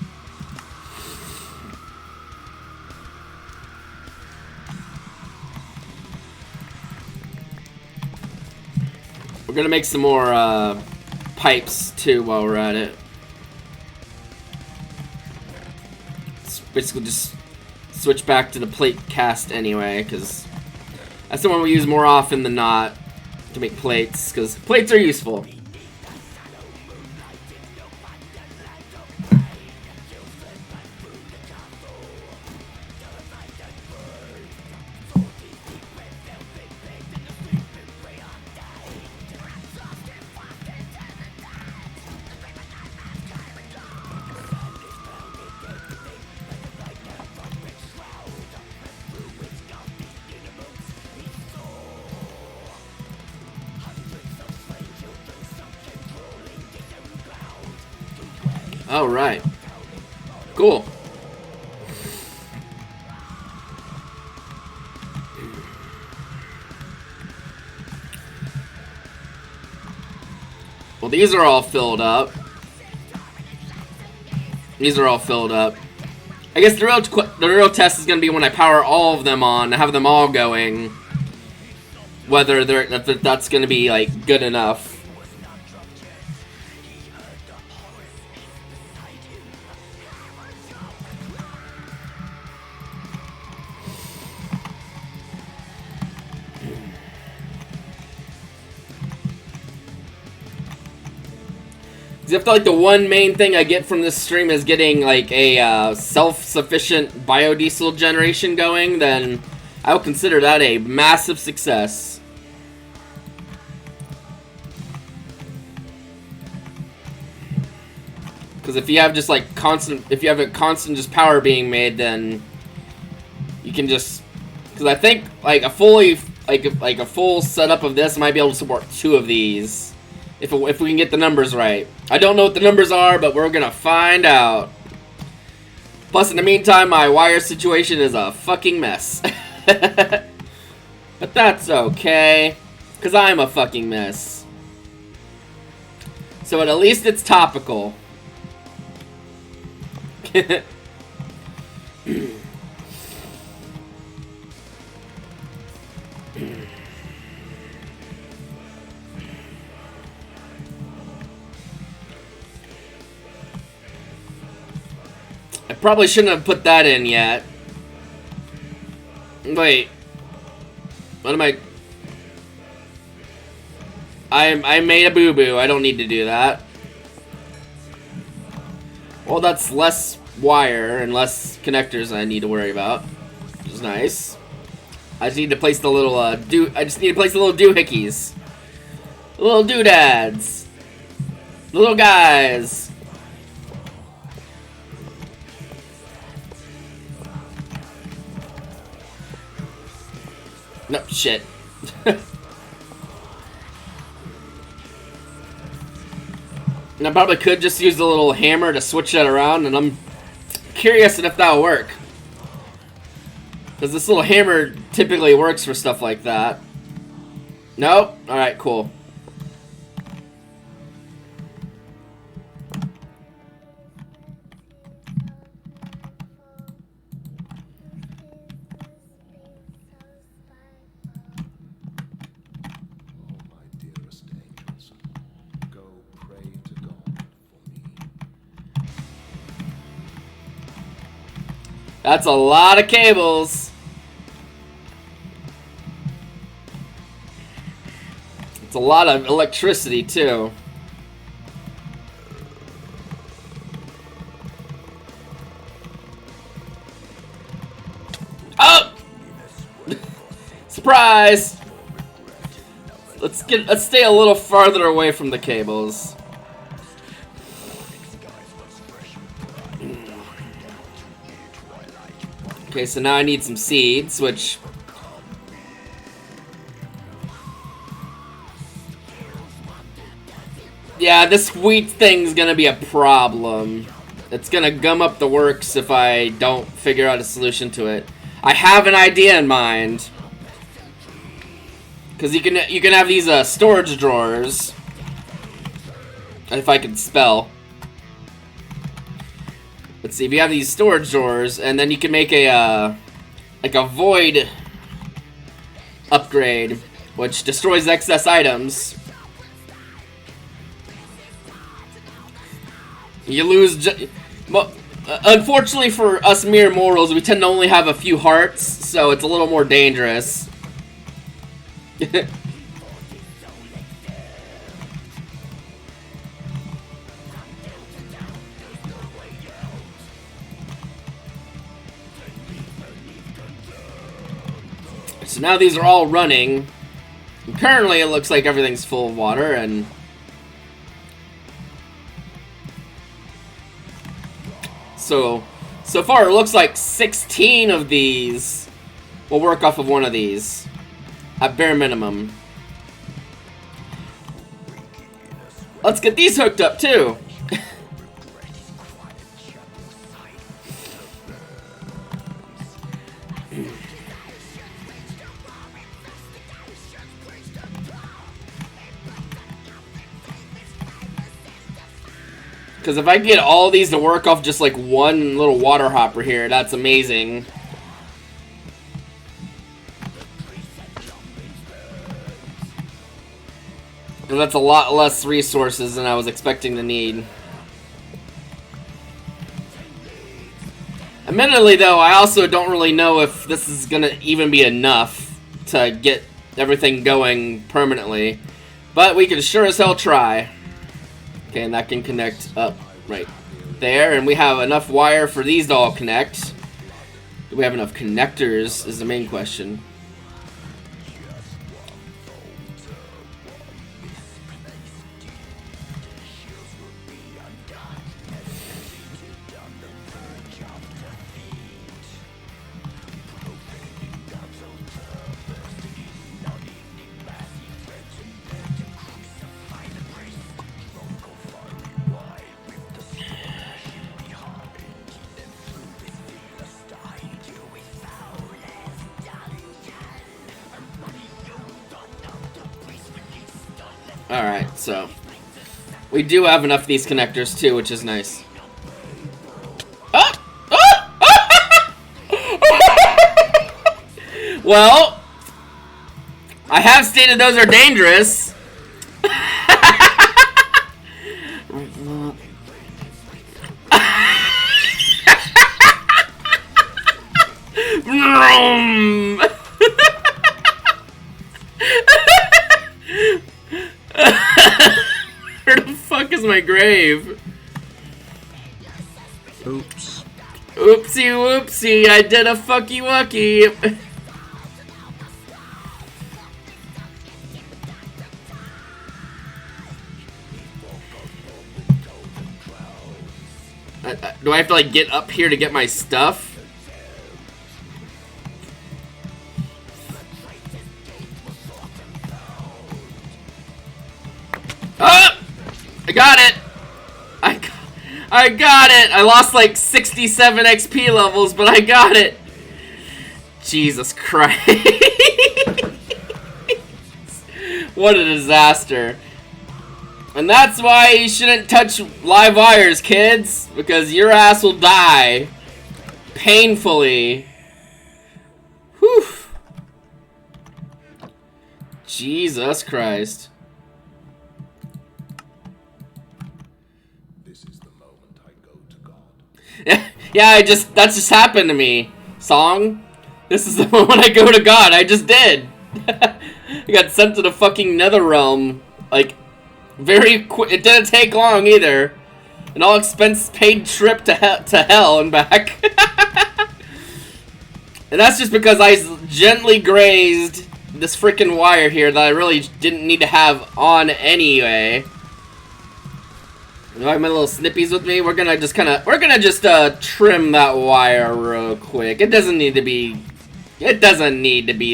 We're gonna make some more pipes too while we're at it. It's basically just switch back to the plate cast anyway, because that's the one we use more often than not to make plates, because plates are useful. All right, cool. Well, these are all filled up. These are all filled up. I guess the real test is going to be when I power all of them on, have them all going. Whether if that's going to be like good enough. I feel like the one main thing I get from this stream is getting like a self-sufficient biodiesel generation going, then I would consider that a massive success. Because if you have just like if you have a constant just power being made, then you can just, because I think like a full setup of this might be able to support 2 of these. If we can get the numbers right. I don't know what the numbers are, but we're gonna find out. Plus, in the meantime, my wire situation is a fucking mess. But that's okay, because I'm a fucking mess. So at least it's topical. I probably shouldn't have put that in yet. Wait. What am I made a boo-boo. I don't need to do that. Well, that's less wire and less connectors I need to worry about, which is nice. I just need to place the little doohickeys. The little doodads. The little guys. No, shit. And I probably could just use the little hammer to switch that around, and I'm curious if that'll work. Because this little hammer typically works for stuff like that. Nope. Alright, cool. That's a lot of cables. It's a lot of electricity, too. Oh! Surprise! Let's stay a little farther away from the cables. Okay, so now I need some seeds, which... Yeah, this wheat thing's gonna be a problem. It's gonna gum up the works if I don't figure out a solution to it. I have an idea in mind. Because you can have these storage drawers. If I can spell. Let's see, if you have these storage drawers, and then you can make a like a void upgrade, which destroys excess items. You lose. Unfortunately for us mere mortals, we tend to only have a few hearts, so it's a little more dangerous. So now these are all running. And currently it looks like everything's full of water, and so far it looks like 16 of these will work off of one of these at bare minimum. Let's get these hooked up too. Because if I get all these to work off just like one little water hopper here, that's amazing. And that's a lot less resources than I was expecting to need. Admittedly though, I also don't really know if this is gonna even be enough to get everything going permanently. But we can sure as hell try. Okay, and that can connect up right there, and we have enough wire for these to all connect. Do we have enough connectors is the main question. Alright, so we do have enough of these connectors too, which is nice. Ah! Ah! Ah! Well, I have stated those are dangerous. Where the fuck is my grave? Oops. Oopsie whoopsie, I did a fucky wucky. Do I have to like get up here to get my stuff? Ah! I got it! I got it! I lost like 67 XP levels, but I got it! Jesus Christ. What a disaster. And that's why you shouldn't touch live wires, kids. Because your ass will die. Painfully. Whew. Jesus Christ. This is the moment I go to God. Yeah, that just happened to me. Song? This is the moment I go to God. I just did. I got sent to the fucking nether realm. Like, very quick. It didn't take long either. An all expense paid trip to hell and back. And that's just because I gently grazed this freaking wire here that I really didn't need to have on anyway. I have my little snippies with me. We're gonna just trim that wire real quick. It doesn't need to be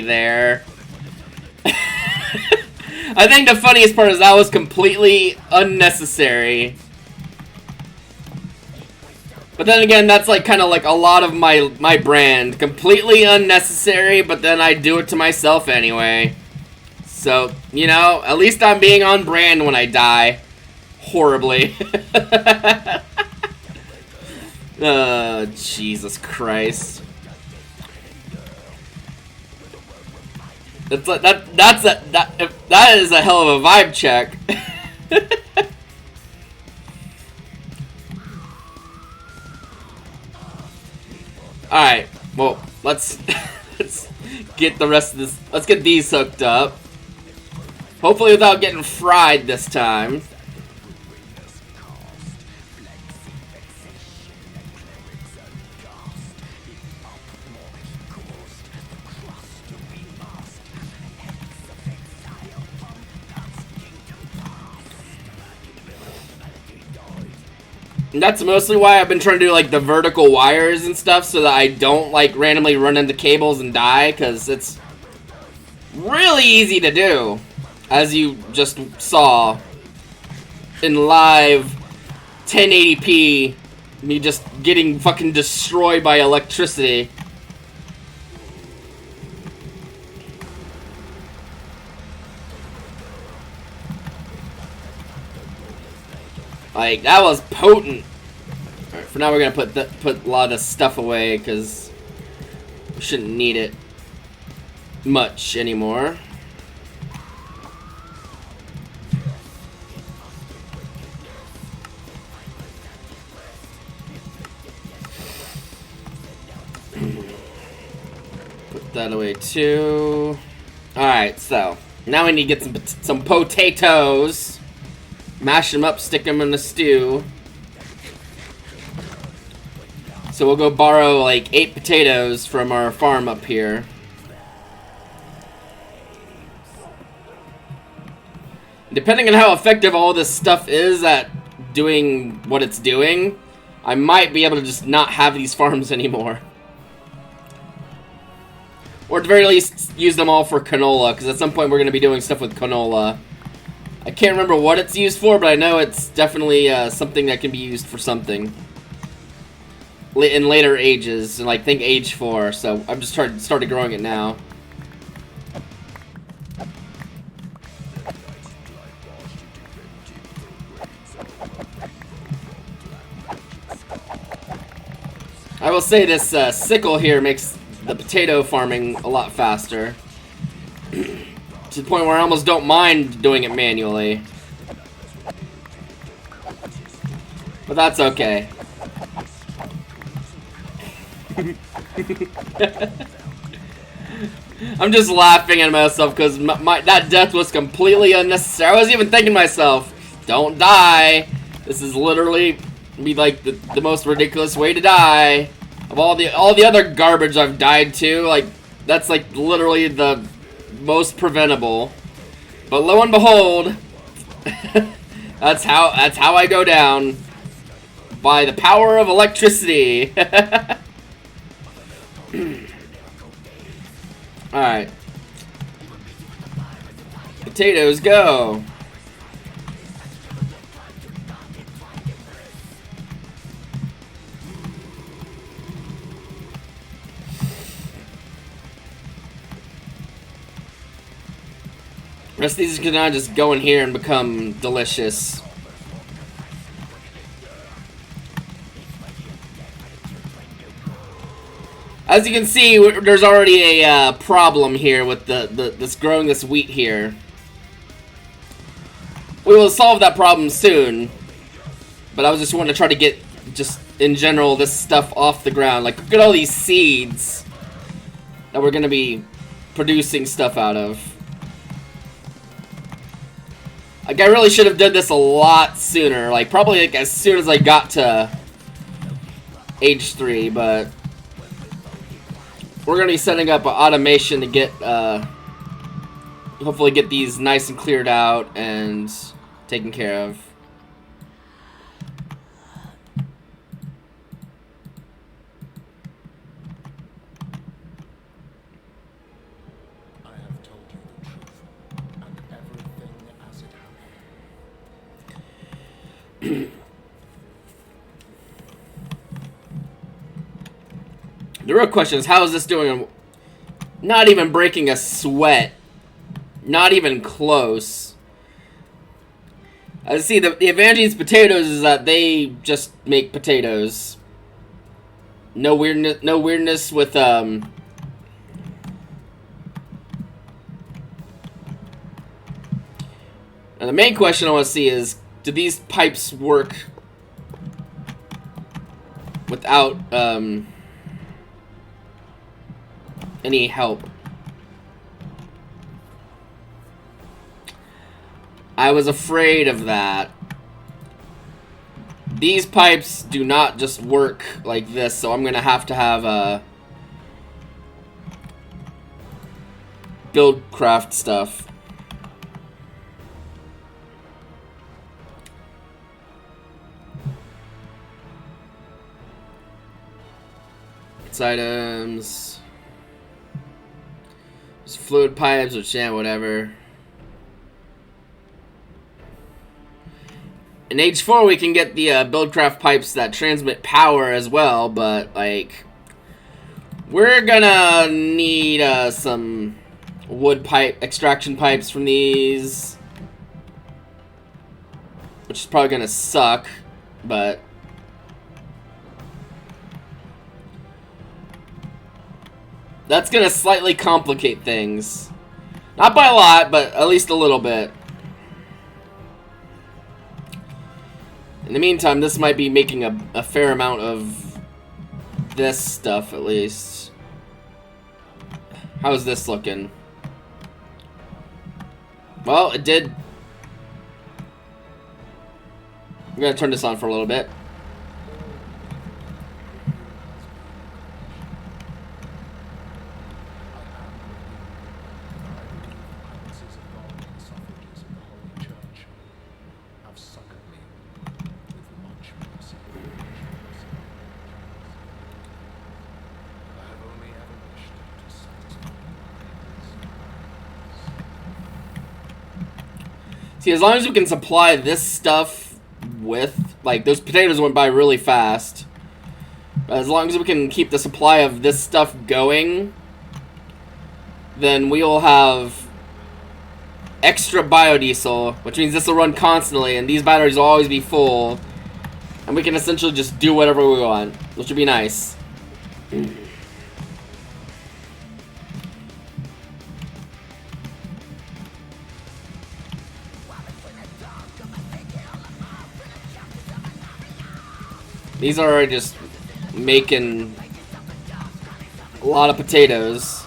there. I think the funniest part is that was completely unnecessary. But then again, that's like kind of like a lot of my brand. Completely unnecessary, but then I do it to myself anyway. So, you know, at least I'm being on brand when I die. Horribly. Jesus Christ. That is a hell of a vibe check. Alright, well, let's get the rest of this. Let's get these hooked up. Hopefully without getting fried this time. And that's mostly why I've been trying to do like the vertical wires and stuff so that I don't like randomly run into cables and die, because it's really easy to do, as you just saw in live 1080p, me just getting fucking destroyed by electricity. Like, that was potent. Alright, for now we're gonna put a lot of this stuff away, because we shouldn't need it much anymore. Put that away too. Alright, so now we need to get some potatoes. Mash them up, stick them in the stew. So we'll go borrow like 8 potatoes from our farm up here. Depending on how effective all this stuff is at doing what it's doing, I might be able to just not have these farms anymore. Or at the very least, use them all for canola, because at some point we're going to be doing stuff with canola. I can't remember what it's used for, but I know it's definitely something that can be used for something. In later ages, and like think age 4, so I'm just started growing it now. I will say this sickle here makes the potato farming a lot faster. To the point where I almost don't mind doing it manually. But that's okay. I'm just laughing at myself because that death was completely unnecessary. I was even thinking to myself, don't die. This is literally be like the most ridiculous way to die. Of all the other garbage I've died to, like that's like literally the most preventable. But lo and behold, that's how I go down. By the power of electricity. Alright. Potatoes, go. Rest of these can now just go in here and become delicious. As you can see, there's already a problem here with this growing this wheat here. We will solve that problem soon, but I was just wanting to try to get, just in general, this stuff off the ground. Like, look at all these seeds that we're gonna be producing stuff out of. Like, I really should have done this a lot sooner. Like, probably like as soon as I got to age 3, but we're gonna be setting up an automation to get, hopefully get these nice and cleared out and taken care of. I have told you the truth, and everything as it happened. The real question is, how is this doing? Not even breaking a sweat. Not even close. I see the advantage of these potatoes is that they just make potatoes. No weirdness with And the main question I want to see is, do these pipes work without any help? I was afraid of that. These pipes do not just work like this, so I'm gonna have a build craft stuff. It's items. There's fluid pipes, which, yeah, whatever. In age 4, we can get the buildcraft pipes that transmit power as well, but, like, we're gonna need some wood pipe extraction pipes from these, which is probably gonna suck, but that's gonna slightly complicate things. Not by a lot, but at least a little bit. In the meantime, this might be making a fair amount of this stuff, at least. How's this looking? Well, it did. I'm gonna turn this on for a little bit. See, as long as we can supply this stuff with, like, those potatoes went by really fast. But as long as we can keep the supply of this stuff going, then we will have extra biodiesel, which means this will run constantly, and these batteries will always be full. And we can essentially just do whatever we want, which would be nice. These are already just making a lot of potatoes.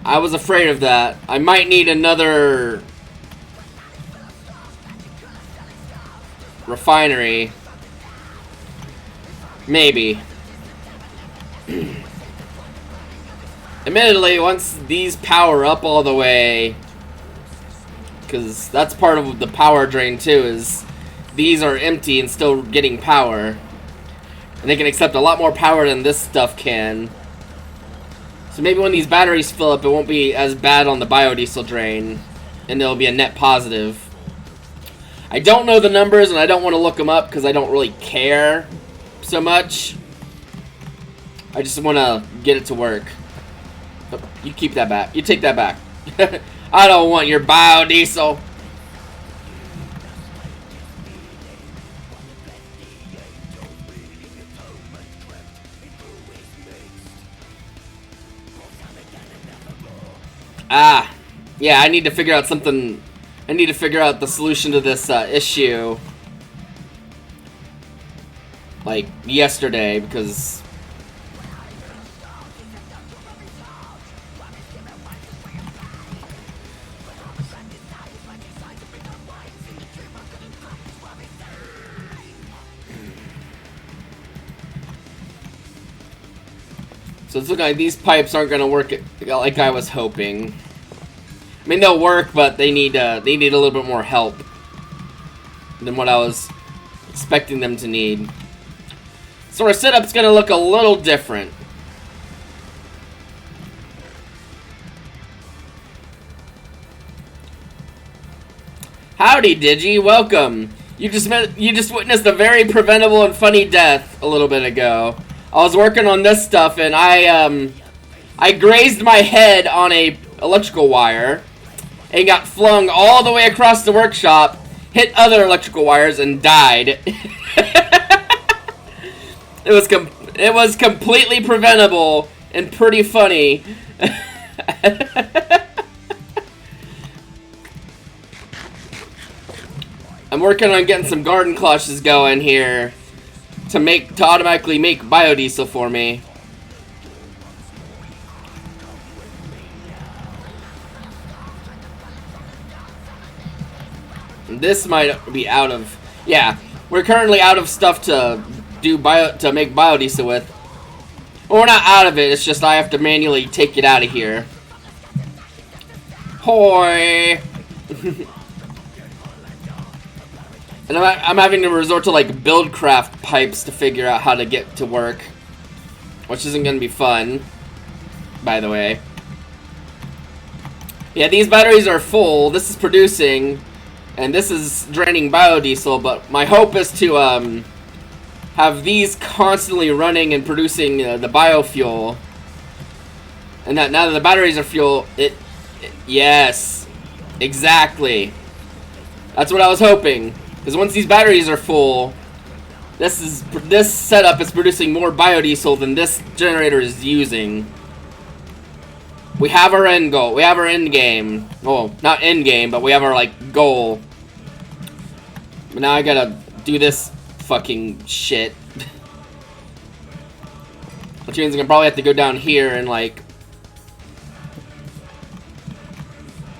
I was afraid of that. I might need another refinery. Maybe. Admittedly, once these power up all the way, Because that's part of the power drain too, is these are empty and still getting power. And they can accept a lot more power than this stuff can. So maybe when these batteries fill up, it won't be as bad on the biodiesel drain. And it'll be a net positive. I don't know the numbers, and I don't want to look them up because I don't really care so much. I just want to get it to work. Oh, you keep that back. You take that back. I don't want your biodiesel. Ah, yeah, I need to figure out something. I need to figure out the solution to this issue. Like, yesterday, because... So it's looking like these pipes aren't going to work like I was hoping. I mean, they'll work, but they need a little bit more help than what I was expecting them to need. So our setup's going to look a little different. Howdy, Digi. Welcome. You just witnessed a very preventable and funny death a little bit ago. I was working on this stuff and I grazed my head on a electrical wire and got flung all the way across the workshop, hit other electrical wires, and died. It was completely preventable and pretty funny. I'm working on getting some garden clutches going here to automatically make biodiesel for me. This might be out of... Yeah, we're currently out of stuff to make biodiesel with. Well, we're not out of it, it's just I have to manually take it out of here. Hoi! And I'm having to resort to, like, buildcraft pipes to figure out how to get to work. Which isn't going to be fun, by the way. Yeah, these batteries are full. This is producing, and this is draining biodiesel, but my hope is to have these constantly running and producing the biofuel. And that now that the batteries are fuel, yes, exactly. That's what I was hoping. Because once these batteries are full, this setup is producing more biodiesel than this generator is using. We have our end goal. We have our end game. Well, not end game, but we have our, like, goal. But now I gotta do this fucking shit. Which means I'm gonna probably have to go down here and, like,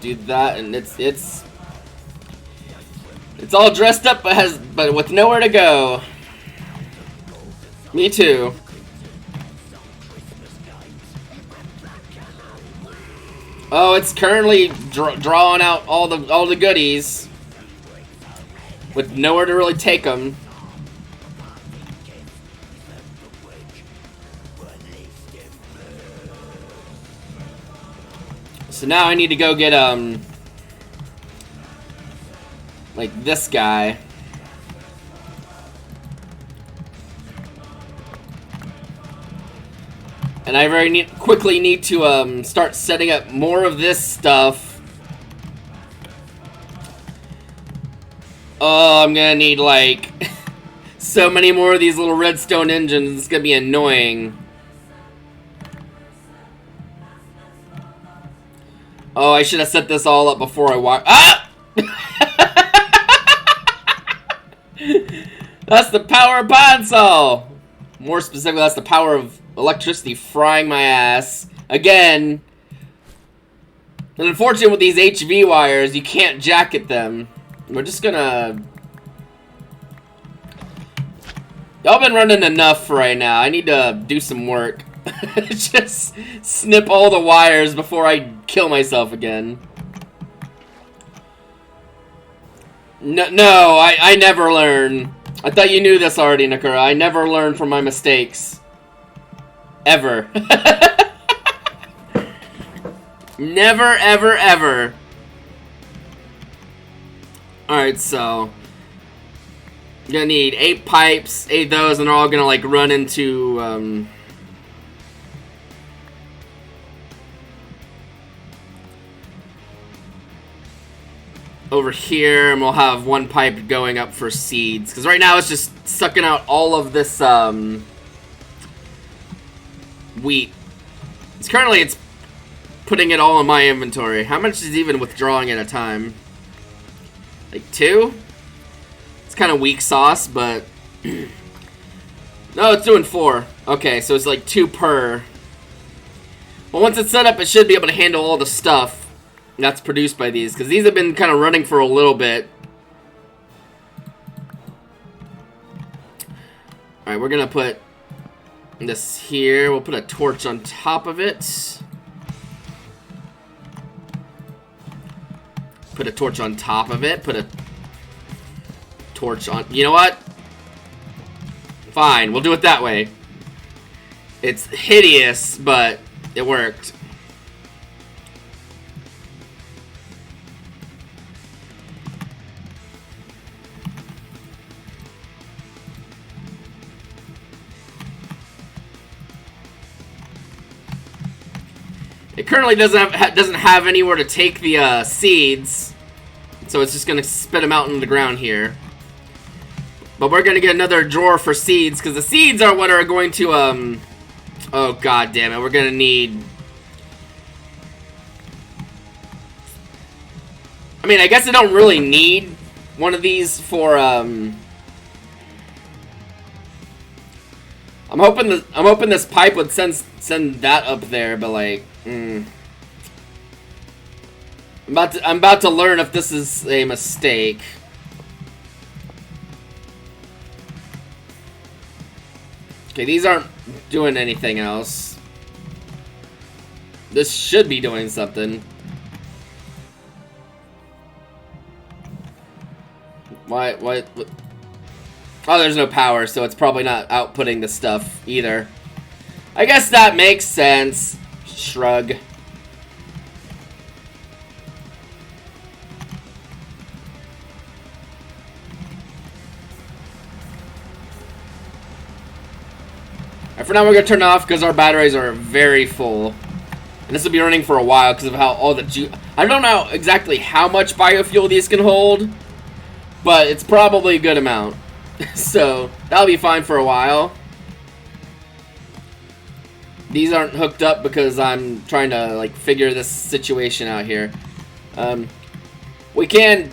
do that, and it's all dressed up, but with nowhere to go. Me too. Oh, it's currently drawing out all the goodies, with nowhere to really take them. So now I need to go get like this guy. And I very quickly need to start setting up more of this stuff. Oh, I'm gonna need like so many more of these little redstone engines. It's gonna be annoying. Oh, I should have set this all up before I walk. Ah! That's the power of Bonsall! More specifically, that's the power of electricity frying my ass. Again. And unfortunately with these HV wires, you can't jacket them. We're just gonna... Y'all been running enough for right now. I need to do some work. Just snip all the wires before I kill myself again. No, I never learn. I thought you knew this already, Nakura. I never learn from my mistakes. Ever. Never, ever, ever. Alright, so... You're gonna need 8 pipes, 8 of those, and they're all gonna, like, run into, over here, and we'll have 1 pipe going up for seeds. Because right now it's just sucking out all of this, wheat. Currently it's putting it all in my inventory. How much is even withdrawing at a time? Like 2? It's kind of weak sauce, but... No, it's doing 4. Okay, so it's like 2 per. Well, once it's set up, it should be able to handle all the stuff that's produced by these, because these have been kind of running for a little bit. Alright, we're gonna put this here. We'll put a torch on top of it. Put a torch on top of it. Put a torch on... You know what? Fine, we'll do it that way. It's hideous, but it worked. It currently doesn't have anywhere to take the seeds, so it's just gonna spit them out into the ground here. But we're gonna get another drawer for seeds, because the seeds are what are going to oh god damn it, we're gonna need... I mean, I guess I don't really need one of these for I'm hoping this pipe would send that up there, but like, I'm about to learn if this is a mistake. Okay, these aren't doing anything else. This should be doing something. Why? What? Oh, there's no power, so it's probably not outputting the stuff either. I guess that makes sense. Shrug. And for now, we're gonna turn it off because our batteries are very full, and this will be running for a while because of how all the I don't know exactly how much biofuel these can hold, but it's probably a good amount. So that'll be fine for a while. These aren't hooked up because I'm trying to like figure this situation out here. We can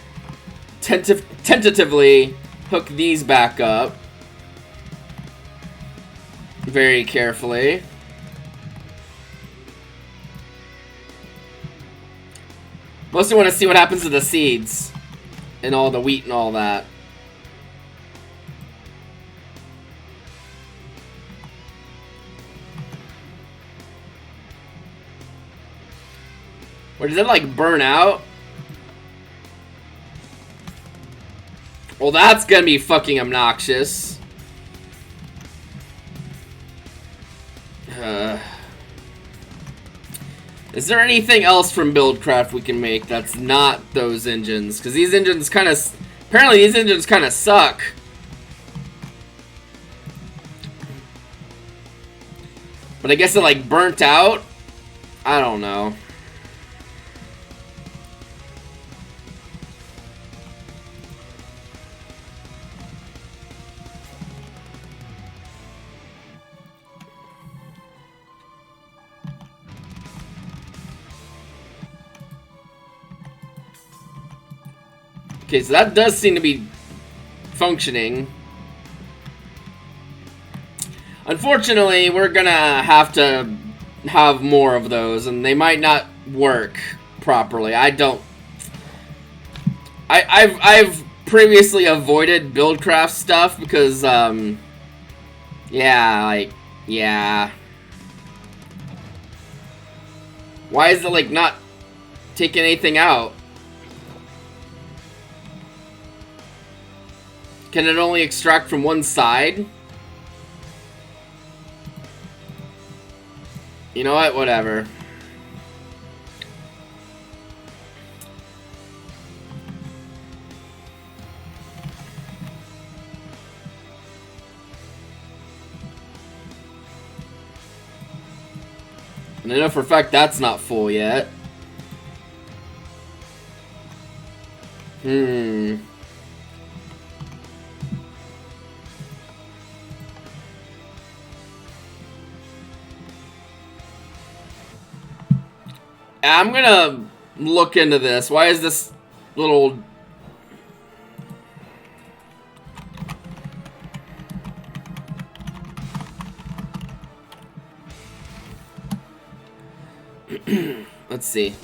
tentatively hook these back up very carefully. Mostly want to see what happens to the seeds and all the wheat and all that. Or did it like burn out? Well, that's gonna be fucking obnoxious. Is there anything else from Buildcraft we can make that's not those engines? Because these engines kind of... Apparently these engines kind of suck. But I guess it like burnt out? I don't know. Okay, so that does seem to be functioning. Unfortunately, we're gonna have to have more of those, and they might not work properly. I've previously avoided Buildcraft stuff because, yeah. Why is it, like, not taking anything out? Can it only extract from one side? You know what? Whatever. And I know for a fact that's not full yet. I'm gonna look into this. Why is this little... Let's see.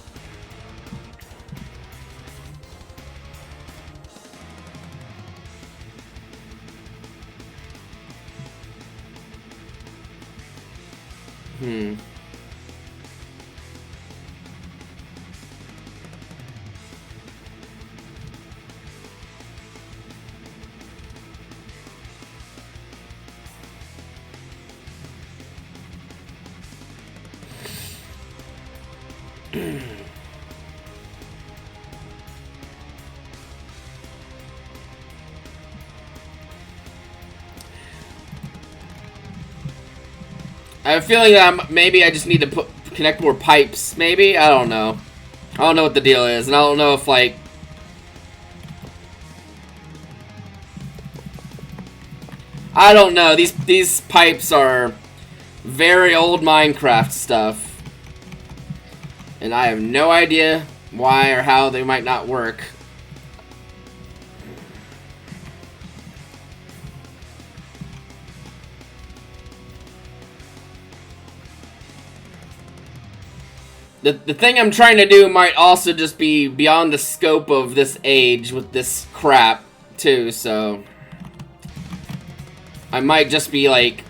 I have a feeling that maybe I just need to connect more pipes. Maybe? I don't know. I don't know what the deal is, and I don't know if, like... I don't know. These pipes are very old Minecraft stuff. And I have no idea why or how they might not work. The thing I'm trying to do might also just be beyond the scope of this age with this crap, too, so... I might just be, like...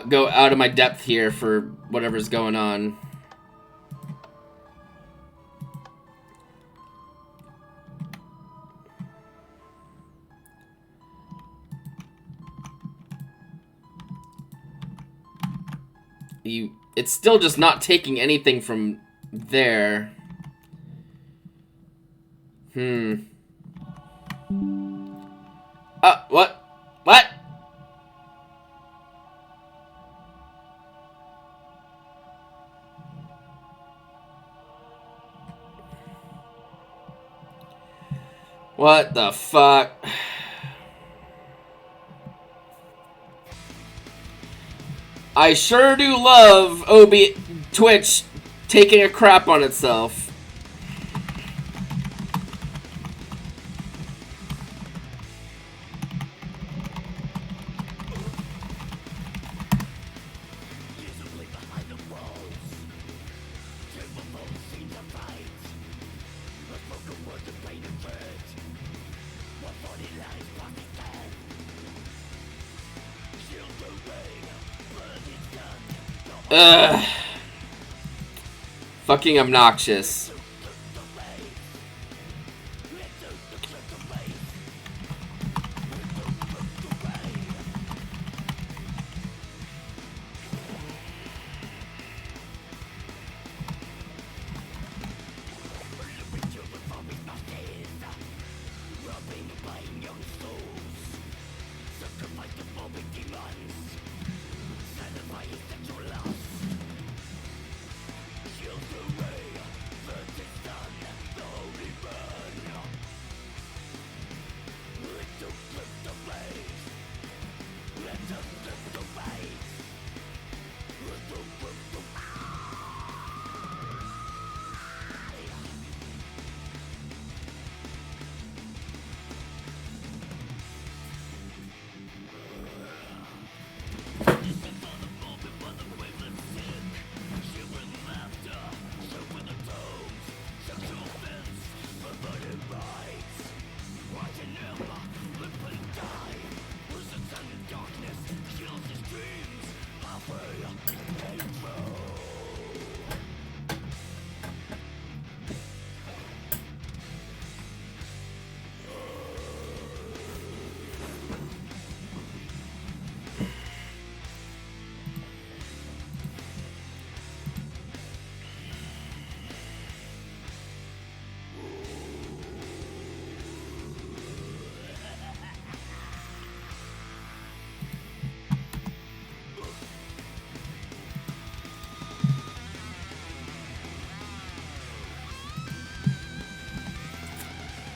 go out of my depth here for whatever's going on. It's still just not taking anything from there. What? What? What the fuck? I sure do love Twitch taking a crap on itself. Ugh. Fucking obnoxious.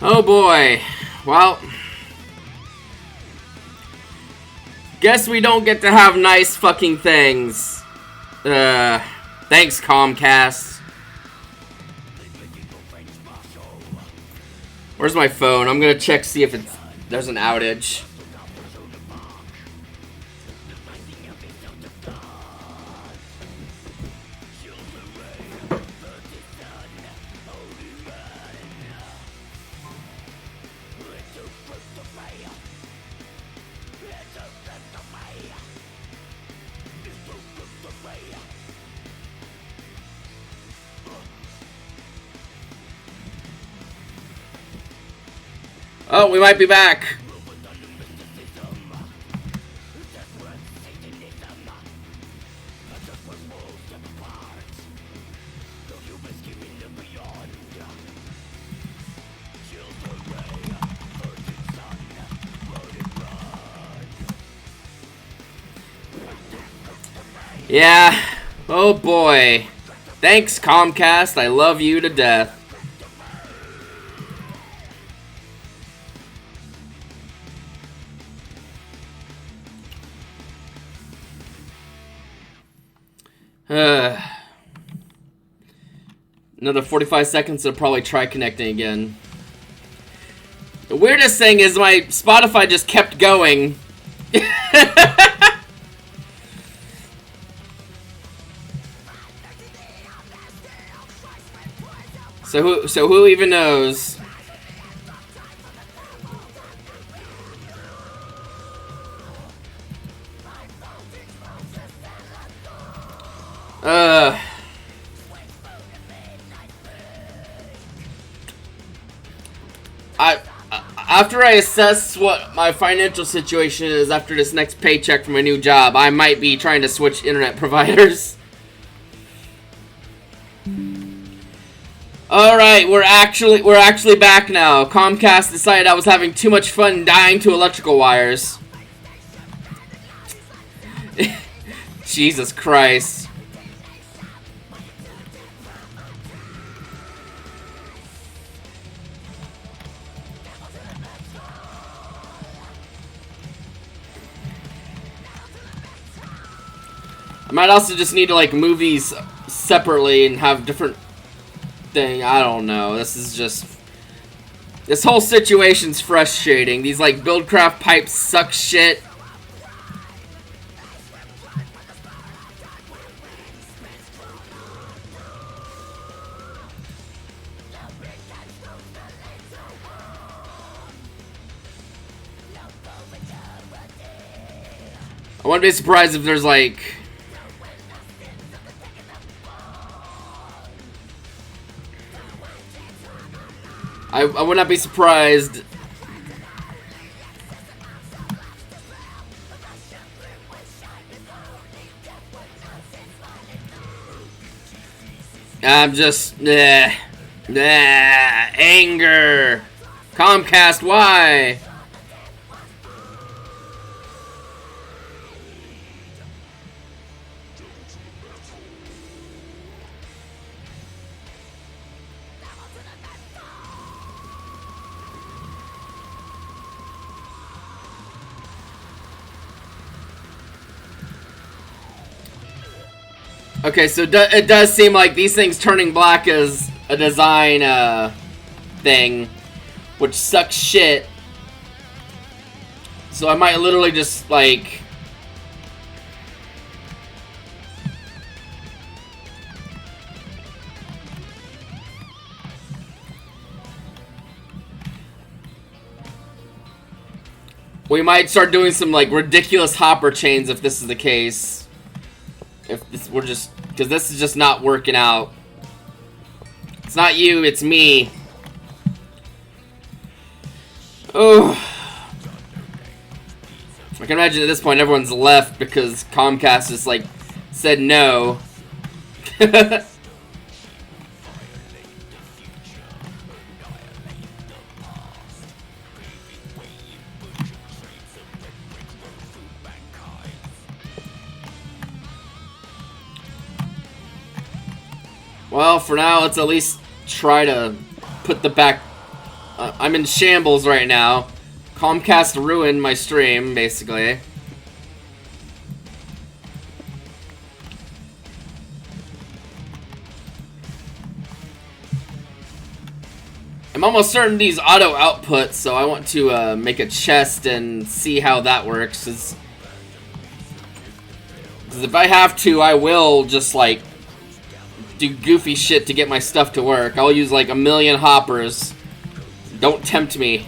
Oh boy. Well, guess we don't get to have nice fucking things. Thanks, Comcast. Where's my phone? I'm gonna check, see if there's an outage. Oh, we might be back. Yeah. Oh boy. Thanks, Comcast. I love you to death. Another 45 seconds, I'll probably try connecting again. The weirdest thing is my Spotify just kept going. So who even knows? After I assess what my financial situation is after this next paycheck from my new job, I might be trying to switch internet providers. Alright, we're actually back now. Comcast decided I was having too much fun dying to electrical wires. Jesus Christ. I might also just need to like move these separately and have different thing. I don't know. This is just... This whole situation's frustrating. These like Buildcraft pipes suck shit. I wouldn't be surprised if there's like... I would not be surprised. I'm just... anger. Comcast, why? Okay, so it does seem like these things turning black is a design thing, which sucks shit. So I might literally just like... We might start doing some like ridiculous hopper chains if this is the case. If this, we're just, because this is just not working out. It's not you, it's me. Oh. I can imagine at this point everyone's left because Comcast just like said no. Well, for now, let's at least try to put the I'm in shambles right now. Comcast ruined my stream, basically. I'm almost certain these auto output, so I want to make a chest and see how that works. Because if I have to, I will just like do goofy shit to get my stuff to work. I'll use like 1,000,000 hoppers. Don't tempt me.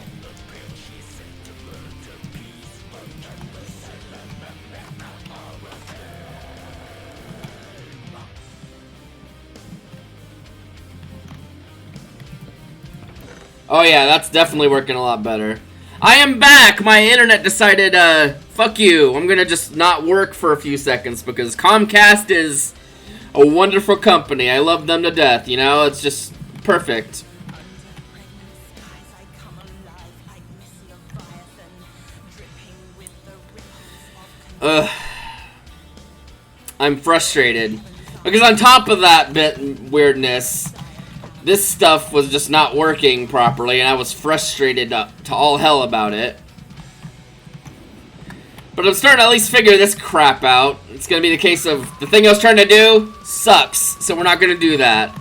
Oh yeah, that's definitely working a lot better. I am back! My internet decided, fuck you. I'm gonna just not work for a few seconds because Comcast is a wonderful company. I love them to death, you know? It's just perfect. Ugh. I'm frustrated. Because on top of that bit weirdness, this stuff was just not working properly, and I was frustrated to all hell about it. But I'm starting to at least figure this crap out. It's gonna be the case of, the thing I was trying to do sucks, so we're not gonna do that.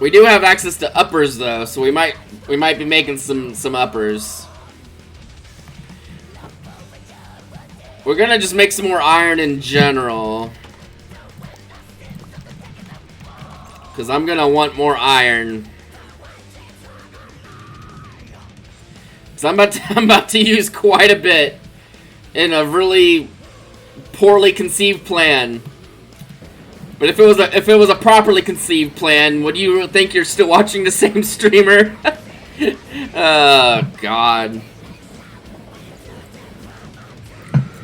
We do have access to uppers though, so we might be making some uppers. We're gonna just make some more iron in general, cause I'm gonna want more iron. So I'm about to use quite a bit in a really poorly conceived plan. But if it was a properly conceived plan, would you think you're still watching the same streamer? Oh God.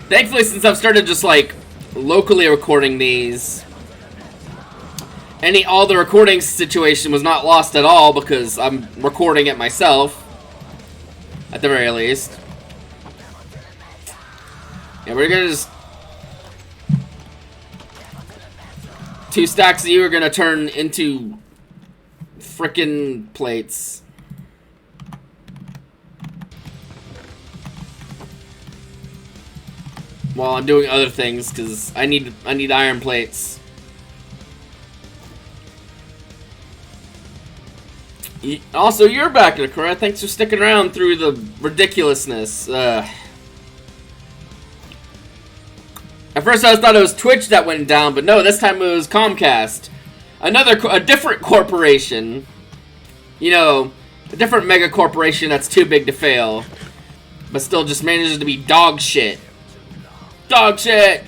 Thankfully, since I've started just like locally recording these, all the recording situation was not lost at all because I'm recording it myself, at the very least. Yeah, we're gonna just 2 stacks of you are gonna turn into frickin' plates. While I'm doing other things, cause I need iron plates. Also, you're back, Nakura. Thanks for sticking around through the ridiculousness. At first I thought it was Twitch that went down, but no, this time it was Comcast. A different corporation. You know, a different mega corporation that's too big to fail. But still just manages to be dog shit. Dog shit!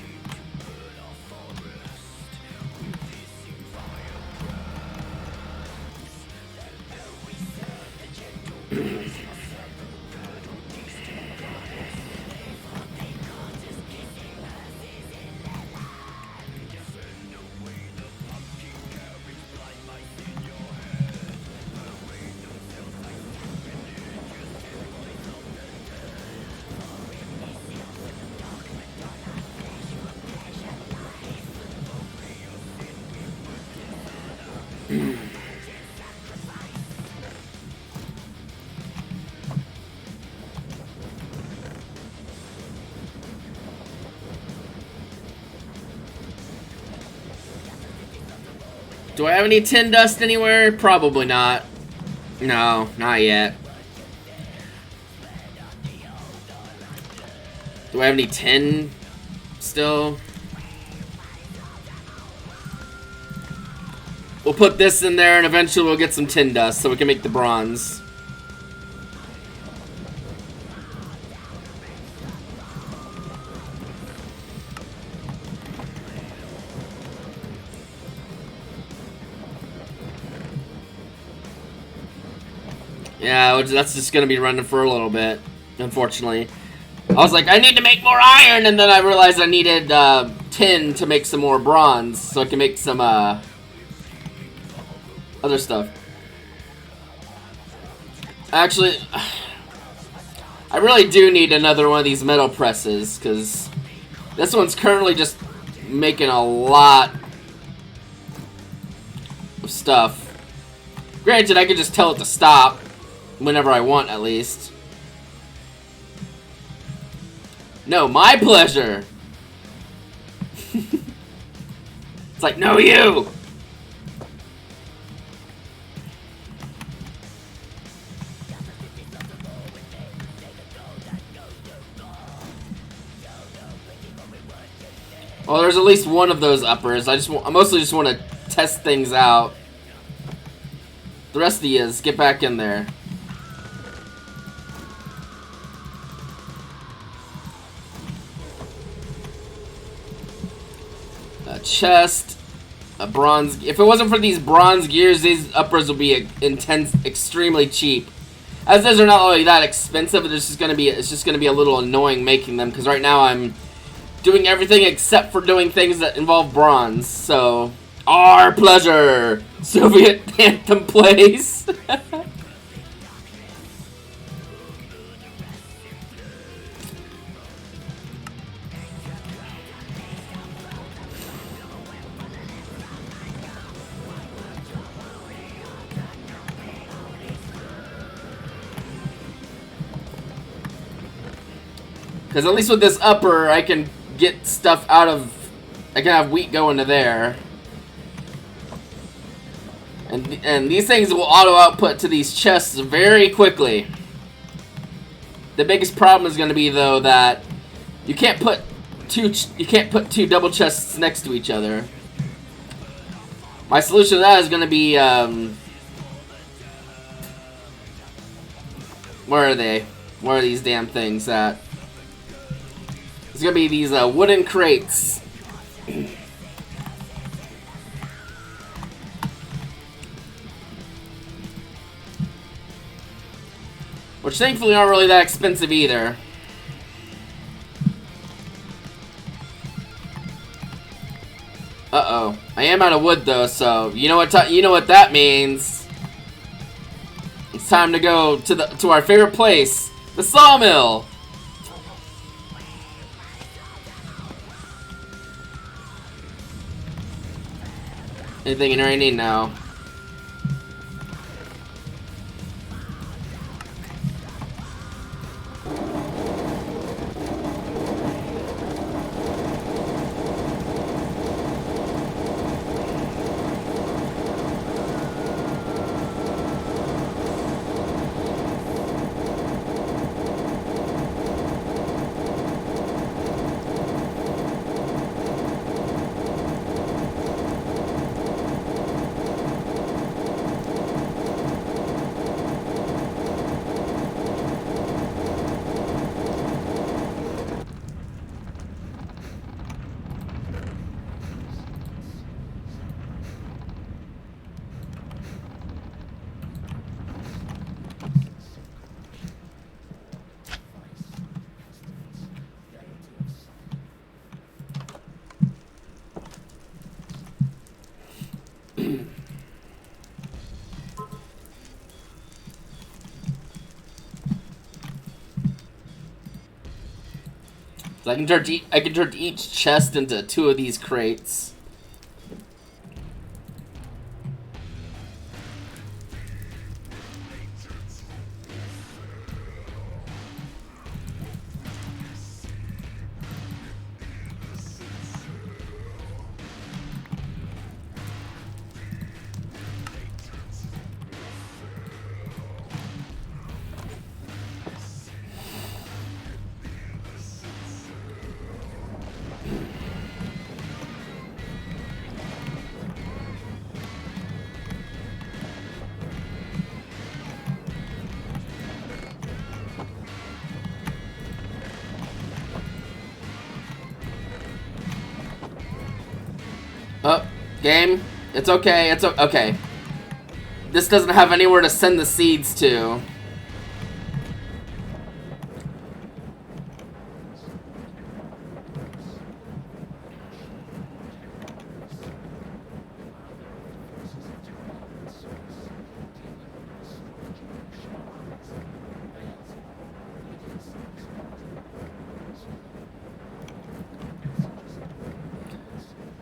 Do I have any tin dust anywhere? Probably not. No, not yet. Do I have any tin still? We'll put this in there and eventually we'll get some tin dust so we can make the bronze. Yeah, that's just gonna be running for a little bit, unfortunately. I was like, I need to make more iron, and then I realized I needed tin to make some more bronze, so I can make some other stuff. Actually, I really do need another one of these metal presses, because this one's currently just making a lot of stuff. Granted, I could just tell it to stop whenever I want, at least. No, my pleasure! It's like, no, you! Well, there's at least one of those uppers. I mostly just want to test things out. The rest of you is get back in there. A chest, a bronze. If it wasn't for these bronze gears, these uppers would be extremely cheap. As is, they're not really that expensive. It's just gonna be a little annoying making them, because right now I'm doing everything except for doing things that involve bronze. So, our pleasure. Soviet anthem plays. Because at least with this upper, I can get stuff out of... I can have wheat go into there. And these things will auto-output to these chests very quickly. The biggest problem is going to be, though, that you can't put two double chests next to each other. My solution to that is going to be... where are they? Where are these damn things at? It's gonna be these wooden crates. Which thankfully aren't really that expensive either. Uh-oh. I am out of wood though, so you know what that means. It's time to go to our favorite place, the sawmill. Anything in here I need now. So I can turn each chest into 2 of these crates. Oh, game. It's okay. It's okay. This doesn't have anywhere to send the seeds to.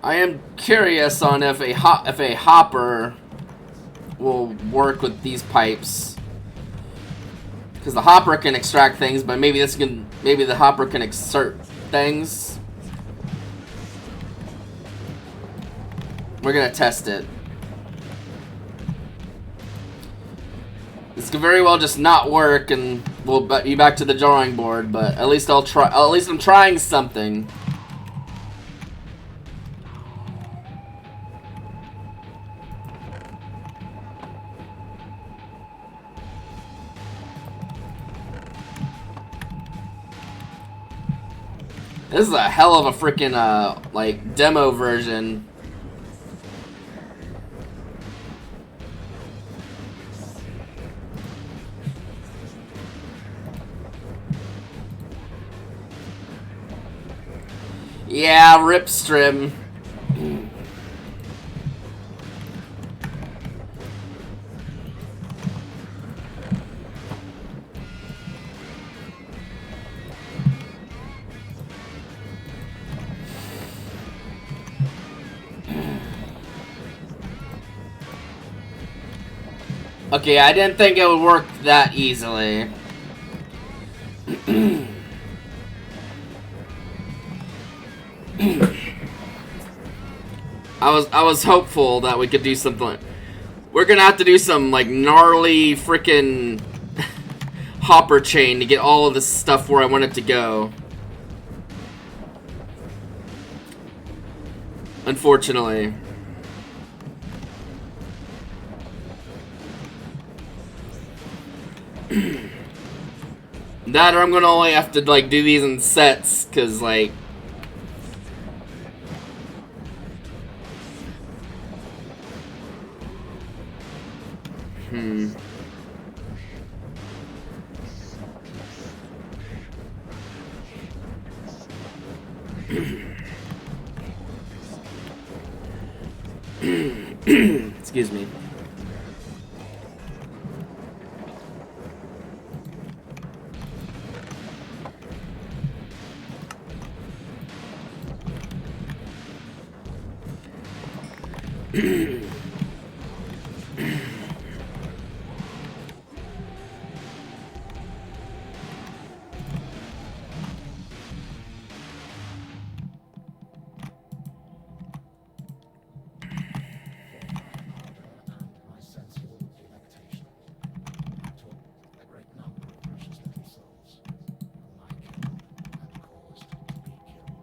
I am curious on if a hopper will work with these pipes, because the hopper can extract things, but maybe the hopper can exert things. We're gonna test it. This could very well just not work, and we'll be back to the drawing board. But at least I'll try. At least I'm trying something. This is a hell of a freaking like demo version. Yeah, Ripstrim. Okay, I didn't think it would work that easily. I was hopeful that we could do something. We're gonna have to do some like gnarly freaking hopper chain to get all of this stuff where I want it to go. Unfortunately. That or I'm gonna only have to like do these in sets, cause like excuse me. My sensual delectation took a great number of precious little souls, whom I killed and caused to be killed.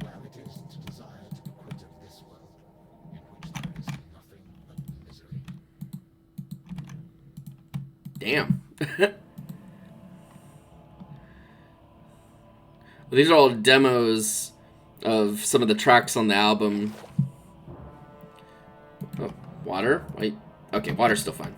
Well, it is to desire to be quit of this world, in which there is nothing but misery. Damn. These are all demos of some of the tracks on the album. Oh, water? Wait. Okay, water's still fine.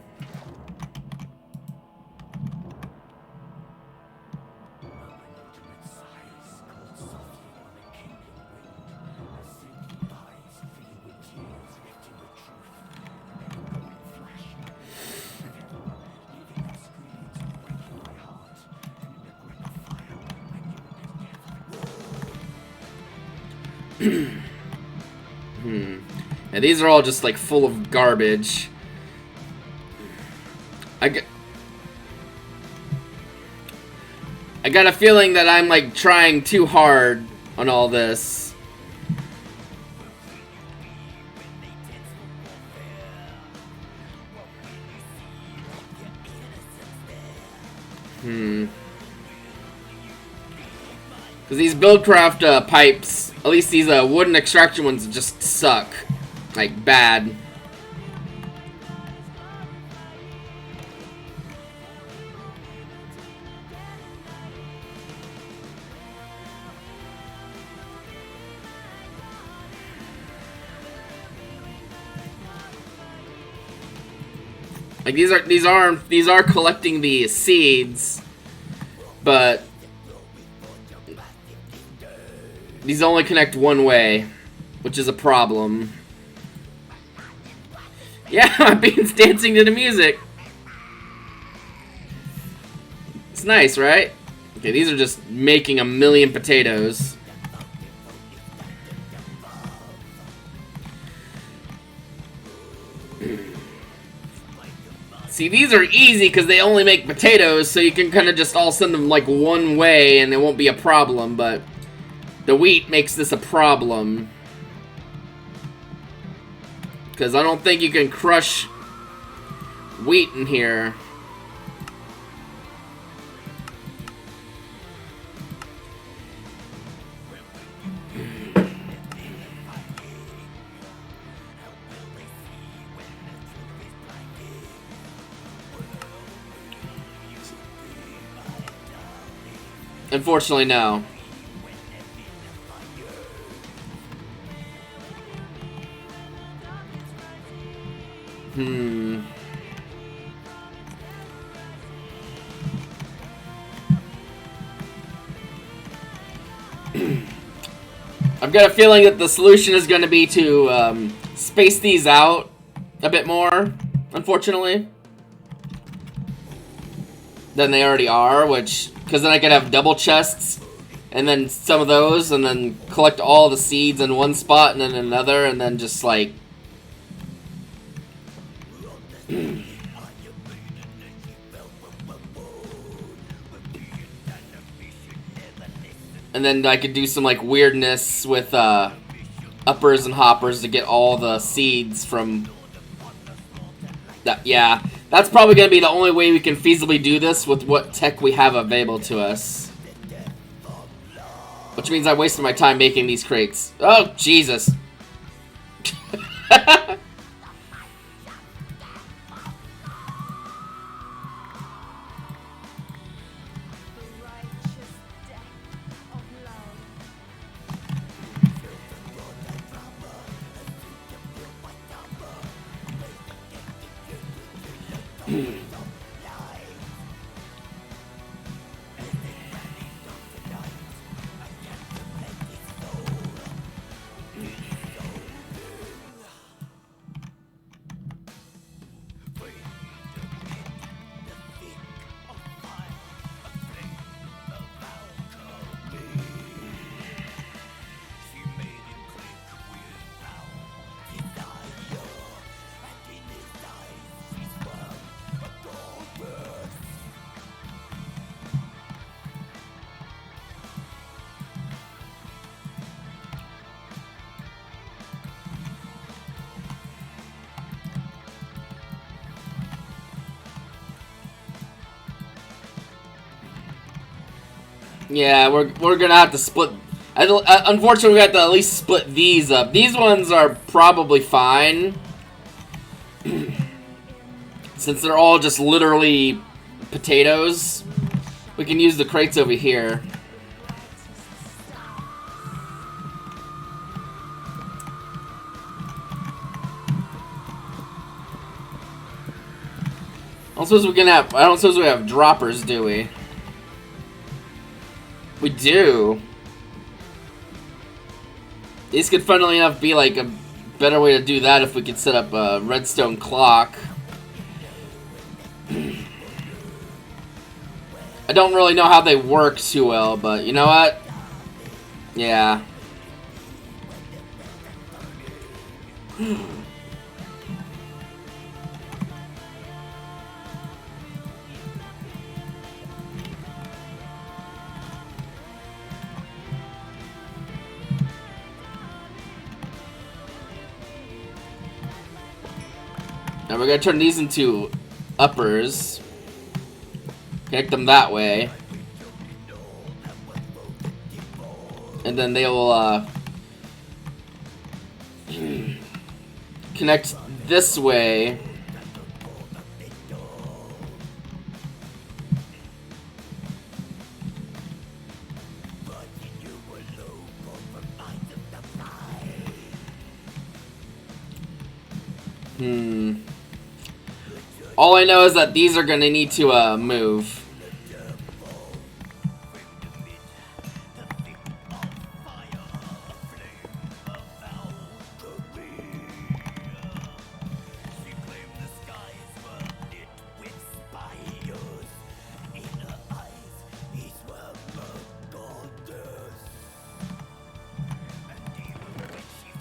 Yeah, these are all just like full of garbage. I got a feeling that I'm like trying too hard on all this. Because these Buildcraft pipes, at least these wooden extraction ones, just suck. Like, bad. Like, these are collecting the seeds, but these only connect one way, which is a problem. Yeah, my bean's dancing to the music. It's nice, right? Okay, these are just making a million potatoes. See, these are easy because they only make potatoes, so you can kind of just all send them like one way and it won't be a problem, but the wheat makes this a problem. Because I don't think you can crush wheat in here. Unfortunately, no. I've got a feeling that the solution is going to be to space these out a bit more, unfortunately, than they already are, which, because then I could have double chests, and then some of those, and then collect all the seeds in one spot, and then another, and then just, like... And then I could do some, like, weirdness with, uppers and hoppers to get all the seeds from... That, yeah, that's probably going to be the only way we can feasibly do this with what tech we have available to us. Which means I wasted my time making these crates. Oh, Jesus. Yeah, we're gonna have to split. Unfortunately, we have to at least split these up. These ones are probably fine, since they're all just literally potatoes. We can use the crates over here. I don't suppose we can have. I don't suppose we have droppers, do we? We do. These could, funnily enough, be like a better way to do that if we could set up a redstone clock. I don't really know how they work too well, but you know what? Yeah. Now we're gonna turn these into uppers. Connect them that way. And then they will connect this way. All I know is that these are gonna need to move.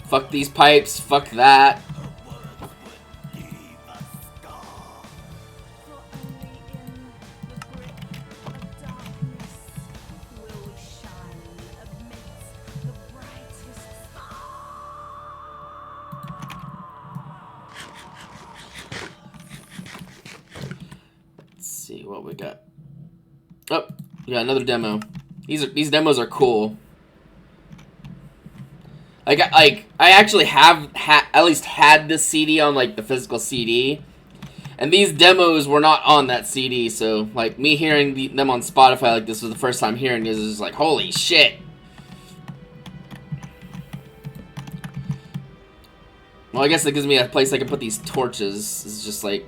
Fuck these pipes, fuck that. what we got? Oh, we got another demo. These demos are cool. I actually have at least had this CD on like the physical CD, and these demos were not on that CD. So like me hearing them on Spotify, like this was the first time hearing this, is just like holy shit. Well, I guess it gives me a place I can put these torches. It's just like.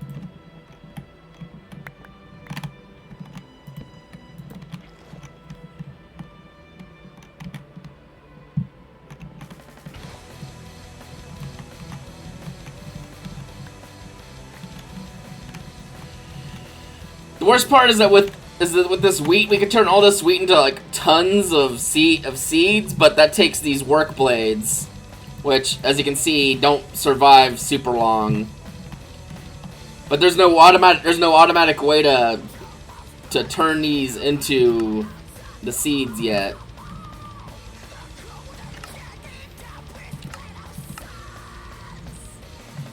The worst part is that with this wheat, we could turn all this wheat into like tons of seeds, but that takes these work blades, which, as you can see, don't survive super long. But there's no automatic way to turn these into the seeds yet.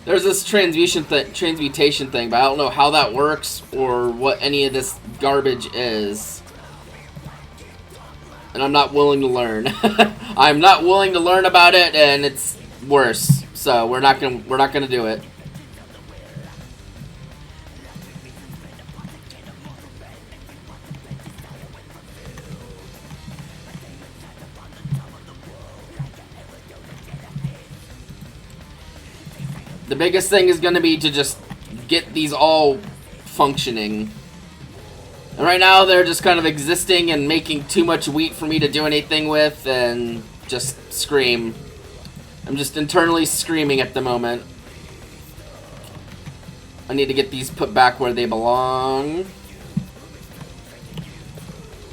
There's this transmutation thing, but I don't know how that works or what any of this garbage is. And I'm not willing to learn. I'm not willing to learn about it, and it's worse. So we're not gonna do it. The biggest thing is going to be to just get these all functioning. And right now they're just kind of existing and making too much wheat for me to do anything with and just scream. I'm just internally screaming at the moment. I need to get these put back where they belong.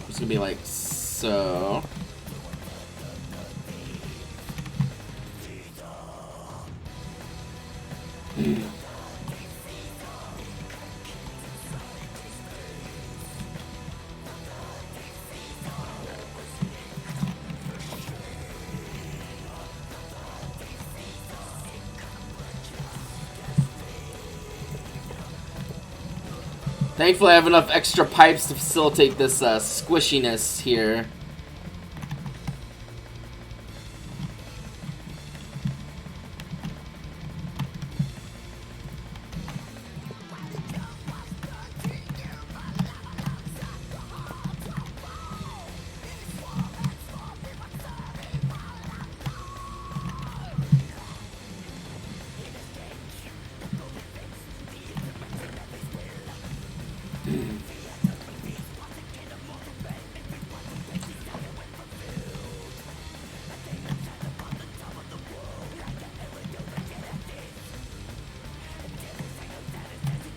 It's going to be like so. Thankfully I have enough extra pipes to facilitate this squishiness here.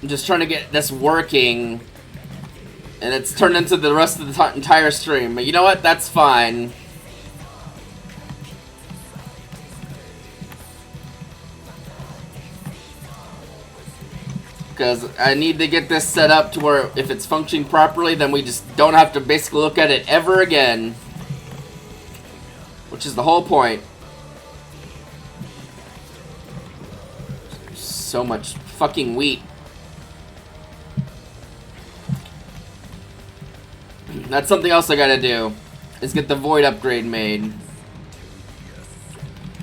I'm just trying to get this working, and it's turned into the rest of the entire stream. But you know what? That's fine. Because I need to get this set up to where if it's functioning properly, then we just don't have to basically look at it ever again. Which is the whole point. So much fucking wheat. That's something else I gotta do, is get the void upgrade made. I'm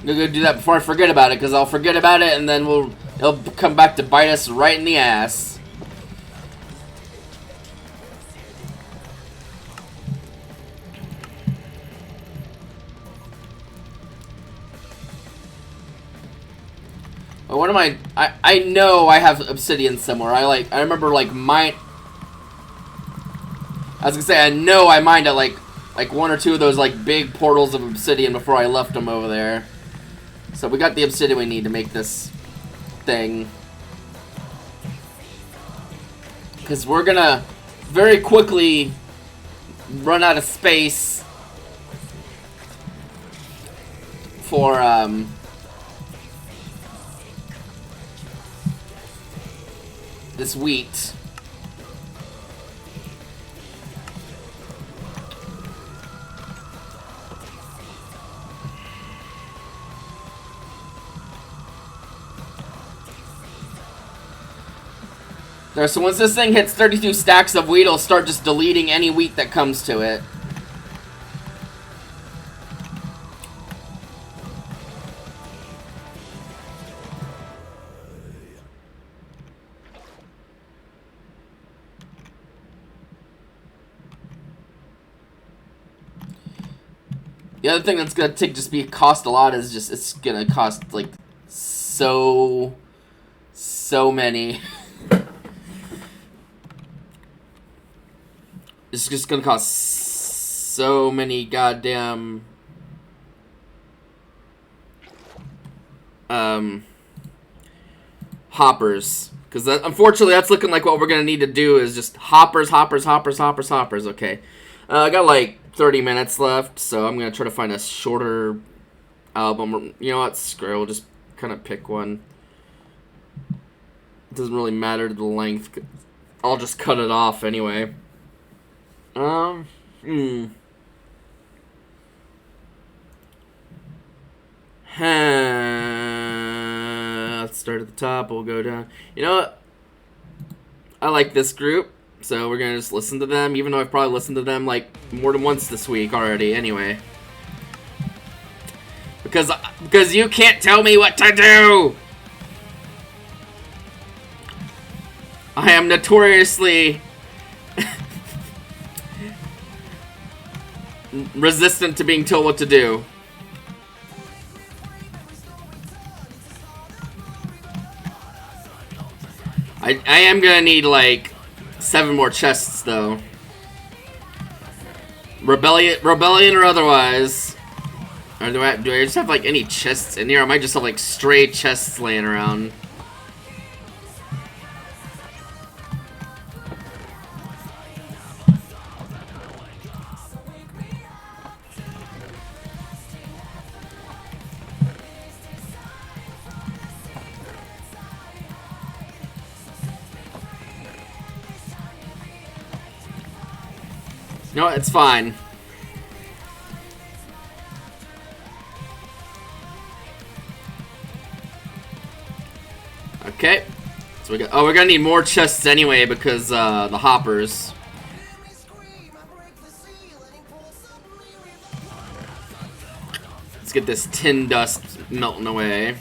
gonna go do that before I forget about it, because I'll forget about it and then it'll come back to bite us right in the ass. Well, what am I know I have obsidian somewhere. I remember like I was gonna say, I know I mined at like one or two of those like big portals of obsidian before I left them over there. So we got the obsidian we need to make this thing. Because we're gonna very quickly run out of space for this wheat. There, so once this thing hits 32 stacks of wheat, it'll start just deleting any wheat that comes to it. The other thing that's gonna cost a lot is just it's gonna cost like so many. It's just gonna cost so many goddamn hoppers. Because unfortunately, that's looking like what we're gonna need to do is just hoppers. Okay, I got like 30 minutes left, so I'm gonna try to find a shorter album. You know what? Screw it. We'll just kind of pick one. It doesn't really matter the length. I'll just cut it off anyway. Let's start at the top. We'll go down. You know what? I like this group, so we're gonna just listen to them, even though I've probably listened to them like more than once this week already. Anyway, because you can't tell me what to do. I am notoriously resistant to being told what to do. I am gonna need like 7 more chests though. Rebellion or otherwise. Or do I just have like any chests in here? I might just have like stray chests laying around. No, it's fine. Okay. So we're gonna need more chests anyway because the hoppers. Let's get this tin dust melting away.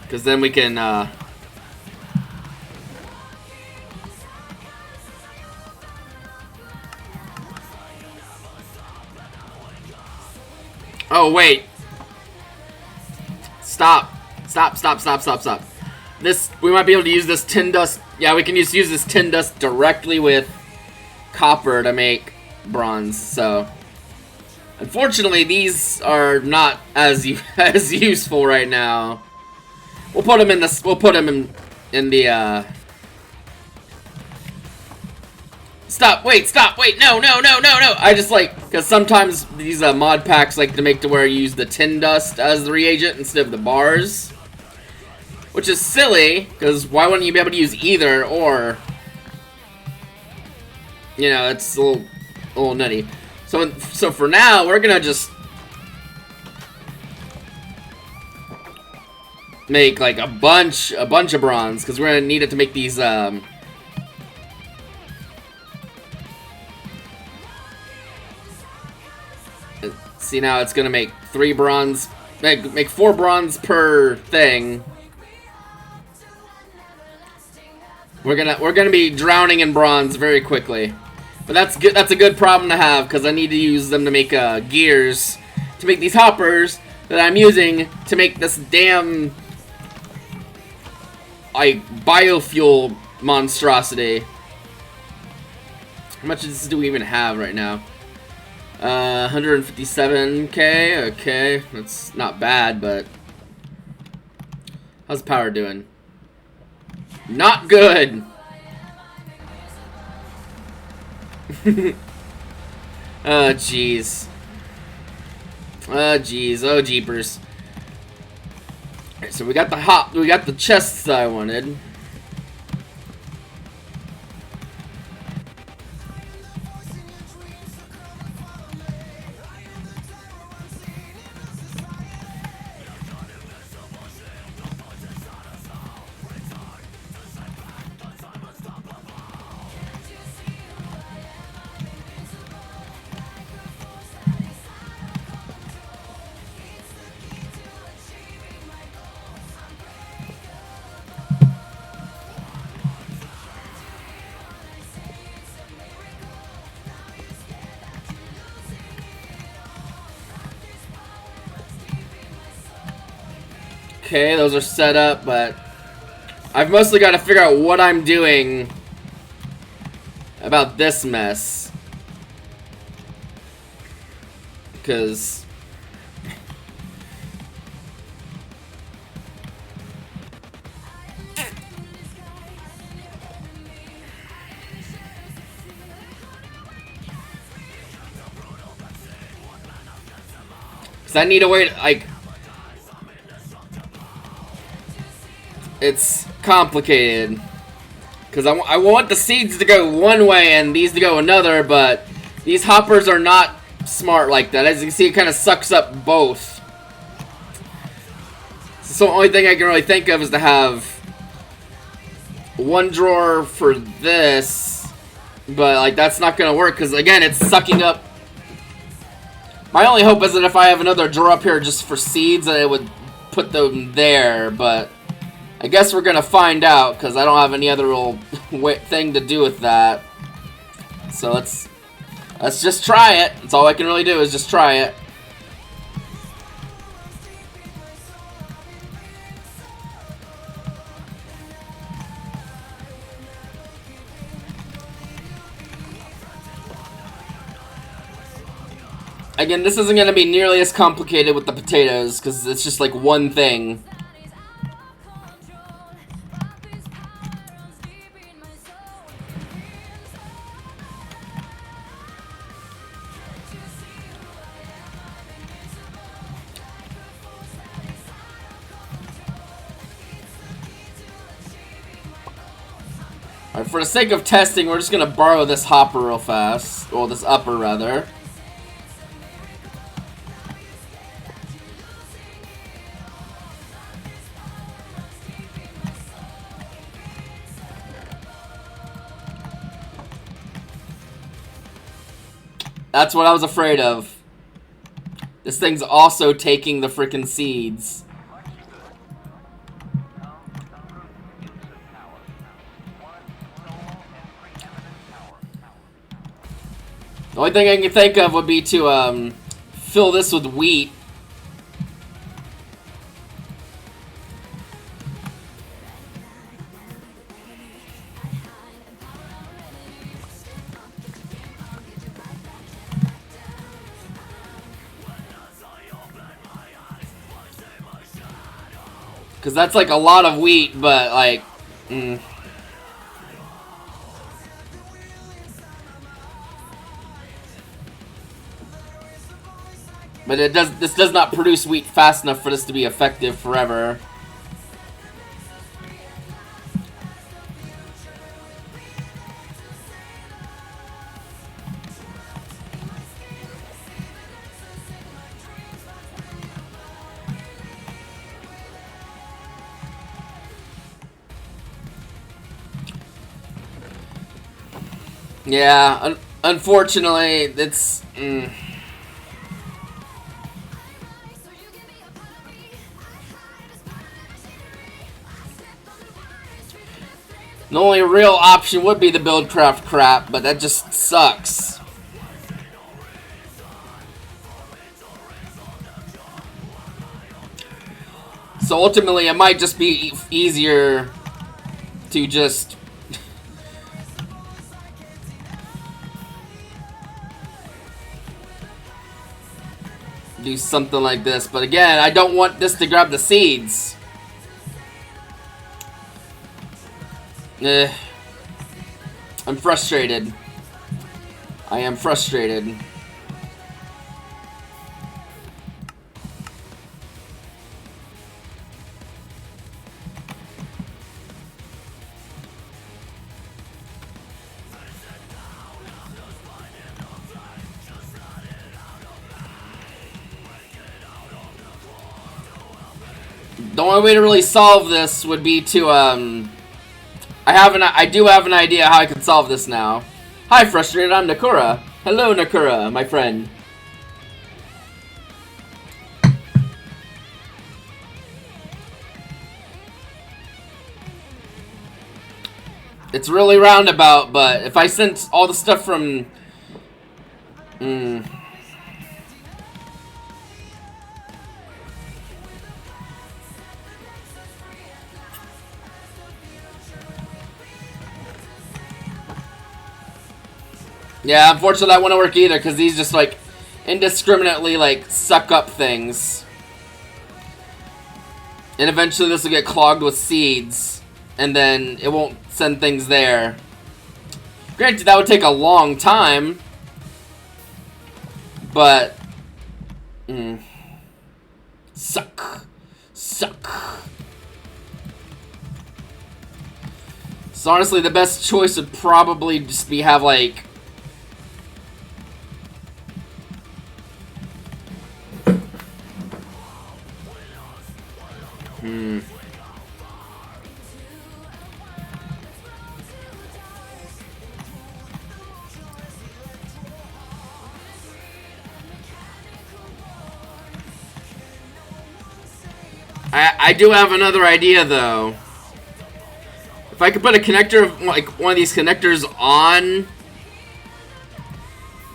Because then we can, oh, wait. Stop. This, we might be able to use this tin dust. Yeah, we can use this tin dust directly with copper to make bronze, so. Unfortunately, these are not as useful right now. We'll put them in this. We'll put them in the. Stop! Wait! No! I just like because sometimes these mod packs like to make to where you use the tin dust as the reagent instead of the bars, which is silly. Because why wouldn't you be able to use either or? You know, it's a little nutty. So for now, we're gonna just make like a bunch of bronze because we're gonna need it to make these see, now it's gonna make 3 bronze, make 4 bronze per thing. We're gonna be drowning in bronze very quickly, but that's good. That's a good problem to have because I need to use them to make gears to make these hoppers that I'm using to make this damn like biofuel monstrosity. How much of this do we even have right now? 157k. Okay, that's not bad, but how's power doing? Not good. Oh jeez. Oh jeez. Oh jeepers. Alright, so we got the chests that I wanted. Okay, those are set up, but I've mostly got to figure out what I'm doing about this mess. Because I need a way to, like, it's complicated. Because I want the seeds to go one way and these to go another, but these hoppers are not smart like that. As you can see, it kind of sucks up both. So the only thing I can really think of is to have one drawer for this, but like that's not going to work because, again, it's sucking up. My only hope is that if I have another drawer up here just for seeds, that it would put them there, but I guess we're gonna find out because I don't have any other real thing to do with that. So let's just try it. That's all I can really do is just try it. Again, this isn't gonna be nearly as complicated with the potatoes because it's just like one thing. Alright, for the sake of testing, we're just gonna borrow this hopper real fast. Well, this upper, rather. That's what I was afraid of. This thing's also taking the frickin' seeds. The only thing I can think of would be to fill this with wheat. Because that's like a lot of wheat, but like... But this does not produce wheat fast enough for this to be effective forever. Yeah, unfortunately, it's... The only real option would be the Buildcraft crap, but that just sucks. So ultimately, it might just be easier to just... do something like this. But again, I don't want this to grab the seeds. I'm frustrated. I am frustrated. The only way to really solve this would be to I do have an idea how I can solve this now. Hi, Frustrated, I'm Nakura. Hello, Nakura, my friend. It's really roundabout, but if I sent all the stuff from... Yeah, unfortunately that wouldn't work either, because these just, like, indiscriminately, like, suck up things. And eventually this will get clogged with seeds, and then it won't send things there. Granted, that would take a long time, but... Suck. So honestly, the best choice would probably just be have, like... I do have another idea, though. If I could put a connector, like one of these connectors on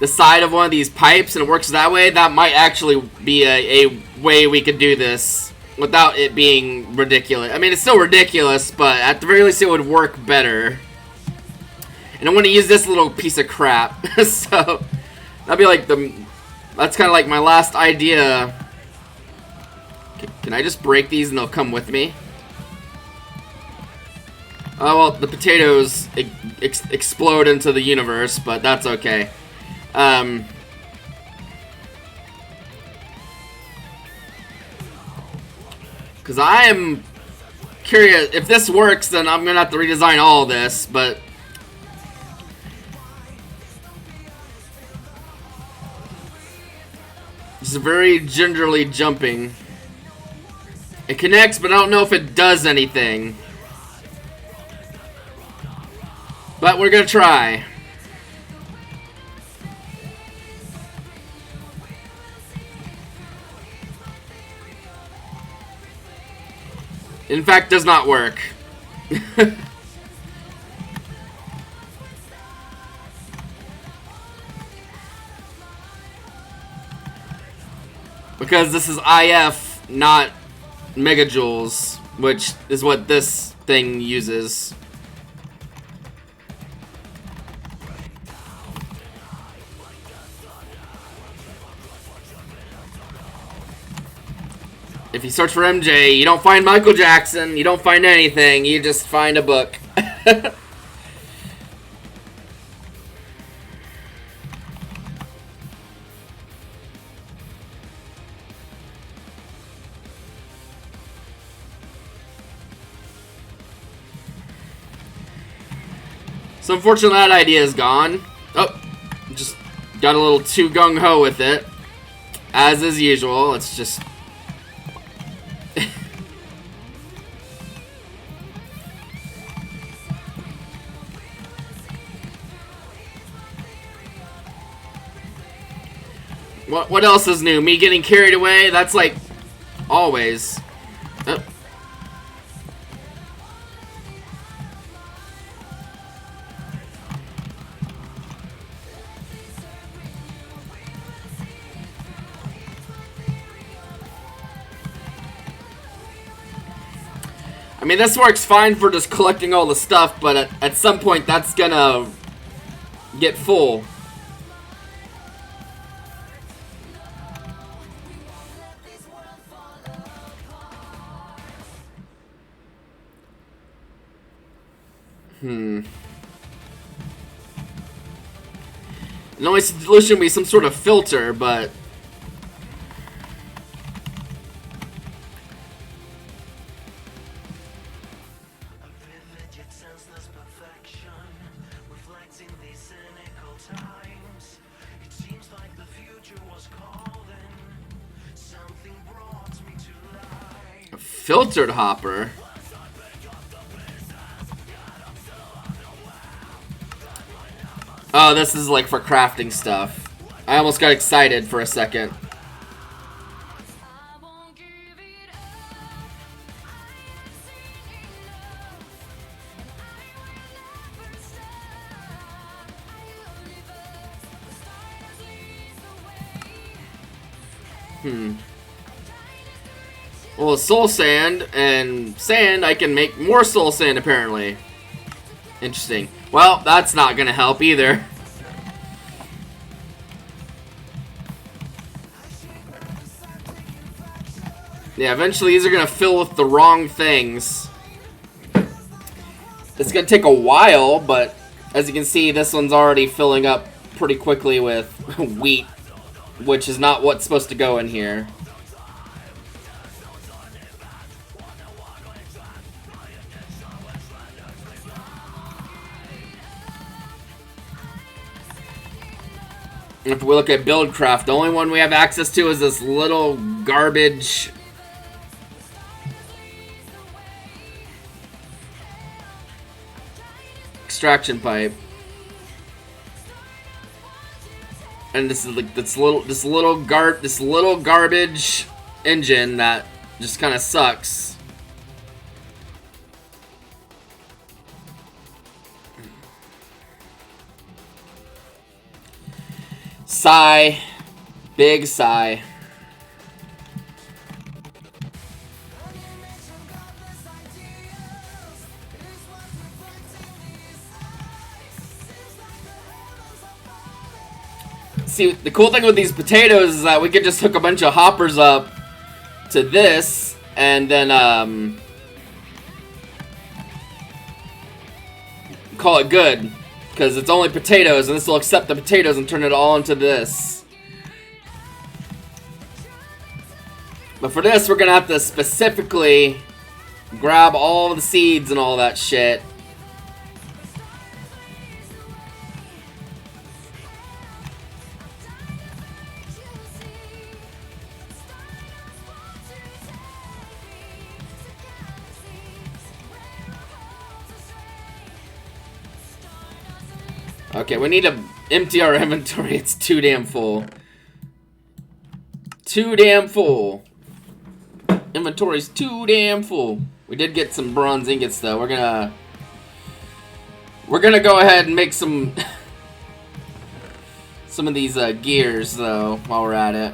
the side of one of these pipes and it works that way, that might actually be a way we could do this without it being ridiculous. I mean, it's still ridiculous, but at the very least it would work better. And I want to use this little piece of crap. So, that'd be like that's kind of like my last idea. Can I just break these and they'll come with me? Oh, well, the potatoes explode into the universe, but that's okay. Because I am curious. If this works, then I'm going to have to redesign all of this, but... This is very gingerly jumping. It connects, but I don't know if it does anything. But we're gonna try. In fact, does not work. Because this is IF, not megajoules, which is what this thing uses. If you search for MJ, you don't find Michael Jackson, you don't find anything, you just find a book. So unfortunately that idea is gone. Oh, just got a little too gung-ho with it. As is usual, it's just... What else is new? Me getting carried away? That's like... always. Oh. I mean, this works fine for just collecting all the stuff, but at some point that's gonna get full. The only solution would be some sort of filter, but... a filtered hopper? Oh, this is like for crafting stuff. I almost got excited for a second. Well, soul sand and sand, I can make more soul sand apparently. Interesting. Well, that's not gonna help either. Yeah, eventually these are gonna fill with the wrong things. It's gonna take a while, but as you can see, this one's already filling up pretty quickly with wheat, which is not what's supposed to go in here. If we look at Buildcraft, the only one we have access to is this little garbage extraction pipe. And this is like this little garbage engine that just kind of sucks. Sigh. Big sigh. See, the cool thing with these potatoes is that we could just hook a bunch of hoppers up to this, and then, call it good. Because it's only potatoes, and this will accept the potatoes and turn it all into this. But for this, we're going to have to specifically grab all the seeds and all that shit. Okay, we need to empty our inventory. It's too damn full. Too damn full. Inventory's too damn full. We did get some bronze ingots though. We're gonna go ahead and make some of these gears though while we're at it.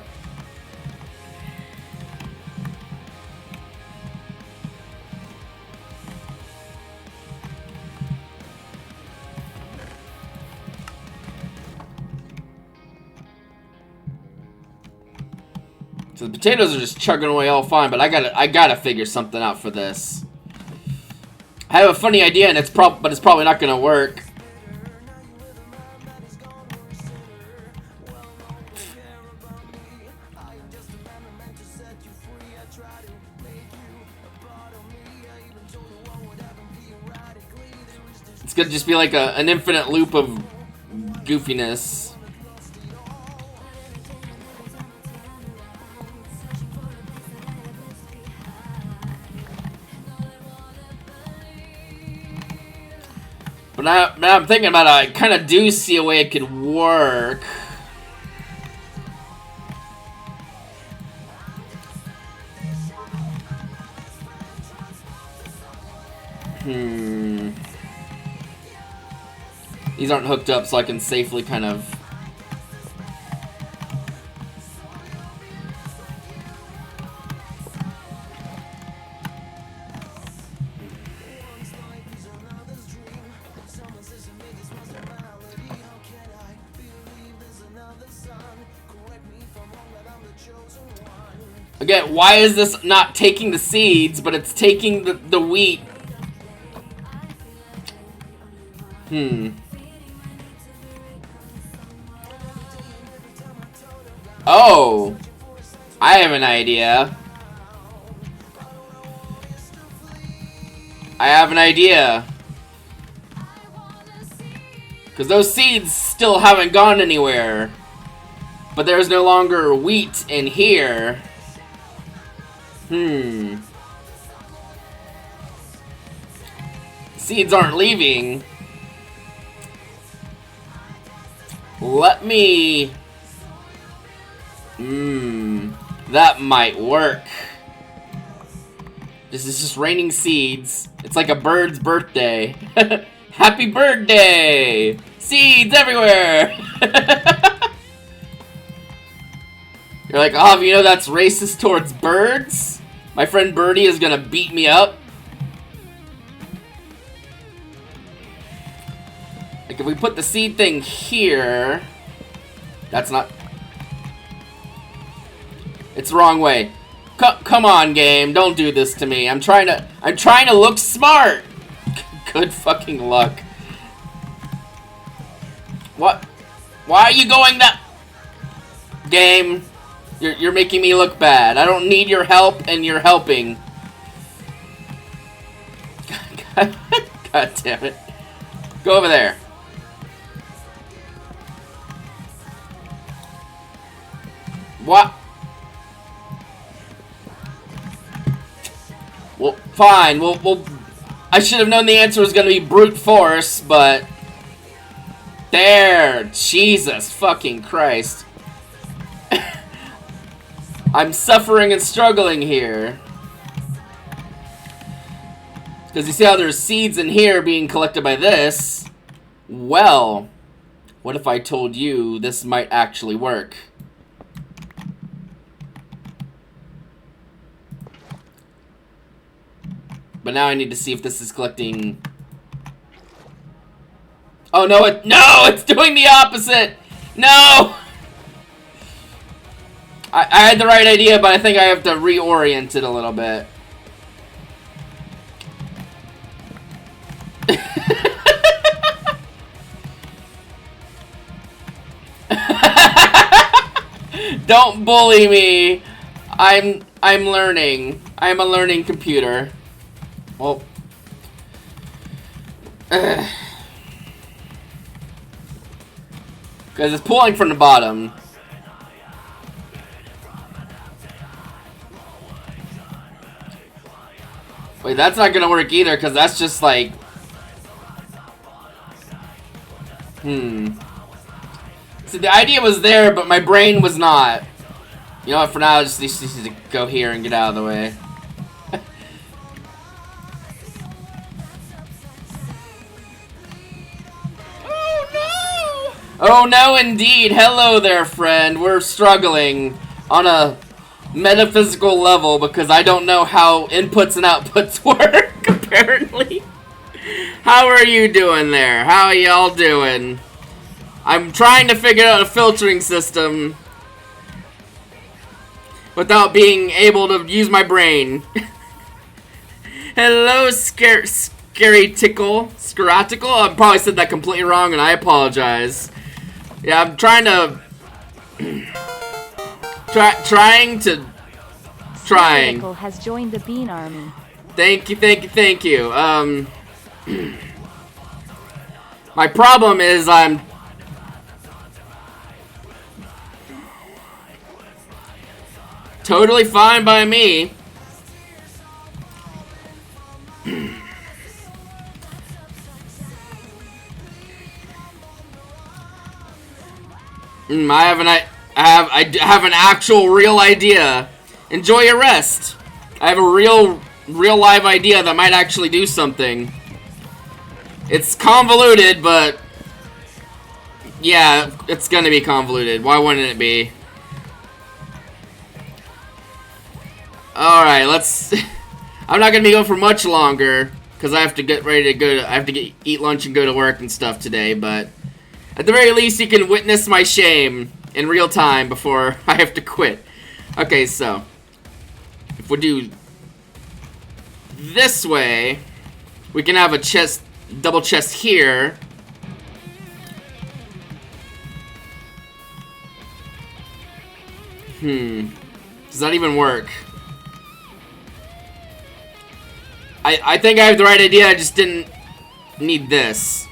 So the potatoes are just chugging away all fine, but I gotta figure something out for this. I have a funny idea, and it's probably not gonna work. It's gonna just be like an infinite loop of goofiness. But now I'm thinking about it, I kind of do see a way it could work. These aren't hooked up, so I can safely kind of... Again, why is this not taking the seeds, but it's taking the wheat? Oh! I have an idea. I have an idea. Because those seeds still haven't gone anywhere. But there's no longer wheat in here. Seeds aren't leaving. Let me... that might work. This is just raining seeds. It's like a bird's birthday. Happy birthday! Seeds everywhere! You're like, oh, you know that's racist towards birds? My friend Birdie is gonna beat me up. Like, if we put the seed thing here... That's not... It's the wrong way. Come on, game. Don't do this to me. I'm trying to look smart. Good fucking luck. What? Why are you going that... Game, you're making me look bad. I don't need your help, and you're helping. God damn it. Go over there. What? Well, fine. We'll I should have known the answer was going to be brute force, but... There! Jesus fucking Christ. I'm suffering and struggling here. Because you see how there's seeds in here being collected by this? Well, what if I told you this might actually work? But now I need to see if this is collecting... Oh no, it's doing the opposite! No! I had the right idea, but I think I have to reorient it a little bit. Don't bully me. I'm learning. I'm a learning computer. Well. Because it's pulling from the bottom. Wait, that's not gonna work either, because that's just like... So the idea was there, but my brain was not. You know what, for now, I just need to go here and get out of the way. Oh no! Oh no, indeed. Hello there, friend. We're struggling on a metaphysical level because I don't know how inputs and outputs work, apparently. How are you doing there? How are y'all doing? I'm trying to figure out a filtering system without being able to use my brain. Hello, Scary Tickle. Scaratical? I probably said that completely wrong and I apologize. Yeah, I'm trying to... trying. Tickle has joined the Bean Army. Thank you. My problem is I'm... Totally fine by me. I have an actual real idea. Enjoy your rest. I have a real live idea that might actually do something. It's convoluted, but yeah, it's gonna be convoluted. Why wouldn't it be? Alright, let's... I'm not gonna be going for much longer, because I have to get ready to go to... I have to eat lunch and go to work and stuff today, but... At the very least, you can witness my shame in real time before I have to quit. Okay, so... If we do... this way... We can have a chest... double chest here. Does that even work? I think I have the right idea, I just didn't need this.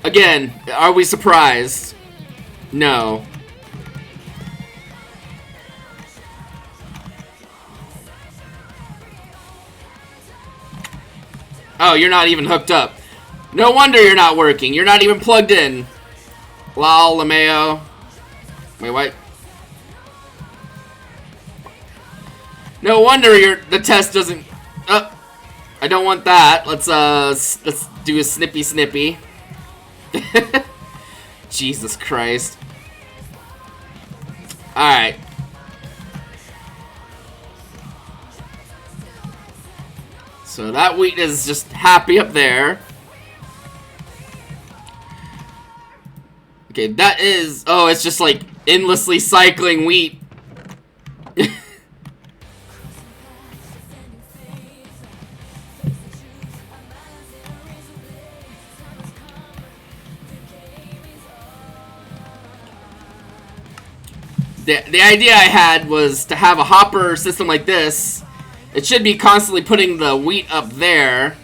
Again, are we surprised? No. Oh, you're not even hooked up. No wonder you're not working. You're not even plugged in. Lol, LeMayo. Wait, what? No wonder the test doesn't... I don't want that. Let's do a snippy. Jesus Christ. Alright. So that wheat is just happy up there. Okay, that is... Oh, it's just like endlessly cycling wheat. The idea I had was to have a hopper system like this. It should be constantly putting the wheat up there.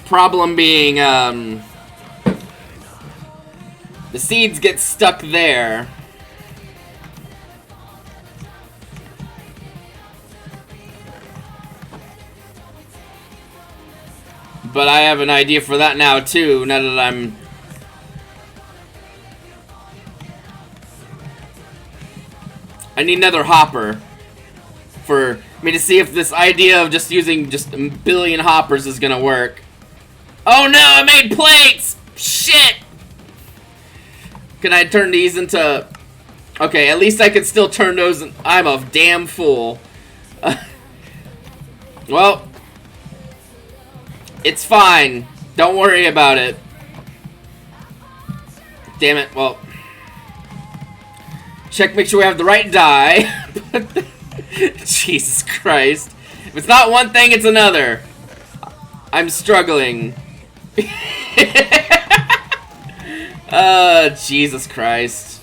Problem being, the seeds get stuck there. But I have an idea for that now too, now that I need another hopper for me to see if this idea of just using just a billion hoppers is gonna work. Oh no, I made plates! Shit! Can I turn these into... Okay, at least I could still turn those... I'm a damn fool. Well... It's fine. Don't worry about it. Damn it, well... Check, make sure we have the right die. Jesus Christ. If it's not one thing, it's another. I'm struggling. Jesus Christ.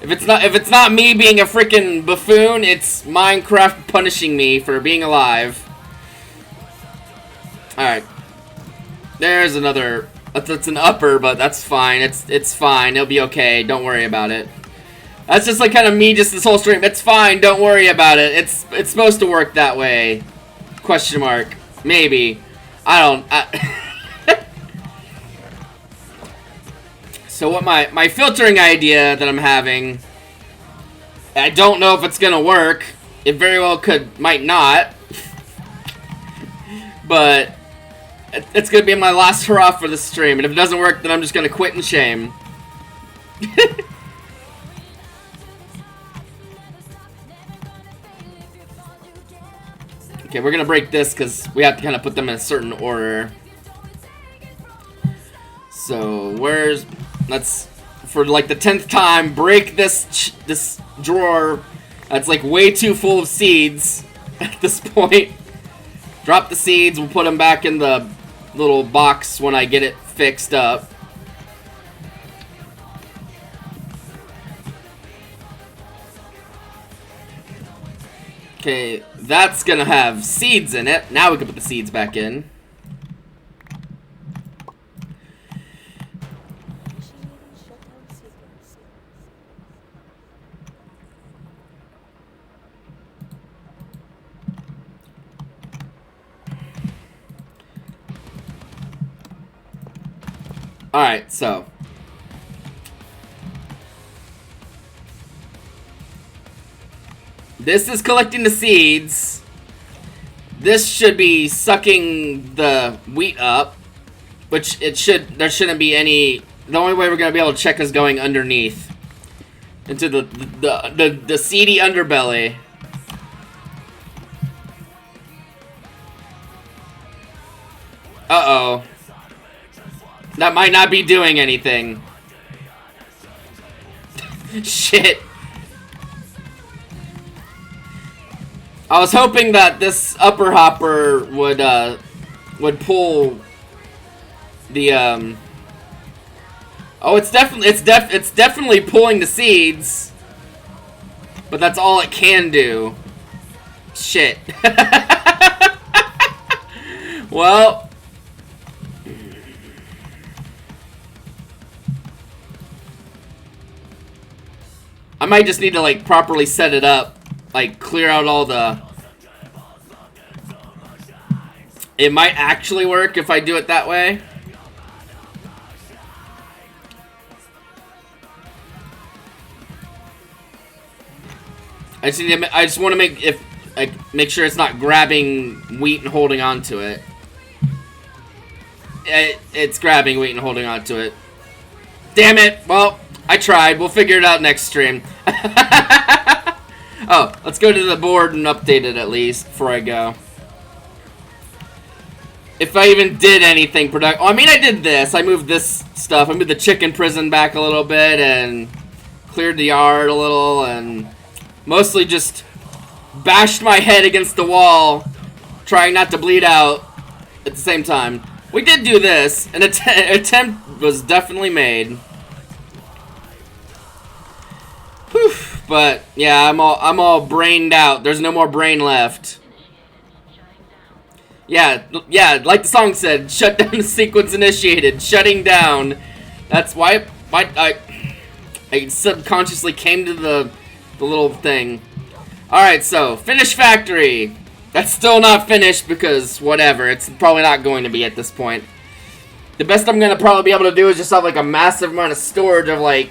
If it's not me being a freaking buffoon, it's Minecraft punishing me for being alive. Alright. There's another. That's an upper, but that's fine. It's fine. It'll be okay. Don't worry about it. That's just like kind of me just this whole stream. It's fine. Don't worry about it. It's supposed to work that way. Question mark. Maybe. I don't. So what my filtering idea that I'm having, I don't know if it's gonna work. It very well might not. But it's gonna be my last hurrah for this stream, and if it doesn't work, then I'm just gonna quit in shame. Okay, we're gonna break this because we have to kind of put them in a certain order. So let's for like the 10th time break this drawer. That's like way too full of seeds at this point. Drop the seeds. We'll put them back in the little box when I get it fixed up. Okay, that's gonna have seeds in it. Now we can put the seeds back in. Alright, so this is collecting the seeds. This should be sucking the wheat up, which there shouldn't be any. The only way we're gonna be able to check is going underneath into the seedy underbelly. Uh-oh. That might not be doing anything. Shit. I was hoping that this upper hopper would pull the Oh, it's definitely pulling the seeds. But that's all it can do. Shit. Well, I might just need to, like, properly set it up. Like, clear out all the... It might actually work if I do it that way. I just want to make sure it's not grabbing wheat and holding on to it. It's grabbing wheat and holding on to it. Damn it! Well, I tried. We'll figure it out next stream. Oh, let's go to the board and update it at least before I go. If I even did anything productive. Oh, I mean, I did this. I moved this stuff. I moved the chicken prison back a little bit and cleared the yard a little and mostly just bashed my head against the wall, trying not to bleed out at the same time. We did do this. An attempt was definitely made. Whew. But yeah, I'm all brained out. There's no more brain left. Yeah, like the song said, shut down sequence initiated, shutting down. That's why I subconsciously came to the little thing. Alright, so, finish factory. That's still not finished because, whatever, it's probably not going to be at this point. The best I'm going to probably be able to do is just have, like, a massive amount of storage of, like,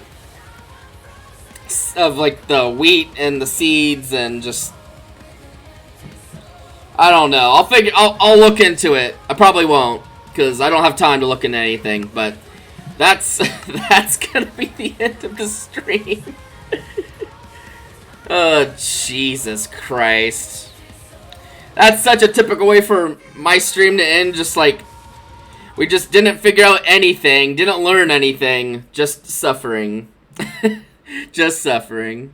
the wheat and the seeds and just... I don't know. I'll look into it. I probably won't, because I don't have time to look into anything, but that's gonna be the end of the stream. Oh, Jesus Christ. That's such a typical way for my stream to end, just like, we just didn't figure out anything, didn't learn anything, just suffering. Just suffering.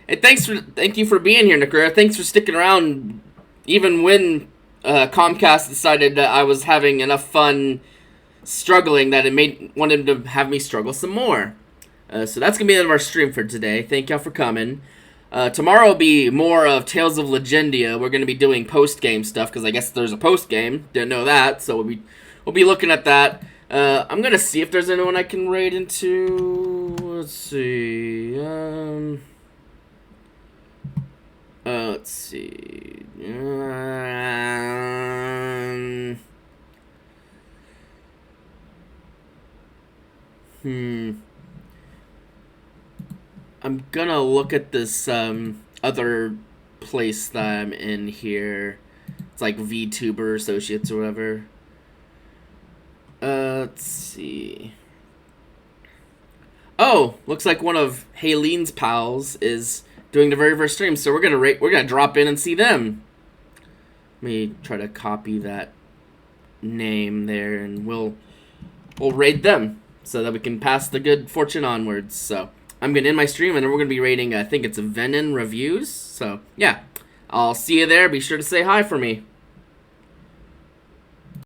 And thank you for being here, Nakura. Thanks for sticking around. Even when Comcast decided that I was having enough fun struggling that it wanted to have me struggle some more. So that's going to be the end of our stream for today. Thank y'all for coming. Tomorrow will be more of Tales of Legendia. We're going to be doing post-game stuff because I guess there's a post-game. Didn't know that, so we'll be looking at that. I'm going to see if there's anyone I can raid into. Let's see. Let's see. I'm gonna look at this other place that I'm in here. It's like VTuber Associates or whatever. Let's see. Oh, looks like one of Hayleen's pals is doing the very first stream, so we're gonna drop in and see them. Let me try to copy that name there, and we'll raid them so that we can pass the good fortune onwards. So I'm gonna end my stream, and then we're gonna be raiding. I think it's Venom Reviews. So yeah, I'll see you there. Be sure to say hi for me.